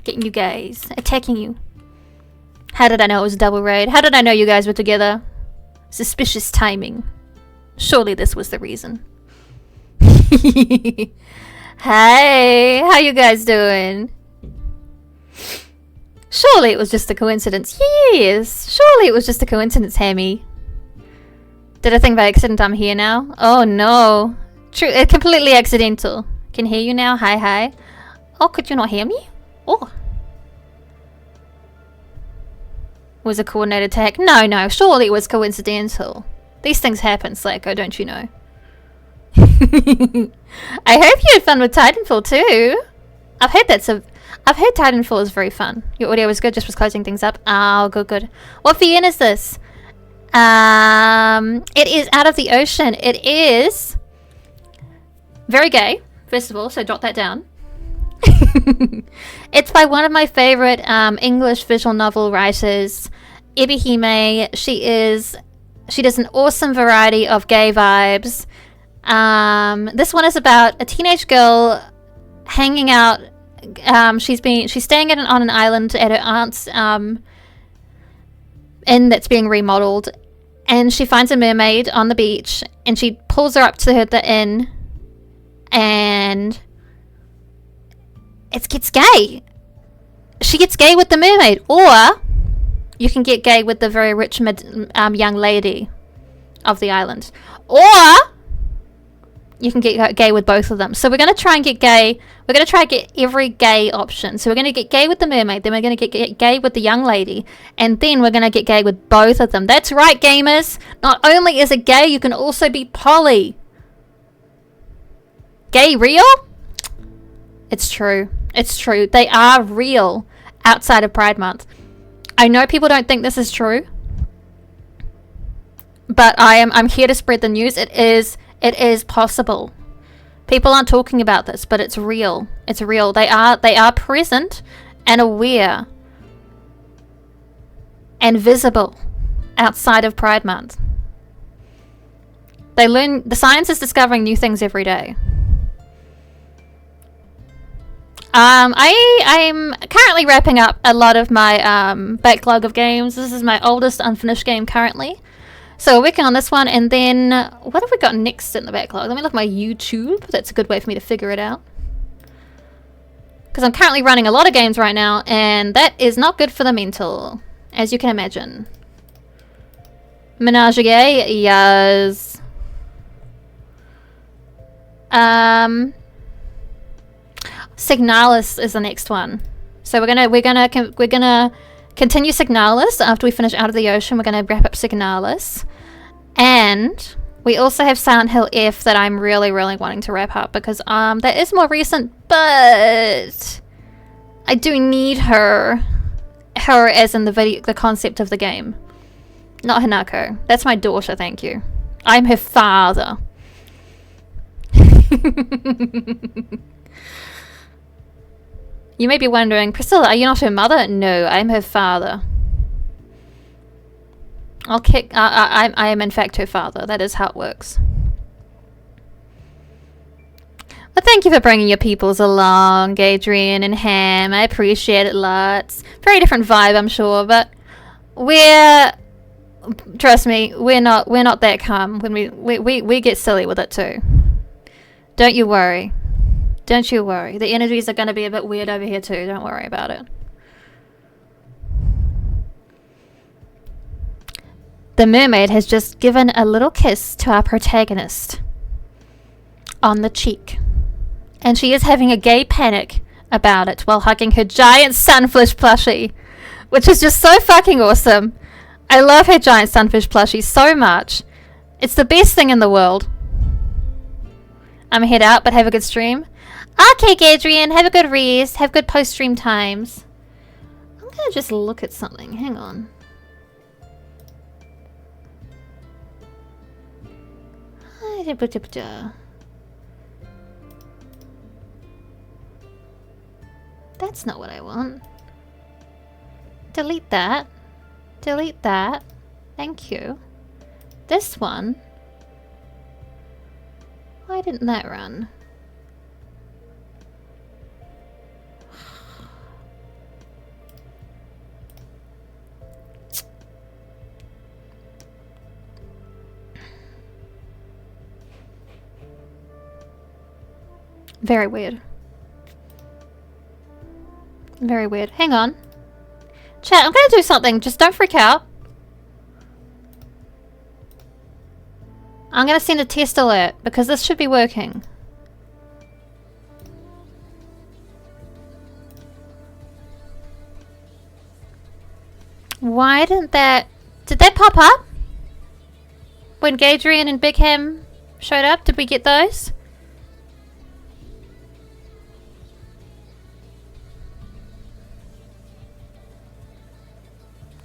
Getting you guys. Attacking you. How did I know it was a double raid? How did I know you guys were together? Suspicious timing. Surely this was the reason. Hi, how you guys doing? Surely it was just a coincidence. Yes, surely it was just a coincidence, Hammy. Did I think by accident I'm here now? Oh no. True, completely accidental. Can hear you now. Hi, hi. Oh, could you not hear me? Oh. Was a coordinated attack? No, no, surely it was coincidental. These things happen, Slacko, don't you know? I hope you had fun with Titanfall too. I've heard Titanfall is very fun. Your audio was good, just was closing things up. Oh, good, good. What VN is this? It is Out of the Ocean. It is very gay, first of all, so jot that down. It's by one of my favorite English visual novel writers, Ebihime. She does an awesome variety of gay vibes. This one is about a teenage girl hanging out. She's staying on an island at her aunt's inn that's being remodeled, and she finds a mermaid on the beach, and she pulls her up to the inn, and it gets gay. She gets gay with the mermaid, or you can get gay with the very rich young lady of the island, or you can get gay with both of them. So we're going to try and get gay. We're going to try and get every gay option. So we're going to get gay with the mermaid, then we're going to get gay with the young lady, and then we're going to get gay with both of them. That's right, gamers. Not only is it gay, you can also be poly. Gay real? It's true. It's true. They are real outside of Pride Month. I know people don't think this is true, but I'm here to spread the news. It is possible. People aren't talking about this, but it's real. It's real. They are present and aware and visible outside of Pride Month. The science is discovering new things every day. I'm currently wrapping up a lot of my backlog of games. This is my oldest unfinished game currently. So we're working on this one, and then what have we got next in the backlog? Let me look at my YouTube. That's a good way for me to figure it out. Because I'm currently running a lot of games right now, and that is not good for the mental, as you can imagine. Menage a Gay, yes. Signalis is the next one. So we're gonna continue Signalis after we finish Out of the Ocean. We're gonna wrap up Signalis, and we also have Silent Hill F that I'm really wanting to wrap up because that is more recent, but I do need her as in the concept of the game, not Hanako. That's my daughter. Thank you. I'm her father. You may be wondering, Priscilla, are you not her mother? No, I'm her father. I am in fact her father. That is how it works. Well, thank you for bringing your peoples along, Adrian and Ham. I appreciate it lots. Very different vibe, I'm sure, but trust me, we're not that calm when we get silly with it too. Don't you worry. Don't you worry. The energies are going to be a bit weird over here too. Don't worry about it. The mermaid has just given a little kiss to our protagonist on the cheek. And she is having a gay panic about it while hugging her giant sunfish plushie, which is just so fucking awesome. I love her giant sunfish plushie so much. It's the best thing in the world. I'm gonna head out, but have a good stream. Okay, Adrian, have a good rest. Have good post-stream times. I'm gonna just look at something. Hang on. That's not what I want. Delete that. Delete that. Thank you. This one. Why didn't that run? Very weird. Very weird. Hang on. Chat, I'm gonna do something. Just don't freak out. I'm gonna send a test alert because this should be working. Why didn't that... Did that pop up? When Gadrian and Big Ham showed up? Did we get those?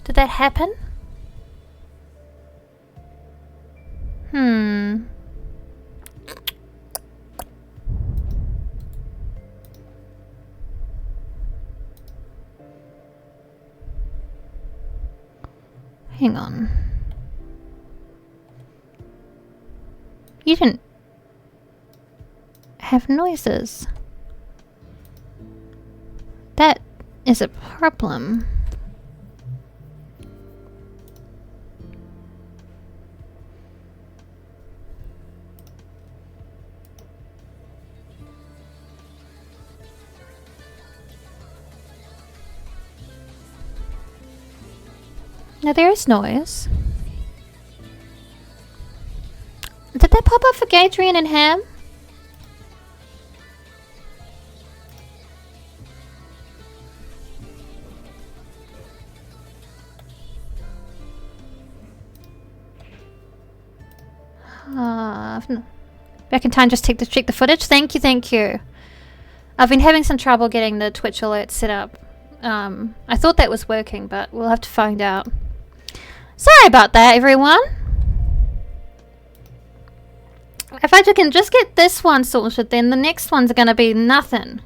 Did that happen? Hang on. You didn't have noises. That is a problem. Now there is noise. Did that pop up for Gadrian and Ham? Back in time just to check the footage. Thank you. I've been having some trouble getting the Twitch alert set up. I thought that was working, but we'll have to find out. Sorry about that, everyone. If I can just get this one sorted, then the next one's gonna be nothing.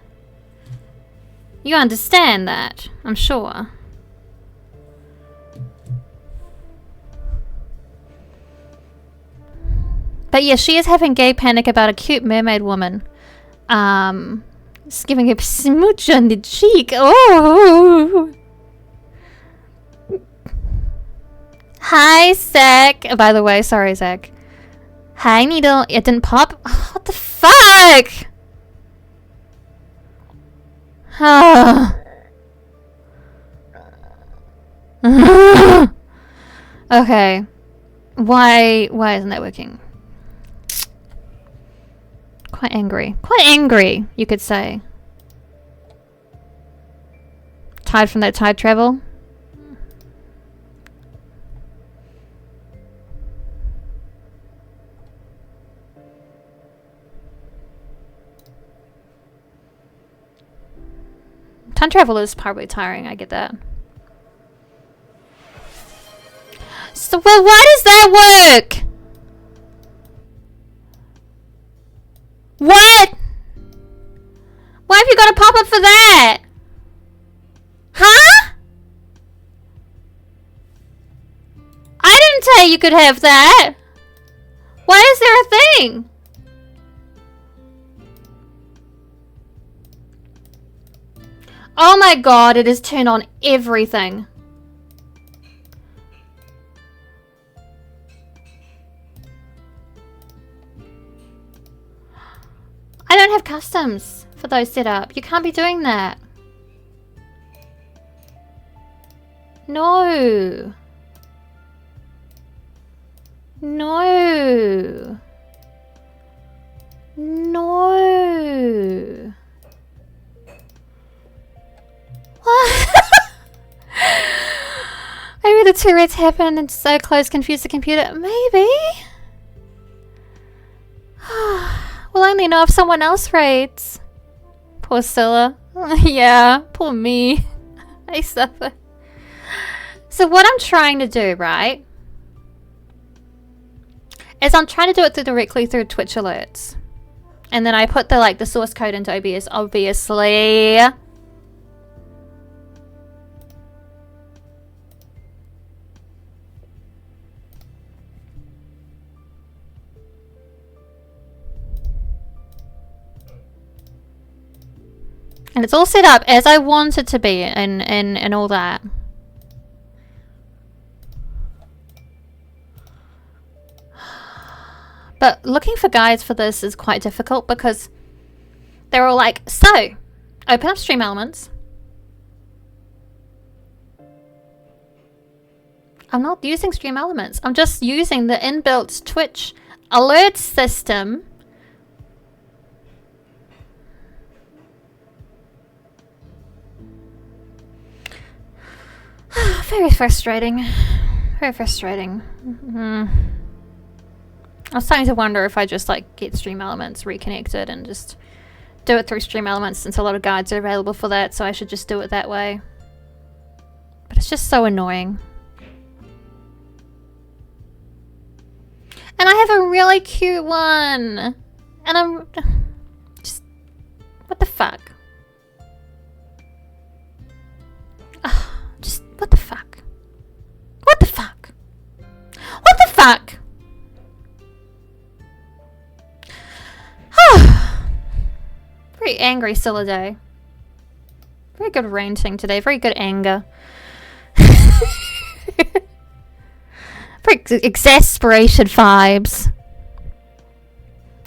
You understand that, I'm sure. But yeah, she is having gay panic about a cute mermaid woman. Just giving a smooch on the cheek. Oh! Hi, Zach. Oh, by the way, sorry, Zach. Hi, Needle. It didn't pop? Oh, what the fuck? Okay. Why isn't that working? Quite angry, you could say. Tired from that tide travel? Time travel is probably tiring, I get that. So, well, why does that work? What? Why have you got a pop-up for that? Huh? I didn't say you could have that. Why is there a thing? Oh my god, it has turned on everything. I don't have customs for those set up. You can't be doing that. No. No. No. What? Maybe the two reds happened and so close confused the computer. Maybe. We'll only know if someone else raids. Poor Scylla. Yeah, poor me. I suffer. So what I'm trying to do, right, is I'm trying to do it directly through Twitch alerts. And then I put the source code into OBS, obviously. And it's all set up as I want it to be and all that. But looking for guides for this is quite difficult because they're all like, so, open up Stream Elements. I'm not using Stream Elements. I'm just using the inbuilt Twitch alert system. Very frustrating. Very frustrating. I was starting to wonder if I just get Stream Elements reconnected and just do it through Stream Elements, since a lot of guides are available for that, so I should just do it that way. But it's just so annoying. And I have a really cute one! And I'm just... What the fuck? Just, what the fuck? What the fuck? What the fuck? Very angry Scylla day. Very good ranting today. Very good anger. Very exasperated vibes.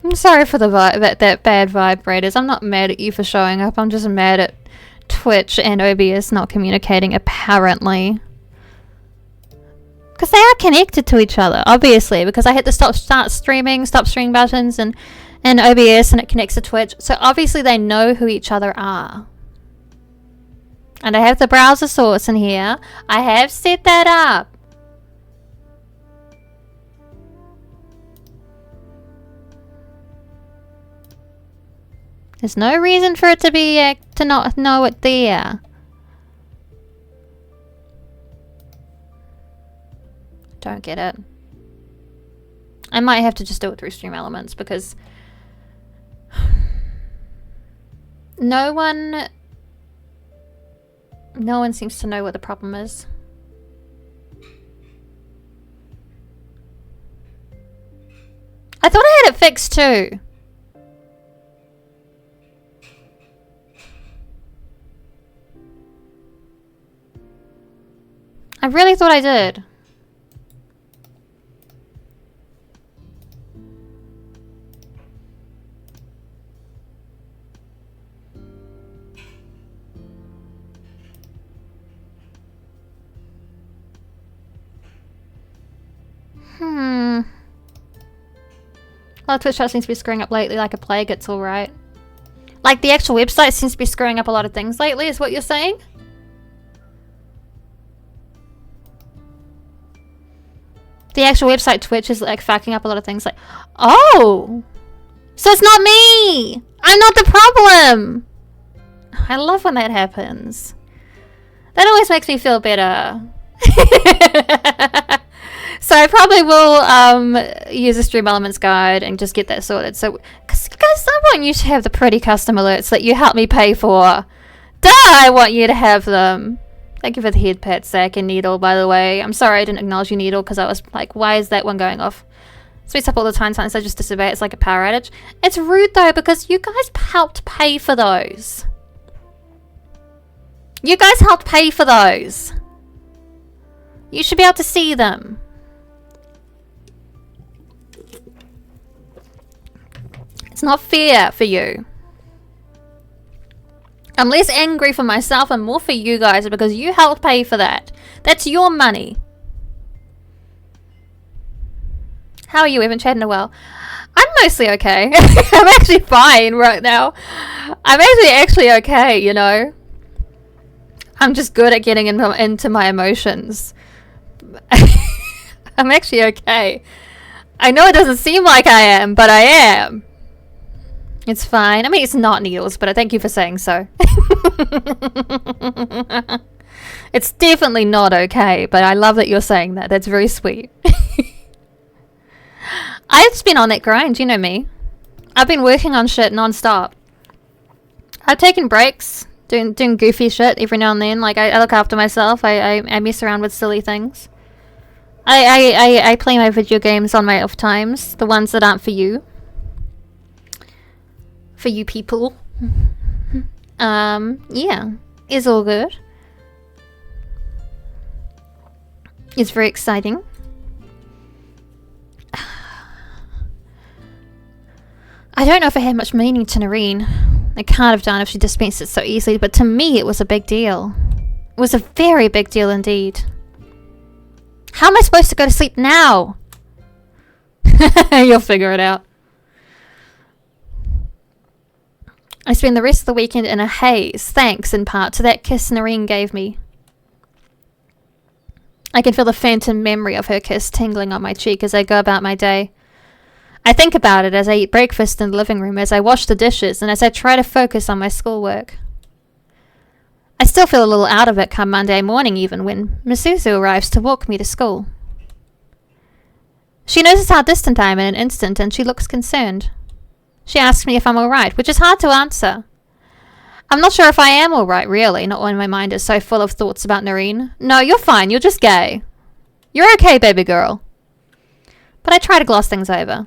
I'm sorry for the that bad vibe, Raiders. I'm not mad at you for showing up. I'm just mad at Twitch and OBS not communicating, apparently. Because they are connected to each other, obviously, because I hit the stop streaming buttons and OBS and it connects to Twitch. So obviously they know who each other are. And I have the browser source in here. I have set that up. There's no reason for it to be, to not know it there. Don't get it. I might have to just do it through Stream Elements because no one seems to know what the problem is. I thought I had it fixed too. I really thought I did. Well, Twitch chat seems to be screwing up lately like a plague, it's alright. Like the actual website seems to be screwing up a lot of things lately, is what you're saying? The actual website Twitch is like fucking up a lot of things like... Oh! So it's not me! I'm not the problem! I love when that happens. That always makes me feel better. So I probably will use a Stream Elements guide and just get that sorted. So, because guys, I want you to have the pretty custom alerts that you help me pay for. Duh, I want you to have them. Thank you for the head pat, Zach, and Needle, by the way. I'm sorry I didn't acknowledge you, Needle, because I was like, why is that one going off? Speeds up all the time, sometimes I just disobey. It's like a power outage. It's rude, though, because you guys helped pay for those. You guys helped pay for those. You should be able to see them. It's not fair for you. I'm less angry for myself and more for you guys because you helped pay for that. That's your money. How are you? We haven't chatted in a while. I'm mostly okay. I'm actually fine right now. I'm actually okay, you know. I'm just good at getting into my emotions. I'm actually okay. I know it doesn't seem like I am, but I am. It's fine. I mean, it's not Needles, but I thank you for saying so. It's definitely not okay, but I love that you're saying that. That's very sweet. I've just been on that grind, you know me. I've been working on shit non-stop. I've taken breaks, doing goofy shit every now and then. Like, I look after myself. I mess around with silly things. I play my video games on my off times, the ones that aren't for you. For you people. Yeah, it's all good. It's very exciting. I don't know if it had much meaning to Noreen. I can't have done if she dispensed it so easily, but to me it was a big deal. It was a very big deal indeed. How am I supposed to go to sleep now? You'll figure it out. I spent the rest of the weekend in a haze, thanks in part to that kiss Noreen gave me. I can feel the phantom memory of her kiss tingling on my cheek as I go about my day. I think about it as I eat breakfast in the living room, as I wash the dishes, and as I try to focus on my schoolwork. I still feel a little out of it come Monday morning even, when Misuzu arrives to walk me to school. She notices how distant I am in an instant, and she looks concerned. She asks me if I'm alright, which is hard to answer. I'm not sure if I am alright, really, not when my mind is so full of thoughts about Noreen. No, you're fine, you're just gay. You're okay, baby girl. But I try to gloss things over.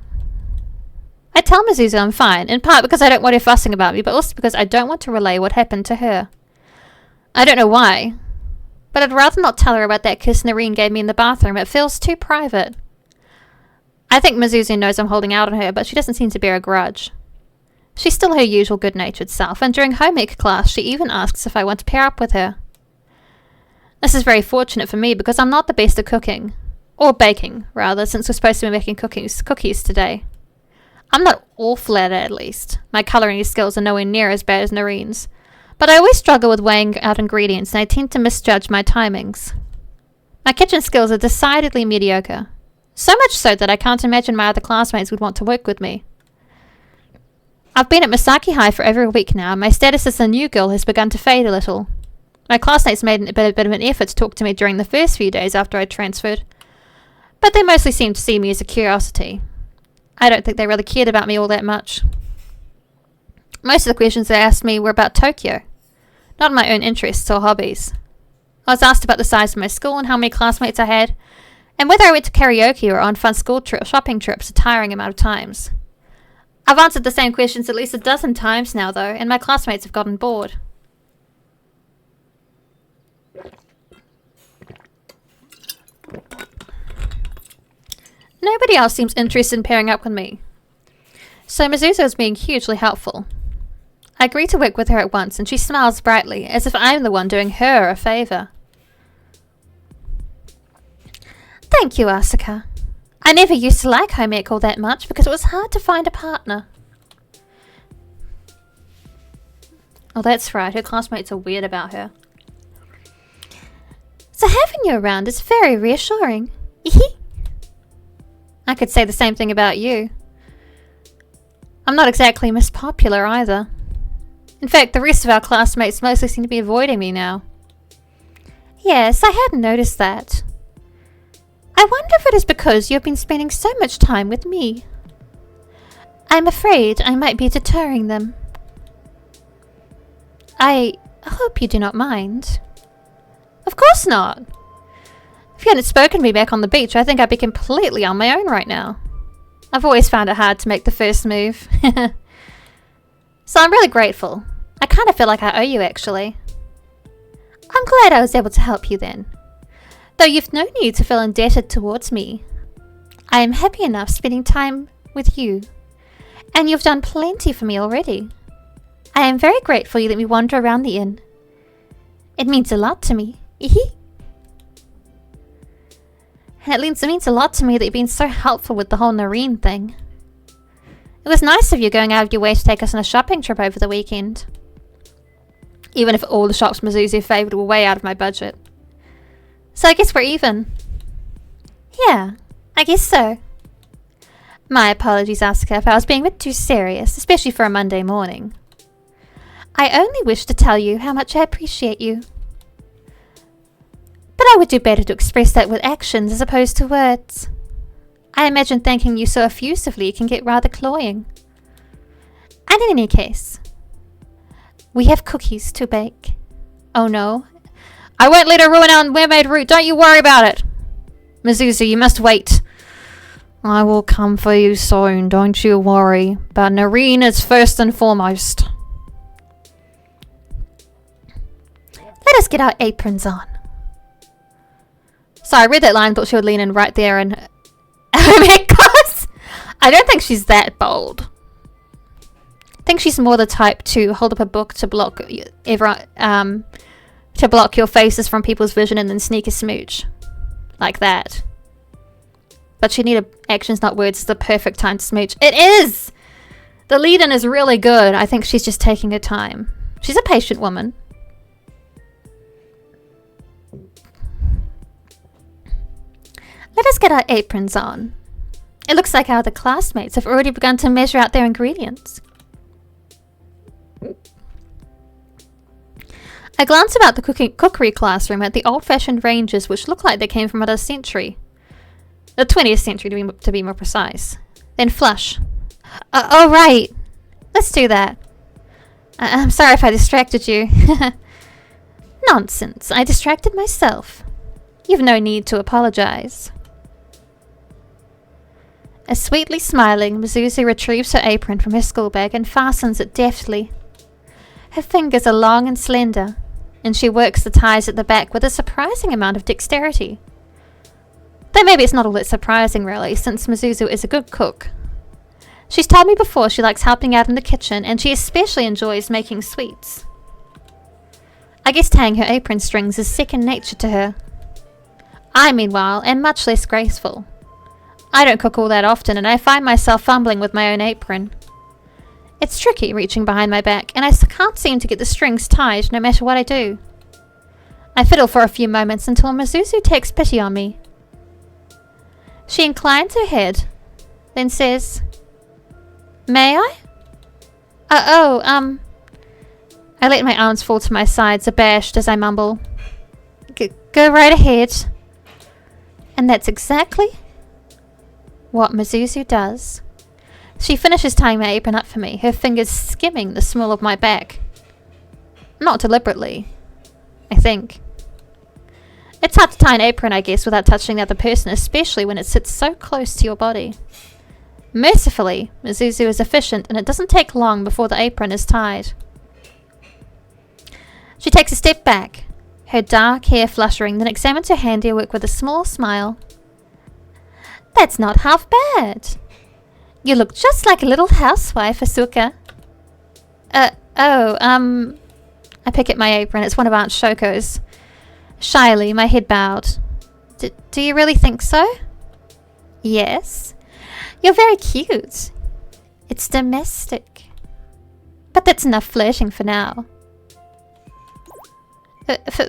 I tell Misuzu I'm fine, in part because I don't want her fussing about me, but also because I don't want to relay what happened to her. I don't know why, but I'd rather not tell her about that kiss Noreen gave me in the bathroom. It feels too private. I think Misuzu knows I'm holding out on her, but she doesn't seem to bear a grudge. She's still her usual good-natured self, and during home ec class she even asks if I want to pair up with her. This is very fortunate for me because I'm not the best at cooking. Or baking, rather, since we're supposed to be making cookies today. I'm not awful at least. My colouring skills are nowhere near as bad as Noreen's. But I always struggle with weighing out ingredients, and I tend to misjudge my timings. My kitchen skills are decidedly mediocre. So much so that I can't imagine my other classmates would want to work with me. I've been at Misaki High for over a week now, and my status as a new girl has begun to fade a little. My classmates made a bit of an effort to talk to me during the first few days after I transferred, but they mostly seemed to see me as a curiosity. I don't think they really cared about me all that much. Most of the questions they asked me were about Tokyo, not my own interests or hobbies. I was asked about the size of my school and how many classmates I had, and whether I went to karaoke or on fun school shopping trips a tiring amount of times. I've answered the same questions at least a dozen times now, though, and my classmates have gotten bored. Nobody else seems interested in pairing up with me, so Mizuzu is being hugely helpful. I agree to work with her at once, and she smiles brightly, as if I'm the one doing her a favour. Thank you, Asuka. I never used to like home ec all that much because it was hard to find a partner. Oh, that's right, her classmates are weird about her. So having you around is very reassuring. I could say the same thing about you. I'm not exactly Miss Popular either. In fact, the rest of our classmates mostly seem to be avoiding me now. Yes, I hadn't noticed that. I wonder if it is because you've been spending so much time with me. I'm afraid I might be deterring them. I hope you do not mind. Of course not. If you hadn't spoken to me back on the beach, I think I'd be completely on my own right now. I've always found it hard to make the first move. So I'm really grateful. I kind of feel like I owe you, actually. I'm glad I was able to help you then. Though you've no need to feel indebted towards me. I am happy enough spending time with you. And you've done plenty for me already. I am very grateful you let me wander around the inn. It means a lot to me. And it means a lot to me that you've been so helpful with the whole Noreen thing. It was nice of you going out of your way to take us on a shopping trip over the weekend. Even if all the shops Mizuzu favoured were way out of my budget. So I guess we're even. Yeah, I guess so. My apologies, Asuka, if I was being a bit too serious, especially for a Monday morning. I only wish to tell you how much I appreciate you. But I would do better to express that with actions as opposed to words. I imagine thanking you so effusively can get rather cloying. And in any case, we have cookies to bake. Oh no. I won't let her ruin our mermaid route. Don't you worry about it. Mizuzu, you must wait. I will come for you soon, don't you worry. But Noreen is first and foremost. Let us get our aprons on. So I read that line and thought she would lean in right there and... Oh my gosh! I don't think she's that bold. I think she's more the type to hold up a book to block everyone, to block your faces from people's vision and then sneak a smooch. Like that. But she needed actions, not words. It's the perfect time to smooch. It is! The lead-in is really good. I think she's just taking her time. She's a patient woman. Let us get our aprons on. It looks like our other classmates have already begun to measure out their ingredients. I glance about the cookery classroom at the old-fashioned ranges which look like they came from another century. The 20th century to be more precise. Then flush. Oh right. Let's do that. I'm sorry if I distracted you. Nonsense. I distracted myself. You've no need to apologize. As sweetly smiling, Mizuzu retrieves her apron from her school bag and fastens it deftly. Her fingers are long and slender, and she works the ties at the back with a surprising amount of dexterity. Though maybe it's not all that surprising really, since Mizuzu is a good cook. She's told me before she likes helping out in the kitchen, and she especially enjoys making sweets. I guess tying her apron strings is second nature to her. I, meanwhile, am much less graceful. I don't cook all that often, and I find myself fumbling with my own apron. It's tricky reaching behind my back, and I can't seem to get the strings tied no matter what I do. I fiddle for a few moments until Mizuzu takes pity on me. She inclines her head, then says, "May I?" I let my arms fall to my sides, abashed as I mumble. Go right ahead. And that's exactly what Mizuzu does. She finishes tying my apron up for me, her fingers skimming the small of my back. Not deliberately, I think. It's hard to tie an apron, I guess, without touching the other person, especially when it sits so close to your body. Mercifully, Mizuzu is efficient, and it doesn't take long before the apron is tied. She takes a step back, her dark hair fluttering, then examines her handiwork with a small smile. That's not half bad. You look just like a little housewife, Asuka. I pick at my apron. It's one of Aunt Shoko's. Shyly, my head bowed. Do you really think so? Yes. You're very cute. It's domestic. But that's enough flirting for now.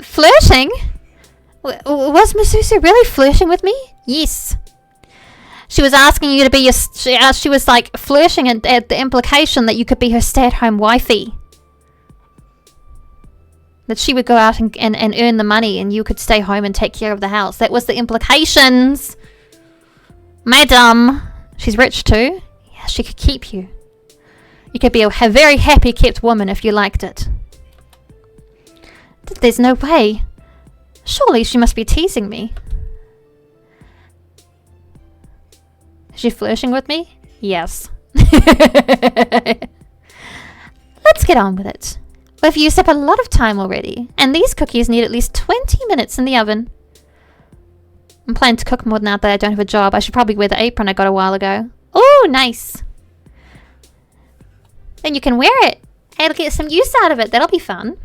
Flirting? Was Mizuzu really flirting with me? Yes. She was asking you to be your... She was like flirting at the implication that you could be her stay-at-home wifey. That she would go out and earn the money and you could stay home and take care of the house. That was the implications. Madam. She's rich too. Yeah, she could keep you. You could be a very happy kept woman if you liked it. There's no way. Surely she must be teasing me. Is she flirting with me? Yes. Let's get on with it. We've used up a lot of time already, and these cookies need at least 20 minutes in the oven. I'm planning to cook more now that I don't have a job. I should probably wear the apron I got a while ago. Oh, nice. Then you can wear it. I'll get some use out of it. That'll be fun.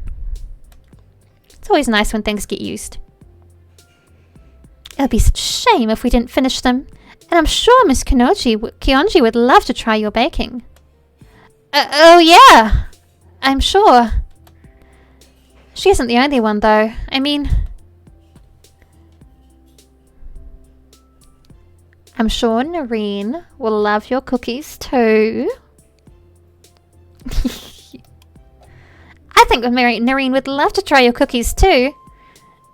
It's always nice when things get used. It'll be such a shame if we didn't finish them. And I'm sure Miss Kionji would love to try your baking. Oh yeah, I'm sure. She isn't the only one though. I mean... I'm sure Noreen will love your cookies too. I think Noreen would love to try your cookies too.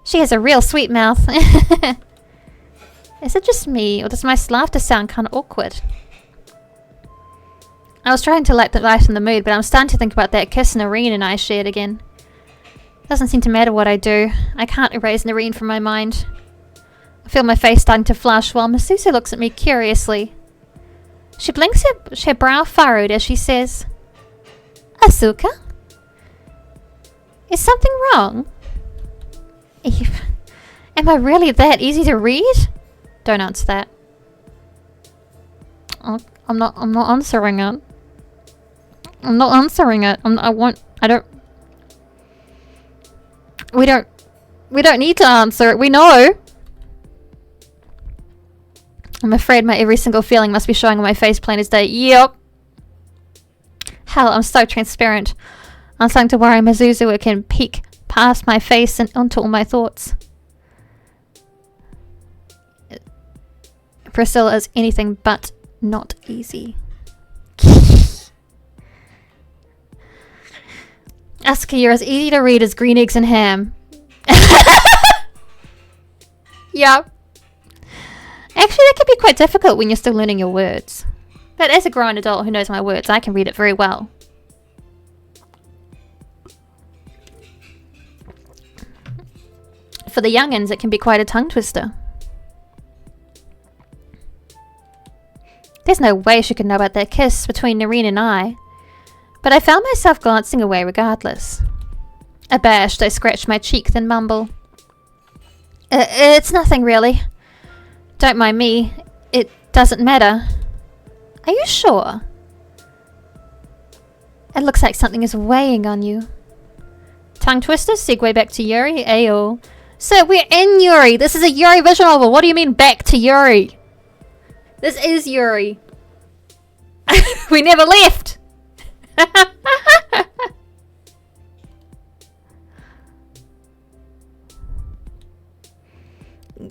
She has a real sweet mouth. Is it just me, or does my laughter sound kind of awkward? I was trying to lighten the mood, but I'm starting to think about that kiss Noreen and I shared again. Doesn't seem to matter what I do. I can't erase Noreen from my mind. I feel my face starting to flush while Mizuzu looks at me curiously. She blinks her brow furrowed as she says, Asuka? Is something wrong? Am I really that easy to read? Don't answer that. I'm not answering it. I'm not answering it. We don't need to answer it. We know. I'm afraid my every single feeling must be showing on my face plain as day. Yep. Hell, I'm so transparent. I'm starting to worry Mizuzu can peek past my face and onto all my thoughts. Priscilla is anything but not easy. Asuka, you're as easy to read as green eggs and ham. Yep. Actually, that can be quite difficult when you're still learning your words. But as a grown adult who knows my words, I can read it very well. For the youngins, it can be quite a tongue twister. There's no way she could know about that kiss between Noreen and I. But I found myself glancing away regardless. Abashed, I scratched my cheek, then mumble. It's nothing really. Don't mind me. It doesn't matter. Are you sure? It looks like something is weighing on you. Tongue twister, segue back to Yuri. Ayo. So we're in Yuri. This is a Yuri visual novel. What do you mean back to Yuri? This is Yuri. We never left.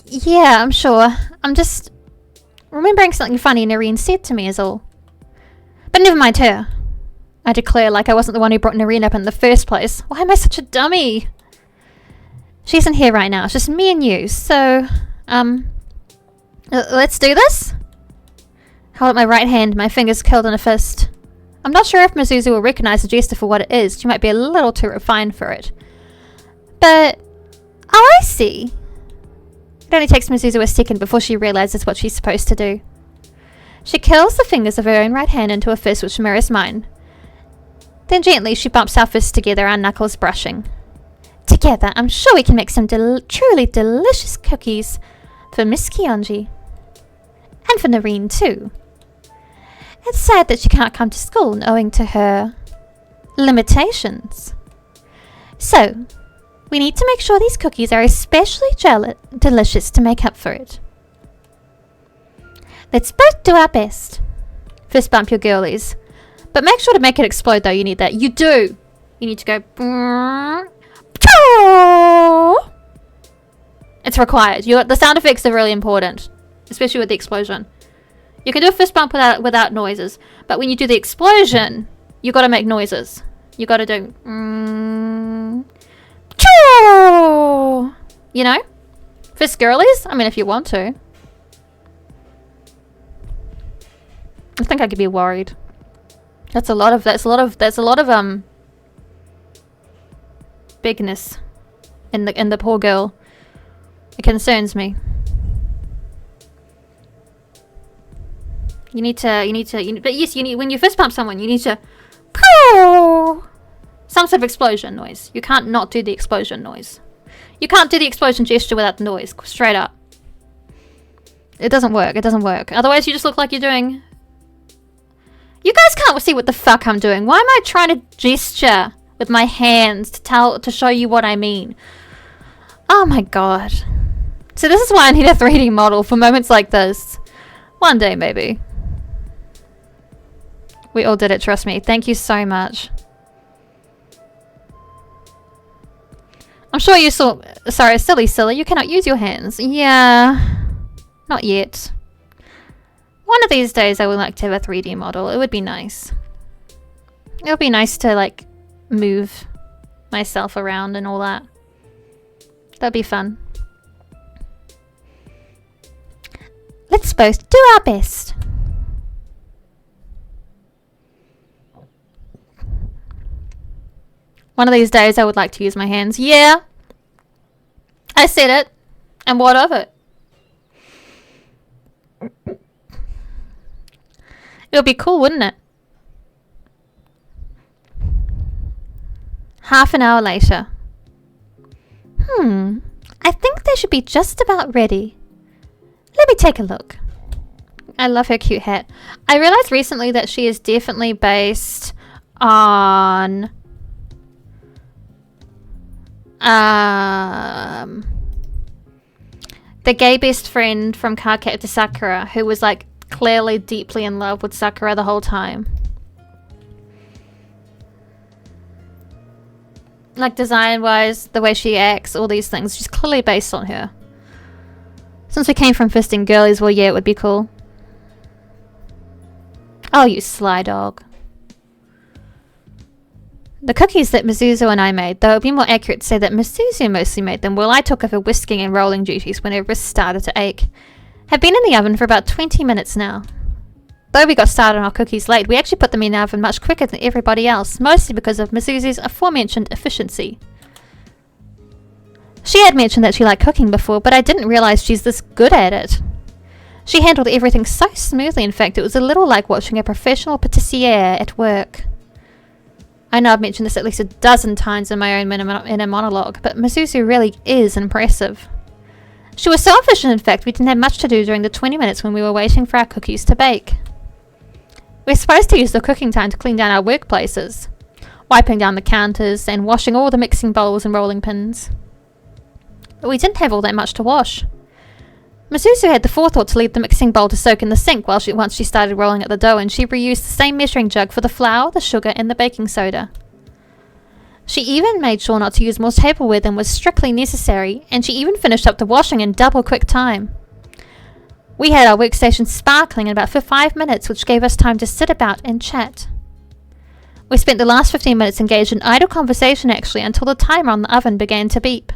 Yeah, I'm sure. I'm just remembering something funny Noreen said to me is all. But never mind her. I declare, like I wasn't the one who brought Noreen up in the first place. Why am I such a dummy? She isn't here right now. It's just me and you. So, let's do this? Hold up my right hand, my fingers curled in a fist. I'm not sure if Mizuzu will recognize the gesture for what it is. She might be a little too refined for it. But, oh, I see. It only takes Mizuzu a second before she realizes what she's supposed to do. She curls the fingers of her own right hand into a fist which mirrors mine. Then gently she bumps our fists together, our knuckles brushing. Together, I'm sure we can make some truly delicious cookies for Miss Kionji. And for Noreen too. It's sad that she can't come to school owing to her limitations. So, we need to make sure these cookies are especially delicious to make up for it. Let's both do our best. Fist bump your girlies. But make sure to make it explode though, you need that. You do! You need to go... It's required. The sound effects are really important. Especially with the explosion. You can do a fist bump without noises. But when you do the explosion, you gotta make noises. You gotta do... You know? Fist girlies? I mean, if you want to. I think I could be worried. That's a lot of bigness in the poor girl. It concerns me. But yes, when you fist bump someone, you need to some sort of explosion noise. You can't not do the explosion noise. You can't do the explosion gesture without the noise. Straight up. It doesn't work. It doesn't work. Otherwise, you just look like you're doing... You guys can't see what the fuck I'm doing. Why am I trying to gesture with my hands to show you what I mean? Oh my god. So this is why I need a 3D model for moments like this. One day, maybe. We all did it, trust me. Thank you so much. I'm sure you saw... Sorry, silly. You cannot use your hands. Yeah. Not yet. One of these days I would like to have a 3D model. It would be nice. It would be nice to, like, move myself around and all that. That'd be fun. Let's both do our best. One of these days I would like to use my hands. Yeah. I said it. And what of it? It would be cool, wouldn't it? Half an hour later. I think they should be just about ready. Let me take a look. I love her cute hat. I realized recently that she is definitely based on... the gay best friend from Cardcaptor Sakura, who was like clearly deeply in love with Sakura the whole time. Like design wise, the way she acts, all these things, she's clearly based on her. Since we came from fisting girlies, well yeah, it would be cool. Oh, you sly dog. The cookies that Mizuzu and I made, though it would be more accurate to say that Mizuzu mostly made them while I took over whisking and rolling duties when her wrists started to ache, have been in the oven for about 20 minutes now. Though we got started on our cookies late, we actually put them in the oven much quicker than everybody else, mostly because of Mizuzu's aforementioned efficiency. She had mentioned that she liked cooking before, but I didn't realize she's this good at it. She handled everything so smoothly, in fact, it was a little like watching a professional patissiere at work. I know I've mentioned this at least a dozen times in my own inner monologue, but Mizuzu really is impressive. She was so efficient, in fact, we didn't have much to do during the 20 minutes when we were waiting for our cookies to bake. We're supposed to use the cooking time to clean down our workplaces, wiping down the counters and washing all the mixing bowls and rolling pins. But we didn't have all that much to wash. Mizuzu had the forethought to leave the mixing bowl to soak in the sink once she started rolling out the dough, and she reused the same measuring jug for the flour, the sugar, and the baking soda. She even made sure not to use more tableware than was strictly necessary, and she even finished up the washing in double quick time. We had our workstation sparkling in about 5 minutes, which gave us time to sit about and chat. We spent the last 15 minutes engaged in idle conversation actually until the timer on the oven began to beep.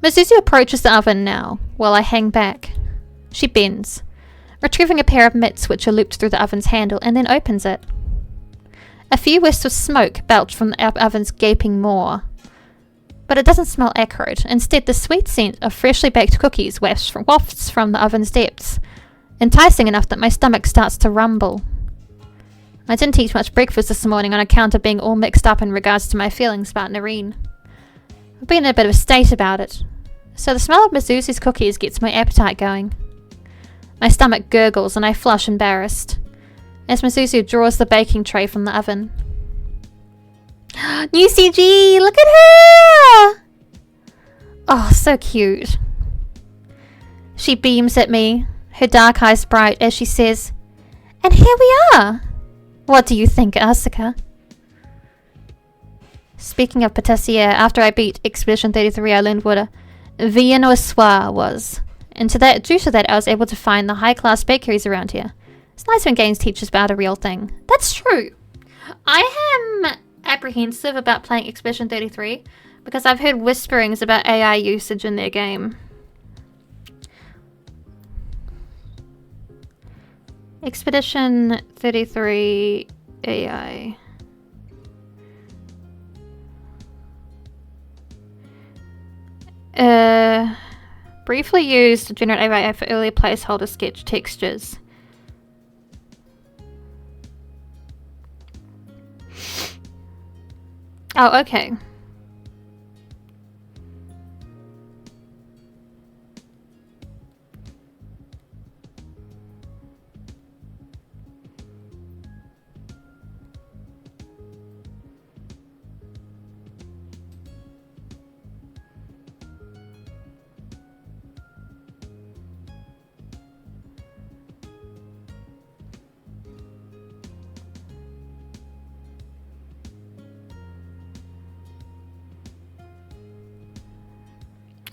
Mizuzu approaches the oven now, while I hang back. She bends, retrieving a pair of mitts which are looped through the oven's handle, and then opens it. A few wisps of smoke belch from the oven's gaping maw. But it doesn't smell acrid. Instead, the sweet scent of freshly baked cookies wafts from the oven's depths, enticing enough that my stomach starts to rumble. I didn't eat much breakfast this morning on account of being all mixed up in regards to my feelings about Nareen. I've been in a bit of a state about it, so the smell of Mizuzu's cookies gets my appetite going. My stomach gurgles and I flush embarrassed as Mizuzu draws the baking tray from the oven. New CG! Look at her! Oh, so cute. She beams at me, her dark eyes bright as she says, "And here we are! What do you think, Asuka?" Speaking of pâtissier, after I beat Expedition 33, I learned what a viennoiserie was. And due to that, I was able to find the high-class bakeries around here. It's nice when games teach us about a real thing. That's true. I am apprehensive about playing Expedition 33 because I've heard whisperings about AI usage in their game. Expedition 33 AI. Briefly used to generate AI for early placeholder sketch textures. Oh, okay.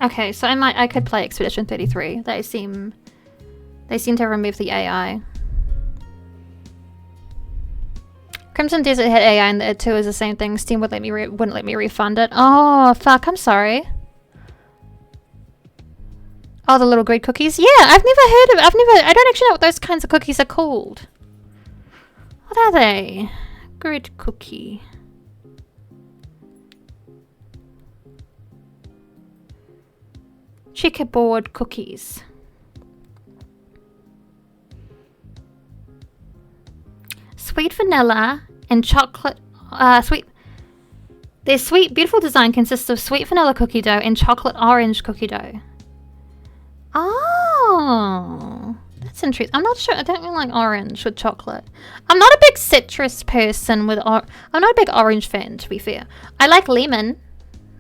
Okay, so I could play Expedition 33. They seem to remove the AI. Crimson Desert had AI and it too is the same thing. Steam wouldn't let me refund it. Oh fuck! I'm sorry. Oh, the little grid cookies. Yeah, I've never heard of. I don't actually know what those kinds of cookies are called. What are they? Grid cookie. Checkerboard cookies. Sweet vanilla and chocolate. Their sweet, beautiful design consists of sweet vanilla cookie dough and chocolate orange cookie dough. Oh, that's interesting. I'm not sure. I don't really like orange with chocolate. I'm not a big citrus person with. I'm not a big orange fan, to be fair. I like lemon.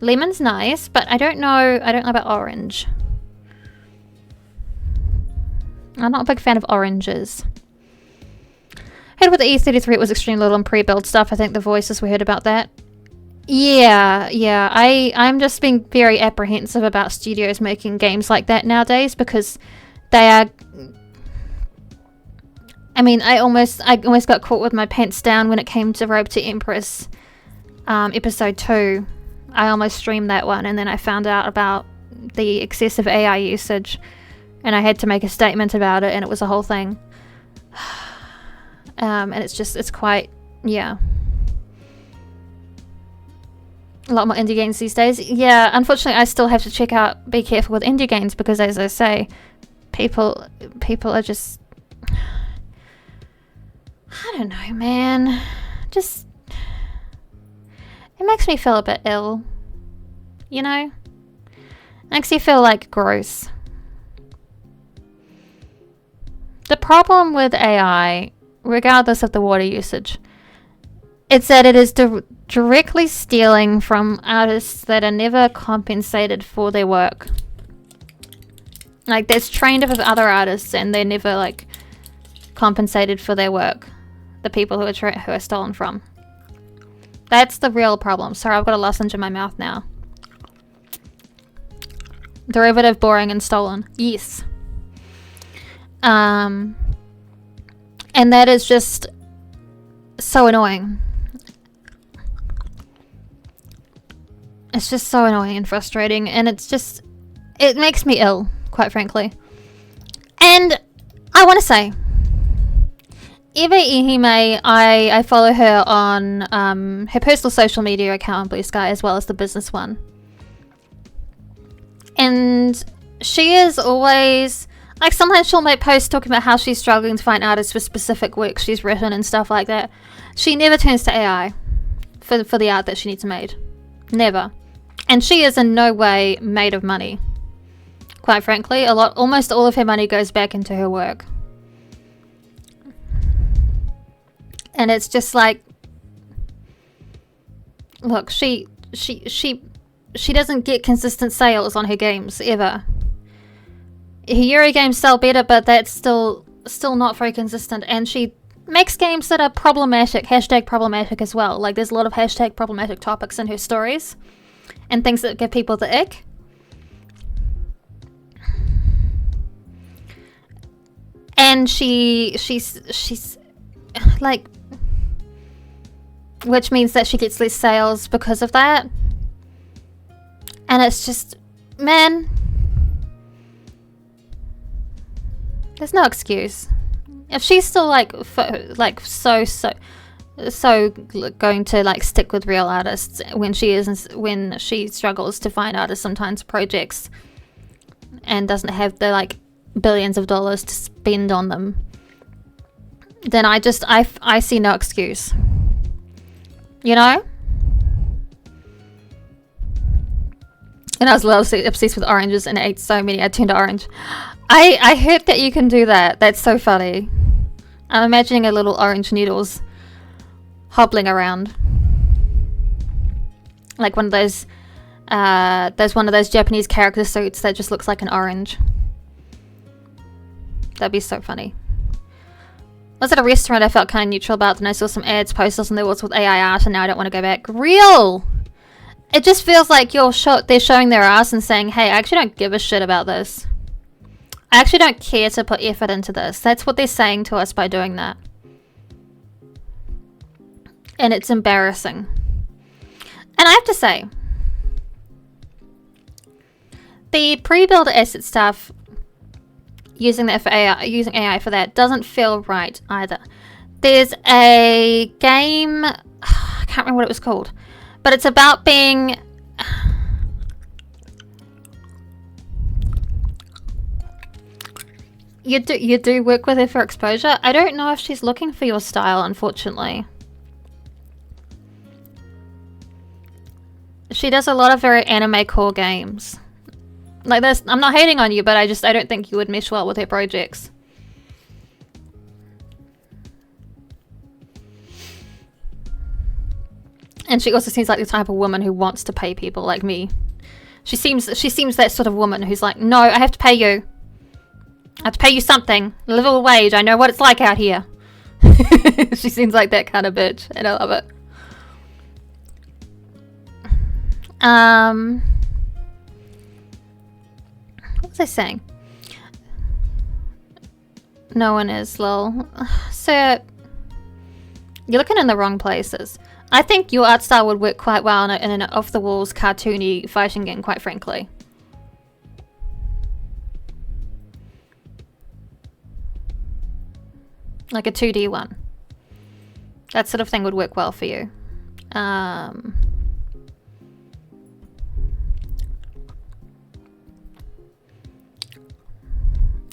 Lemon's nice, but I don't know about orange. I'm not a big fan of oranges. Heard with the E33 it was extremely little and pre-built stuff. I think the voices we heard about that. Yeah. I'm just being very apprehensive about studios making games like that nowadays because they are... I mean, I almost got caught with my pants down when it came to Rope to Empress episode 2. I almost streamed that one and then I found out about the excessive AI usage and I had to make a statement about it and it was a whole thing. And it's quite, yeah. A lot more indie games these days. Yeah, unfortunately I still have to be careful with indie games because as I say, people are just, I don't know, man. Just... It makes me feel a bit ill, you know? Makes you feel like gross. The problem with AI, regardless of the water usage, it's that it is directly stealing from artists that are never compensated for their work. Like, there's trained of other artists and they're never, like, compensated for their work. The people who are stolen from. That's the real problem. Sorry, I've got a lozenge in my mouth now. Derivative, boring, and stolen. Yes. And that is just so annoying. it's just so annoying and frustrating, and it makes me ill, quite frankly. And I want to say, Eva Ihime, I follow her on her personal social media account on Blue Sky, as well as the business one. And she is always, like, sometimes she'll make posts talking about how she's struggling to find artists for specific works she's written and stuff like that. She never turns to AI for the art that she needs made. Never. And she is in no way made of money. Quite frankly, almost all of her money goes back into her work. And it's just like, look, she doesn't get consistent sales on her games ever. Her Yuri games sell better, but that's still not very consistent. And she makes games that are problematic, hashtag problematic as well. Like, there's a lot of hashtag problematic topics in her stories and things that give people the ick. And she's like, which means that she gets less sales because of that. And it's just, man, there's no excuse. If she's still so going to like stick with real artists when she struggles to find artists sometimes projects and doesn't have the like billions of dollars to spend on them, then I see no excuse. You know? And I was a little obsessed with oranges and ate so many. I turned to orange. I heard that you can do that. That's so funny. I'm imagining a little orange noodles hobbling around. Like one of those, there's one of those Japanese character suits that just looks like an orange. That'd be so funny. I was at a restaurant I felt kind of neutral about, and I saw some ads posted on the walls with AI art, and now I don't want to go back. Real! It just feels like they're showing their ass and saying, hey, I actually don't give a shit about this. I actually don't care to put effort into this. That's what they're saying to us by doing that. And it's embarrassing. And I have to say, the pre-build asset stuff, using AI for that doesn't feel right either. There's a game, I can't remember what it was called, but it's about being you do work with her for exposure. I don't know if she's looking for your style, unfortunately. She does a lot of very anime core games. Like this, I'm not hating on you, but I don't think you would mesh well with her projects. And she also seems like the type of woman who wants to pay people like me. She seems that sort of woman who's like, no, I have to pay you. I have to pay you something. A livable wage. I know what it's like out here. She seems like that kind of bitch, and I love it. What was I saying? No one is, lol. Sir, you're looking in the wrong places. I think your art style would work quite well in an off-the-walls, cartoony fighting game, quite frankly. Like a 2D one. That sort of thing would work well for you.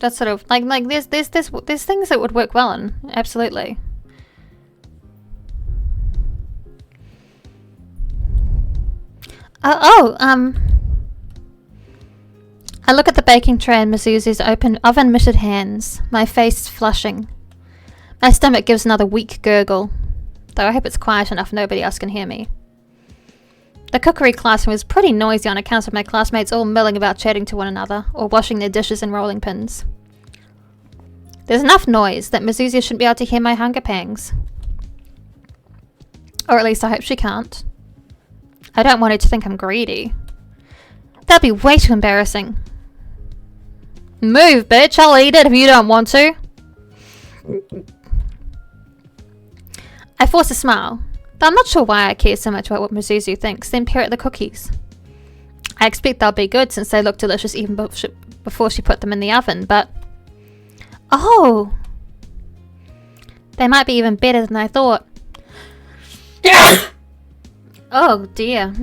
That's sort of like there's things that would work well in, absolutely. I look at the baking tray in Mizuzu's oven mitted hands, my face flushing. My stomach gives another weak gurgle, though I hope it's quiet enough nobody else can hear me. The cookery classroom was pretty noisy on account of my classmates all milling about chatting to one another, or washing their dishes in rolling pins. There's enough noise that Mizuzu shouldn't be able to hear my hunger pangs. Or at least I hope she can't. I don't want her to think I'm greedy. That'd be way too embarrassing. Move, bitch, I'll eat it if you don't want to. I force a smile, though I'm not sure why I care so much about what Mizuzu thinks, then peer at the cookies. I expect they'll be good since they look delicious even before she put them in the oven, but... Oh! They might be even better than I thought. Oh dear.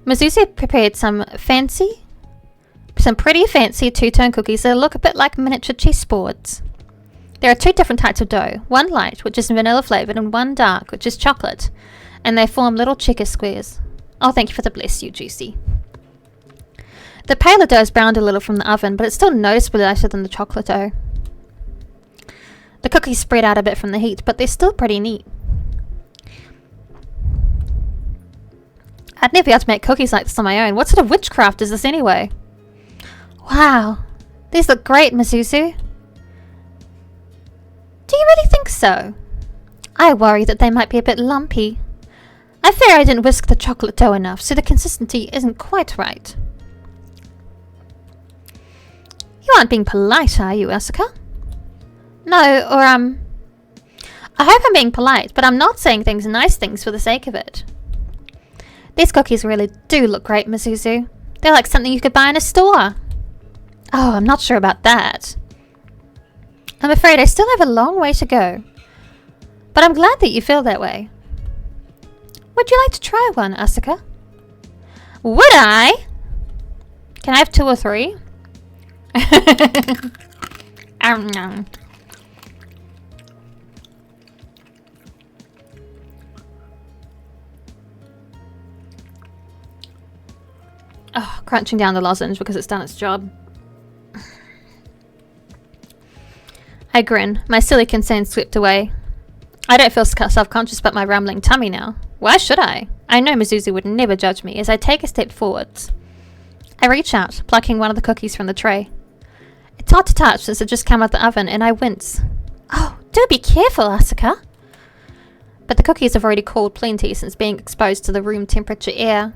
Mizuzu prepared some pretty fancy two-tone cookies that look a bit like miniature chessboards. There are 2 different types of dough, one light, which is vanilla flavoured, and one dark, which is chocolate, and they form little checker squares. Oh, thank you for the bless you, Juicy. The paler dough is browned a little from the oven, but it's still noticeably lighter than the chocolate dough. The cookies spread out a bit from the heat, but they're still pretty neat. I'd never be able to make cookies like this on my own. What sort of witchcraft is this anyway? Wow, these look great, Mizuzu. Do you really think so? I worry that they might be a bit lumpy. I fear I didn't whisk the chocolate dough enough, so the consistency isn't quite right. You aren't being polite, are you, Asuka? No, or I hope I'm being polite, but I'm not saying nice things for the sake of it. These cookies really do look great, Mizuzu. They're like something you could buy in a store. Oh, I'm not sure about that. I'm afraid I still have a long way to go. But I'm glad that you feel that way. Would you like to try one, Asuka? Would I? Can I have 2 or 3? Oh, crunching down the lozenge because it's done its job. I grin, my silly concern swept away. I don't feel self-conscious about my rumbling tummy now. Why should I? I know Mizuzu would never judge me as I take a step forwards. I reach out, plucking one of the cookies from the tray. It's hot to touch since it just came out the oven, and I wince. Oh, do be careful, Asuka. But the cookies have already cooled plenty since being exposed to the room temperature air.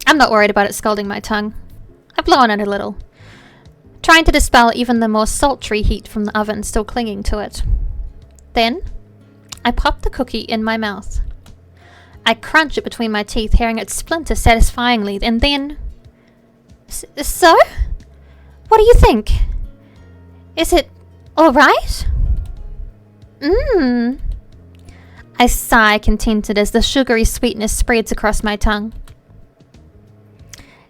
I'm not worried about it scalding my tongue. I blow on it a little, trying to dispel even the more sultry heat from the oven still clinging to it. Then, I pop the cookie in my mouth. I crunch it between my teeth, hearing it splinter satisfyingly, and then... So? What do you think? Is it alright? I sigh contented as the sugary sweetness spreads across my tongue.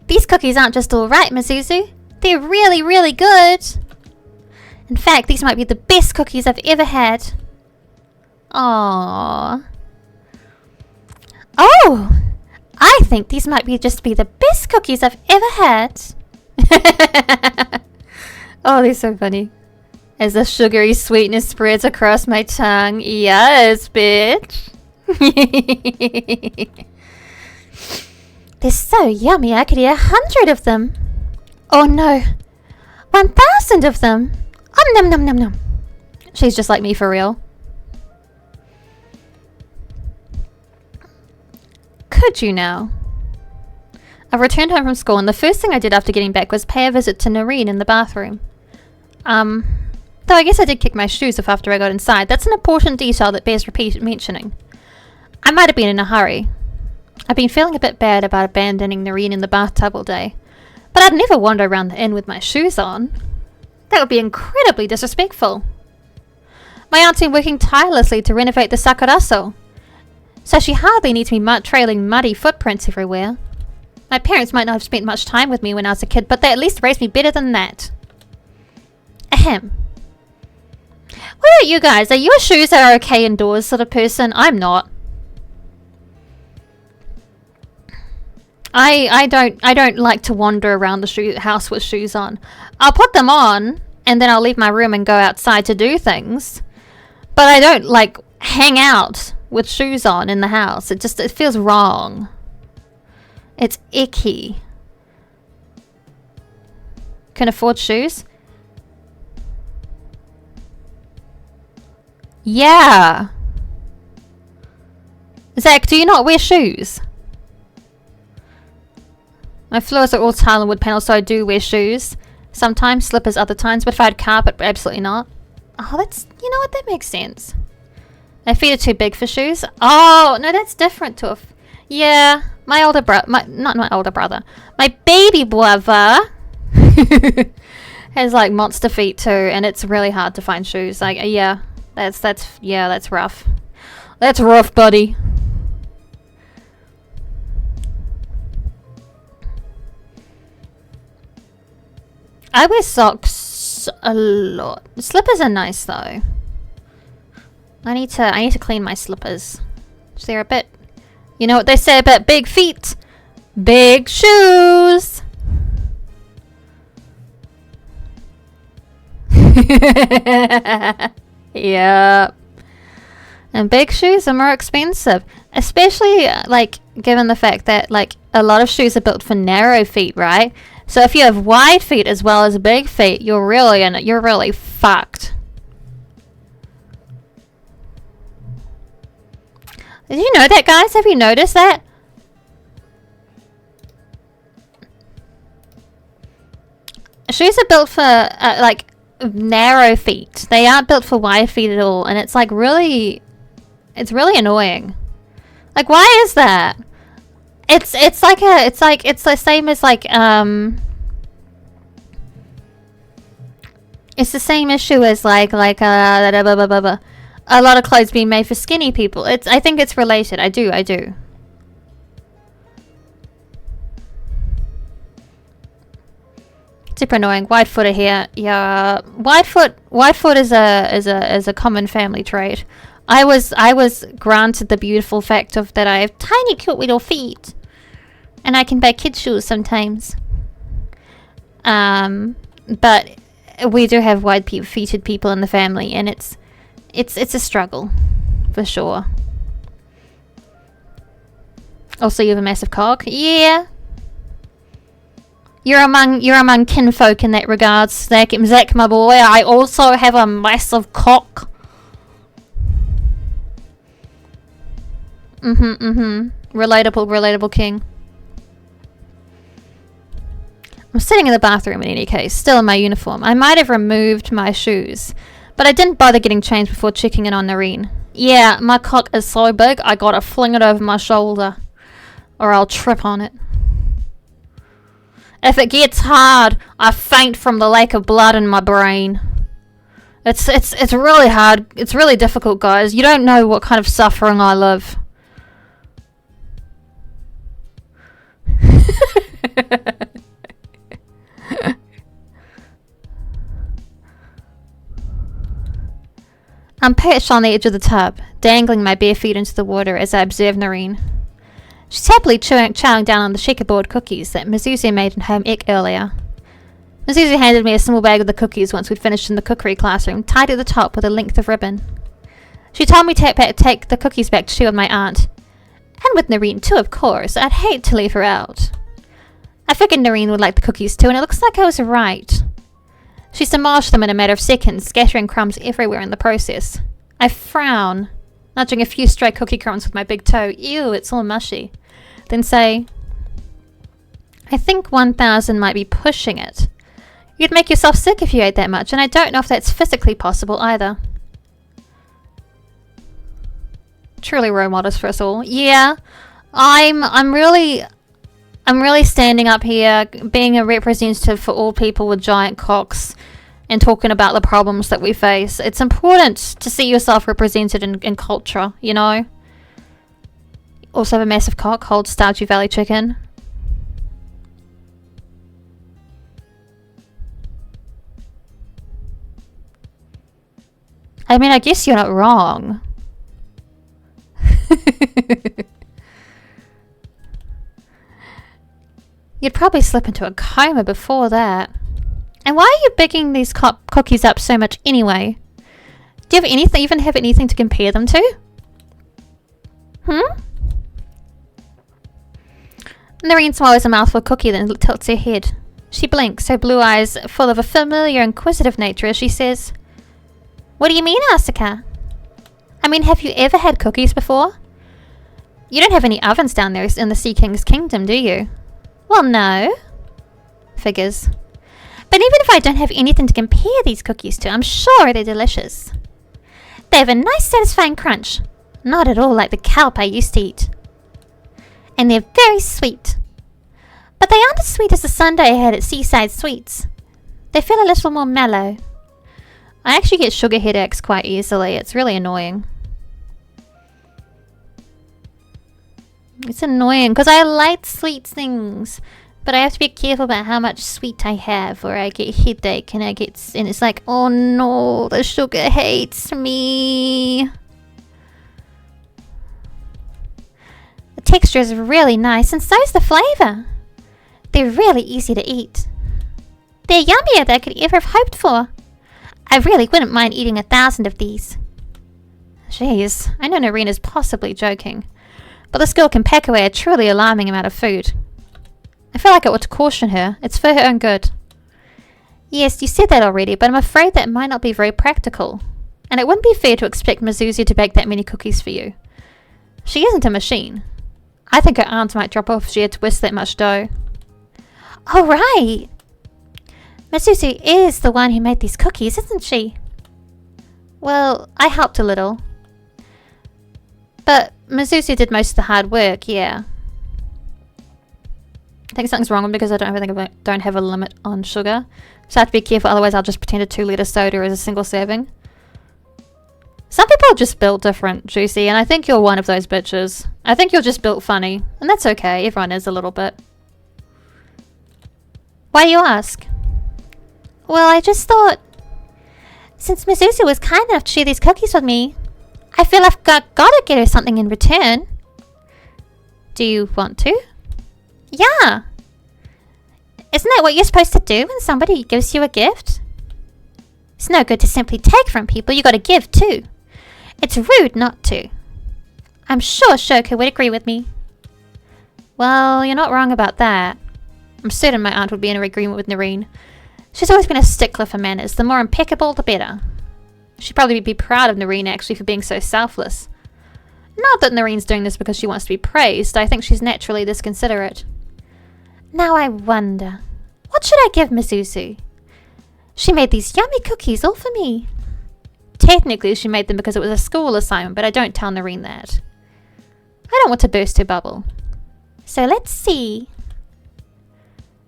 These cookies aren't just alright, Mizuzu. They're really, really good. In fact, these might be the best cookies I've ever had. Aww. Oh! I think these might be the best cookies I've ever had. Oh, they're so funny. As the sugary sweetness spreads across my tongue. Yes, bitch. They're so yummy I could eat 100 of them. Oh no, 1,000 of them. Nom nom nom nom. She's just like me for real. Could you now? I returned home from school and the first thing I did after getting back was pay a visit to Noreen in the bathroom. Though I guess I did kick my shoes off after I got inside. That's an important detail that bears mentioning. I might have been in a hurry. I've been feeling a bit bad about abandoning Noreen in the bathtub all day, but I'd never wander around the inn with my shoes on. That would be incredibly disrespectful. My aunt's been working tirelessly to renovate the sakuraso, so she hardly needs me trailing muddy footprints everywhere. My parents might not have spent much time with me when I was a kid, but they at least raised me better than that. Ahem. What about you guys? Are you a shoes that are okay indoors sort of person? I'm not. I don't like to wander around the house with shoes on. I'll put them on and then I'll leave my room and go outside to do things. But I don't like hang out with shoes on in the house. It feels wrong. It's icky. Can afford shoes? Yeah. Zach, do you not wear shoes? My floors are all tile and wood panels, so I do wear shoes. Sometimes, slippers other times, but if I had carpet, absolutely not. Oh, you know what, that makes sense. My feet are too big for shoes. Oh, no, that's different to yeah, my older brother, not my older brother, my baby brother has like monster feet too, and it's really hard to find shoes. Like, yeah, that's rough. That's rough, buddy. I wear socks a lot. Slippers are nice though. I need to clean my slippers. They're a bit, you know what they say about big feet? Big shoes. Yep. And big shoes are more expensive, especially like given the fact that like a lot of shoes are built for narrow feet, right? So if you have wide feet as well as big feet, you're really fucked. Did you know that, guys? Have you noticed that? Shoes are built for like narrow feet. They aren't built for wide feet at all, and it's like it's really annoying. Like, why is that? It's the same as like it's the same issue as like a lot of clothes being made for skinny people. I think it's related. I do. Super annoying. Wide footer here. Yeah, wide foot is a common family trait. I was granted the beautiful fact of that I have tiny cute little feet, and I can buy kids shoes sometimes. But we do have wide-feeted people in the family, and it's a struggle, for sure. Also, you have a massive cock. Yeah. You're among kinfolk in that regard, Zach, my boy. I also have a massive cock. Relatable king. I'm sitting in the bathroom in any case, still in my uniform. I might have removed my shoes, but I didn't bother getting changed before checking in on Noreen. Yeah, my cock is so big, I gotta fling it over my shoulder, or I'll trip on it. If it gets hard, I faint from the lack of blood in my brain. It's really hard. It's really difficult, guys. You don't know what kind of suffering I live. I'm perched on the edge of the tub, dangling my bare feet into the water as I observe Noreen. She's happily chowing down on the checkerboard cookies that Mizuzu made in home ec earlier. Mizuzu handed me a small bag of the cookies once we'd finished in the cookery classroom, tied at the top with a length of ribbon. She told me to take the cookies back to share with my aunt. And with Noreen too, of course. I'd hate to leave her out. I figured Noreen would like the cookies too, and it looks like I was right. She demolished them in a matter of seconds, scattering crumbs everywhere in the process. I frown, nudging a few stray cookie crumbs with my big toe. Ew, it's all mushy. Then say, I think 1,000 might be pushing it. You'd make yourself sick if you ate that much, and I don't know if that's physically possible either. Truly role models for us all. Yeah, I'm really standing up here, being a representative for all people with giant cocks, and talking about the problems that we face. It's important to see yourself represented in culture, you know? Also have a massive cock, hold Stardew Valley chicken. I mean, I guess you're not wrong. You'd probably slip into a coma before that. And why are you picking these cookies up so much anyway? Do you have even have anything to compare them to? Noreen swallows a mouthful of cookie, then tilts her head. She blinks, her blue eyes full of a familiar, inquisitive nature as she says, What do you mean, Asuka? I mean, have you ever had cookies before? You don't have any ovens down there in the Sea King's kingdom, do you? Well, no. Figures. But even if I don't have anything to compare these cookies to, I'm sure they're delicious. They have a nice satisfying crunch. Not at all like the kelp I used to eat. And they're very sweet. But they aren't as sweet as the sundae I had at Seaside Sweets. They feel a little more mellow. I actually get sugar headaches quite easily. It's really annoying. It's annoying because I like sweet things. But I have to be careful about how much sweet I have or I get headache and it's like, oh no, the sugar hates me. The texture is really nice and so is the flavour. They're really easy to eat. They're yummier than I could ever have hoped for. I really wouldn't mind eating 1,000 of these. Jeez, I know Narina's possibly joking. But this girl can pack away a truly alarming amount of food. I feel like I ought to caution her. It's for her own good. Yes, you said that already, but I'm afraid that might not be very practical. And it wouldn't be fair to expect Mizuzu to bake that many cookies for you. She isn't a machine. I think her arms might drop off if she had to whisk that much dough. Oh, right! Mizuzu is the one who made these cookies, isn't she? Well, I helped a little. But Mizuzu did most of the hard work, yeah. I think something's wrong because I don't have a limit on sugar. So I have to be careful, otherwise I'll just pretend a 2-litre soda is a single serving. Some people are just built different, Juicy, and I think you're one of those bitches. I think you're just built funny, and that's okay, everyone is a little bit. Why do you ask? Well, I just thought, since Mizuzu was kind enough to share these cookies with me, I feel I've gotta get her something in return. Do you want to? Yeah. Isn't that what you're supposed to do when somebody gives you a gift? It's no good to simply take from people, you gotta give too. It's rude not to. I'm sure Shoko would agree with me. Well, you're not wrong about that. I'm certain my aunt would be in agreement with Noreen. She's always been a stickler for manners. The more impeccable, the better. She'd probably be proud of Noreen actually for being so selfless. Not that Noreen's doing this because she wants to be praised. I think she's naturally this considerate. Now I wonder, what should I give Mizuzu? She made these yummy cookies all for me. Technically, she made them because it was a school assignment, but I don't tell Noreen that. I don't want to burst her bubble. So let's see.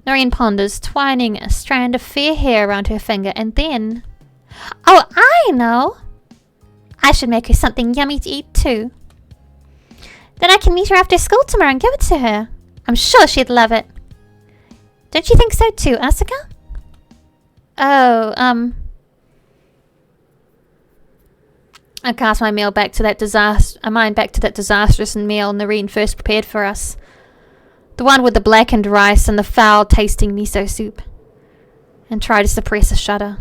Noreen ponders, twining a strand of fair hair around her finger, and then... Oh, I know! I should make her something yummy to eat too. Then I can meet her after school tomorrow and give it to her. I'm sure she'd love it. Don't you think so too, Asuka? Oh, I cast my meal back to that disastrous meal Noreen first prepared for us. The one with the blackened rice and the foul-tasting miso soup. And try to suppress a shudder.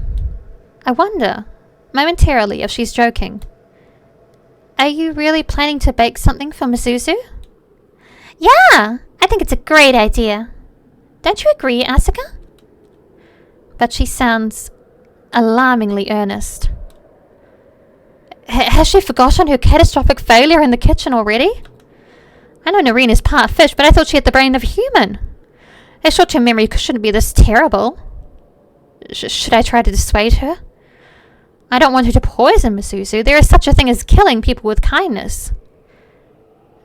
I wonder, momentarily, if she's joking. Are you really planning to bake something for Mizuzu? Yeah! I think it's a great idea. Don't you agree, Asuka? But she sounds alarmingly earnest. Has she forgotten her catastrophic failure in the kitchen already? I know Noreen is part fish, but I thought she had the brain of a human. Her short-term memory shouldn't be this terrible. Should I try to dissuade her? I don't want her to poison Mizuzu. There is such a thing as killing people with kindness.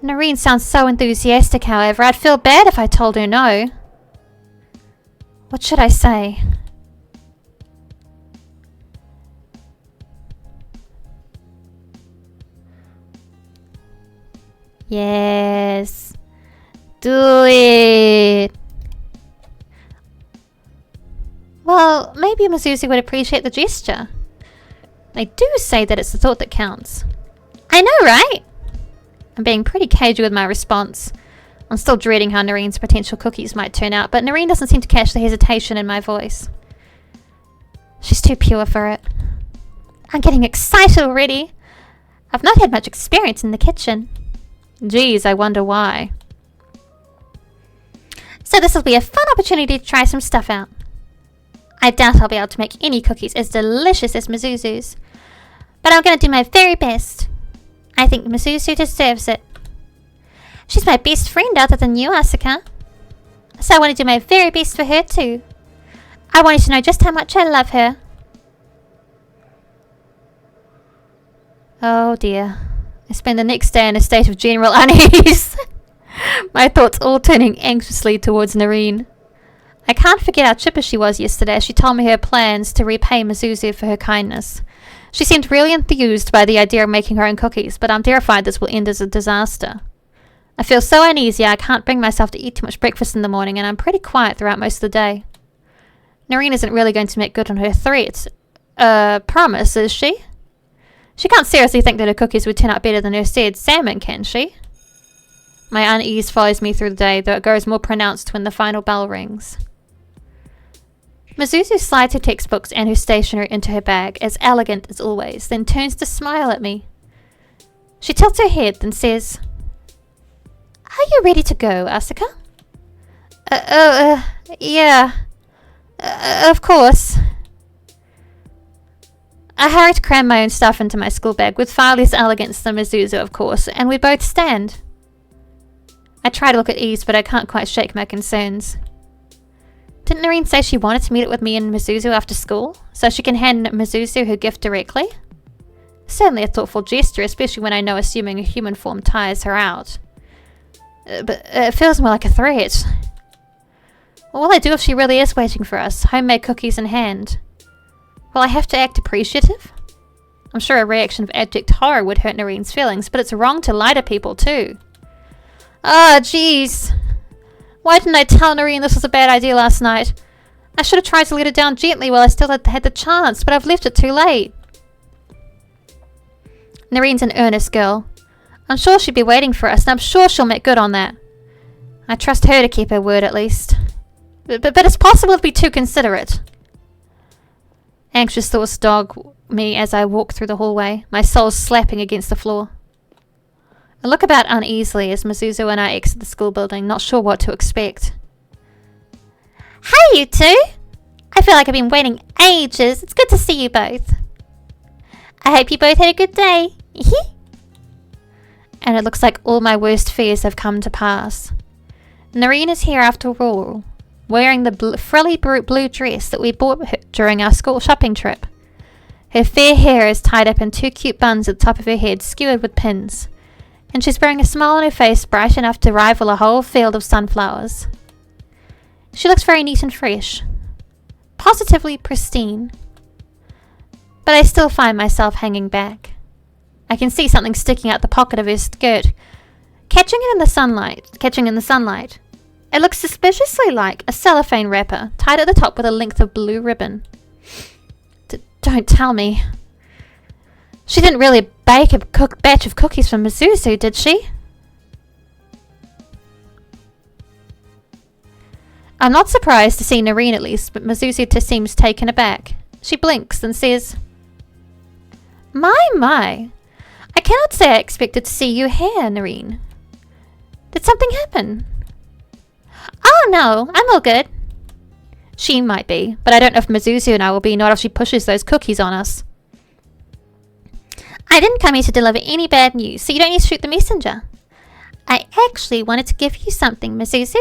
Noreen sounds so enthusiastic, however. I'd feel bad if I told her no. What should I say? Yes. Do it. Well, maybe Mizuzu would appreciate the gesture. They do say that it's the thought that counts. I know, right? I'm being pretty cagey with my response. I'm still dreading how Noreen's potential cookies might turn out, but Noreen doesn't seem to catch the hesitation in my voice. She's too pure for it. I'm getting excited already. I've not had much experience in the kitchen. Geez, I wonder why. So this will be a fun opportunity to try some stuff out. I doubt I'll be able to make any cookies as delicious as Mizuzu's, but I'm going to do my very best. I think Mizuzu deserves it. She's my best friend other than you, Asuka. So I want to do my very best for her too. I want her to know just how much I love her. Oh dear. I spend the next day in a state of general unease. My thoughts all turning anxiously towards Noreen. I can't forget how chipper she was yesterday as she told me her plans to repay Mizuzu for her kindness. She seemed really enthused by the idea of making her own cookies, but I'm terrified this will end as a disaster. I feel so uneasy I can't bring myself to eat too much breakfast in the morning, and I'm pretty quiet throughout most of the day. Noreen isn't really going to make good on her threats. Promise, is she? She can't seriously think that her cookies would turn out better than her said salmon, can she? My unease follows me through the day, though it grows more pronounced when the final bell rings. Mizuzu slides her textbooks and her stationery into her bag, as elegant as always, then turns to smile at me. She tilts her head, then says, "Are you ready to go, Asuka?" Yeah. Of course. I hurry to cram my own stuff into my school bag, with far less elegance than Mizuzu, of course, and we both stand. I try to look at ease, but I can't quite shake my concerns. Didn't Noreen say she wanted to meet up with me and Mizuzu after school, so she can hand Mizuzu her gift directly? Certainly a thoughtful gesture, especially when I know assuming a human form tires her out. But it feels more like a threat. What will I do if she really is waiting for us, homemade cookies in hand? Will I have to act appreciative? I'm sure a reaction of abject horror would hurt Noreen's feelings, but it's wrong to lie to people too. Ah, jeez. Why didn't I tell Noreen this was a bad idea last night? I should have tried to let her down gently while I still had the chance, but I've left it too late. Noreen's an earnest girl. I'm sure she'd be waiting for us, and I'm sure she'll make good on that. I trust her to keep her word at least. But it's possible to be too considerate. Anxious thoughts dog me as I walk through the hallway, my soul slapping against the floor. I look about uneasily as Mizuzu and I exit the school building, not sure what to expect. Hey, you two! I feel like I've been waiting ages. It's good to see you both. I hope you both had a good day. And it looks like all my worst fears have come to pass. Noreen is here after all, wearing the frilly blue dress that we bought her during our school shopping trip. Her fair hair is tied up in two cute buns at the top of her head, skewered with pins. And she's wearing a smile on her face bright enough to rival a whole field of sunflowers. She looks very neat and fresh. Positively pristine. But I still find myself hanging back. I can see something sticking out the pocket of her skirt, catching in the sunlight. It looks suspiciously like a cellophane wrapper, tied at the top with a length of blue ribbon. Don't tell me. She didn't really bake a batch of cookies for Mizuzu, did she? I'm not surprised to see Noreen at least, but Mizuzu seems taken aback. She blinks and says, My. I cannot say I expected to see you here, Noreen. Did something happen? Oh no, I'm all good. She might be, but I don't know if Mizuzu and I will be, not if she pushes those cookies on us. I didn't come here to deliver any bad news, so you don't need to shoot the messenger. I actually wanted to give you something, Mizuzu.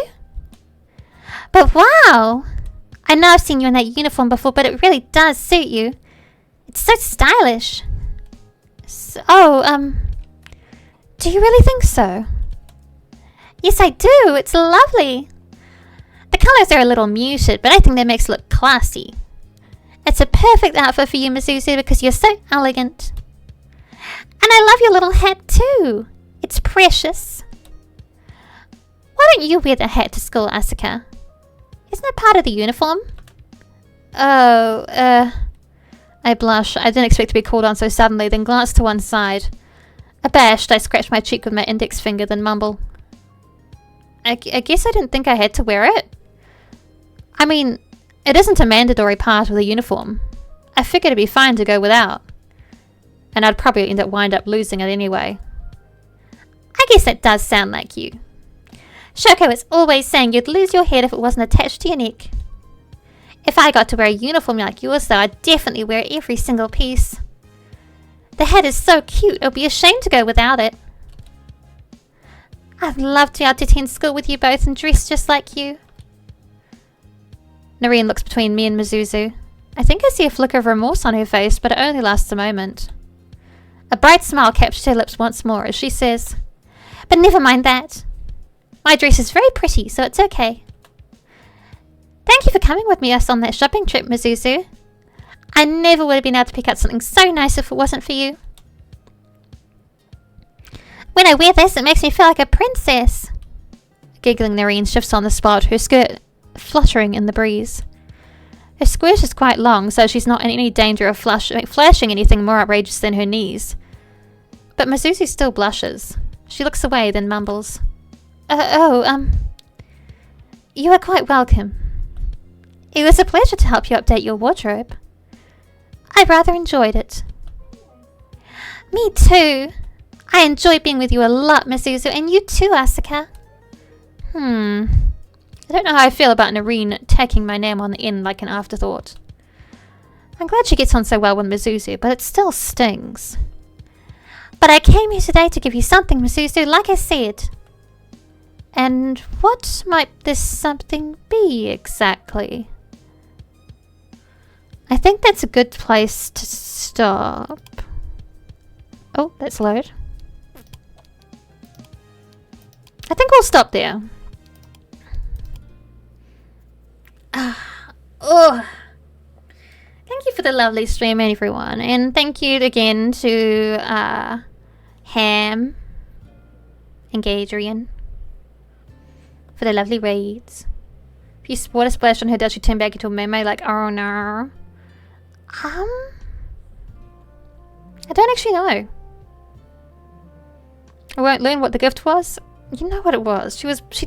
But wow! I know I've seen you in that uniform before, but it really does suit you. It's so stylish. Do you really think so? Yes, I do. It's lovely. The colours are a little muted, but I think that makes it look classy. It's a perfect outfit for you, Mizuzu, because you're so elegant. And I love your little hat too. It's precious. Why don't you wear the hat to school, Asuka? Isn't it part of the uniform? I blush. I didn't expect to be called on so suddenly, then glanced to one side. Abashed, I scratched my cheek with my index finger, then mumble. I guess I didn't think I had to wear it. I mean, it isn't a mandatory part of the uniform. I figured it'd be fine to go without. And I'd probably wind up losing it anyway. I guess that does sound like you. Shoko is always saying you'd lose your head if it wasn't attached to your neck. If I got to wear a uniform like yours, though, I'd definitely wear every single piece. The hat is so cute, it'll be a shame to go without it. I'd love to be able to attend school with you both and dress just like you. Noreen looks between me and Mizuzu. I think I see a flicker of remorse on her face, but it only lasts a moment. A bright smile captures her lips once more as she says, "But never mind that. My dress is very pretty, so it's okay. Thank you for coming with us on that shopping trip, Mizuzu. I never would have been able to pick out something so nice if it wasn't for you. When I wear this, it makes me feel like a princess." Giggling, Nareen shifts on the spot, her skirt fluttering in the breeze. Her skirt is quite long, so she's not in any danger of flashing anything more outrageous than her knees. But Mizuzu still blushes. She looks away, then mumbles, You are quite welcome. It was a pleasure to help you update your wardrobe. I rather enjoyed it." "Me too. I enjoyed being with you a lot, Mizuzu, and you too, Asuka." I don't know how I feel about Nareen tacking my name on the end like an afterthought. I'm glad she gets on so well with Mizuzu, but it still stings. "But I came here today to give you something, Mizuzu, like I said." "And what might this something be exactly?" I think that's a good place to stop. Oh, that's load. I think we'll stop there. Thank you for the lovely stream, everyone. And thank you again to Ham and Gadrian for the lovely raids. If you sport a splash on her, does she turn back into a meme? Like, oh no. I don't actually know. I won't learn what the gift was. You know what it was.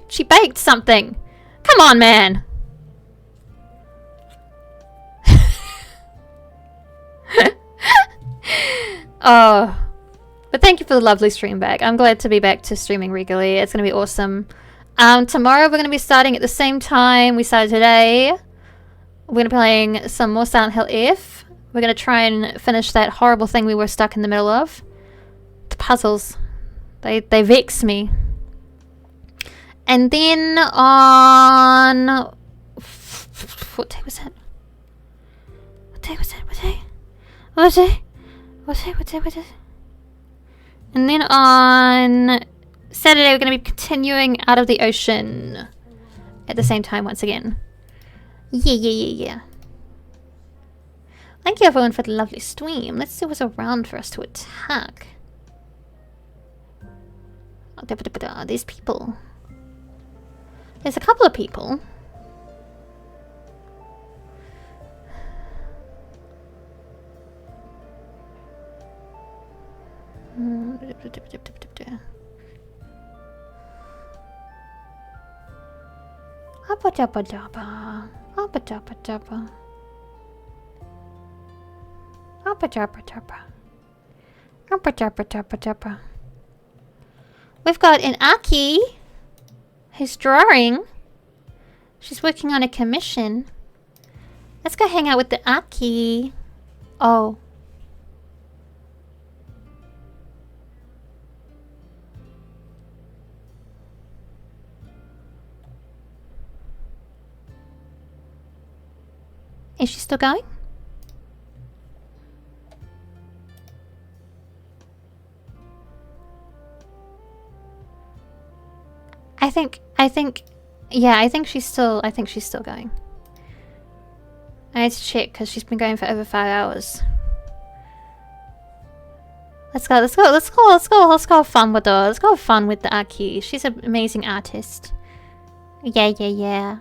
She baked something. Come on, man. Oh, but thank you for the lovely stream back. I'm glad to be back to streaming regularly. It's going to be awesome. Tomorrow we're going to be starting at the same time we started today. We're going to be playing some more Silent Hill F. We're going to try and finish that horrible thing we were stuck in the middle of. The puzzles. They vex me. And then on... What day was it? What day was it? What day? What day? What day? And then on Saturday we're going to be continuing Out of the Ocean at the same time once again. Yeah. Thank you everyone for the lovely stream. Let's see what's around for us to attack. There's people. There's a couple of people. We've got an Aki who's drawing. She's working on a commission. Let's go hang out with the Aki. Oh. Is she still going? I think she's still going. I need to check because she's been going for over 5 hours. Let's go have fun with her. Let's go have fun with the Aki. She's an amazing artist. Yeah.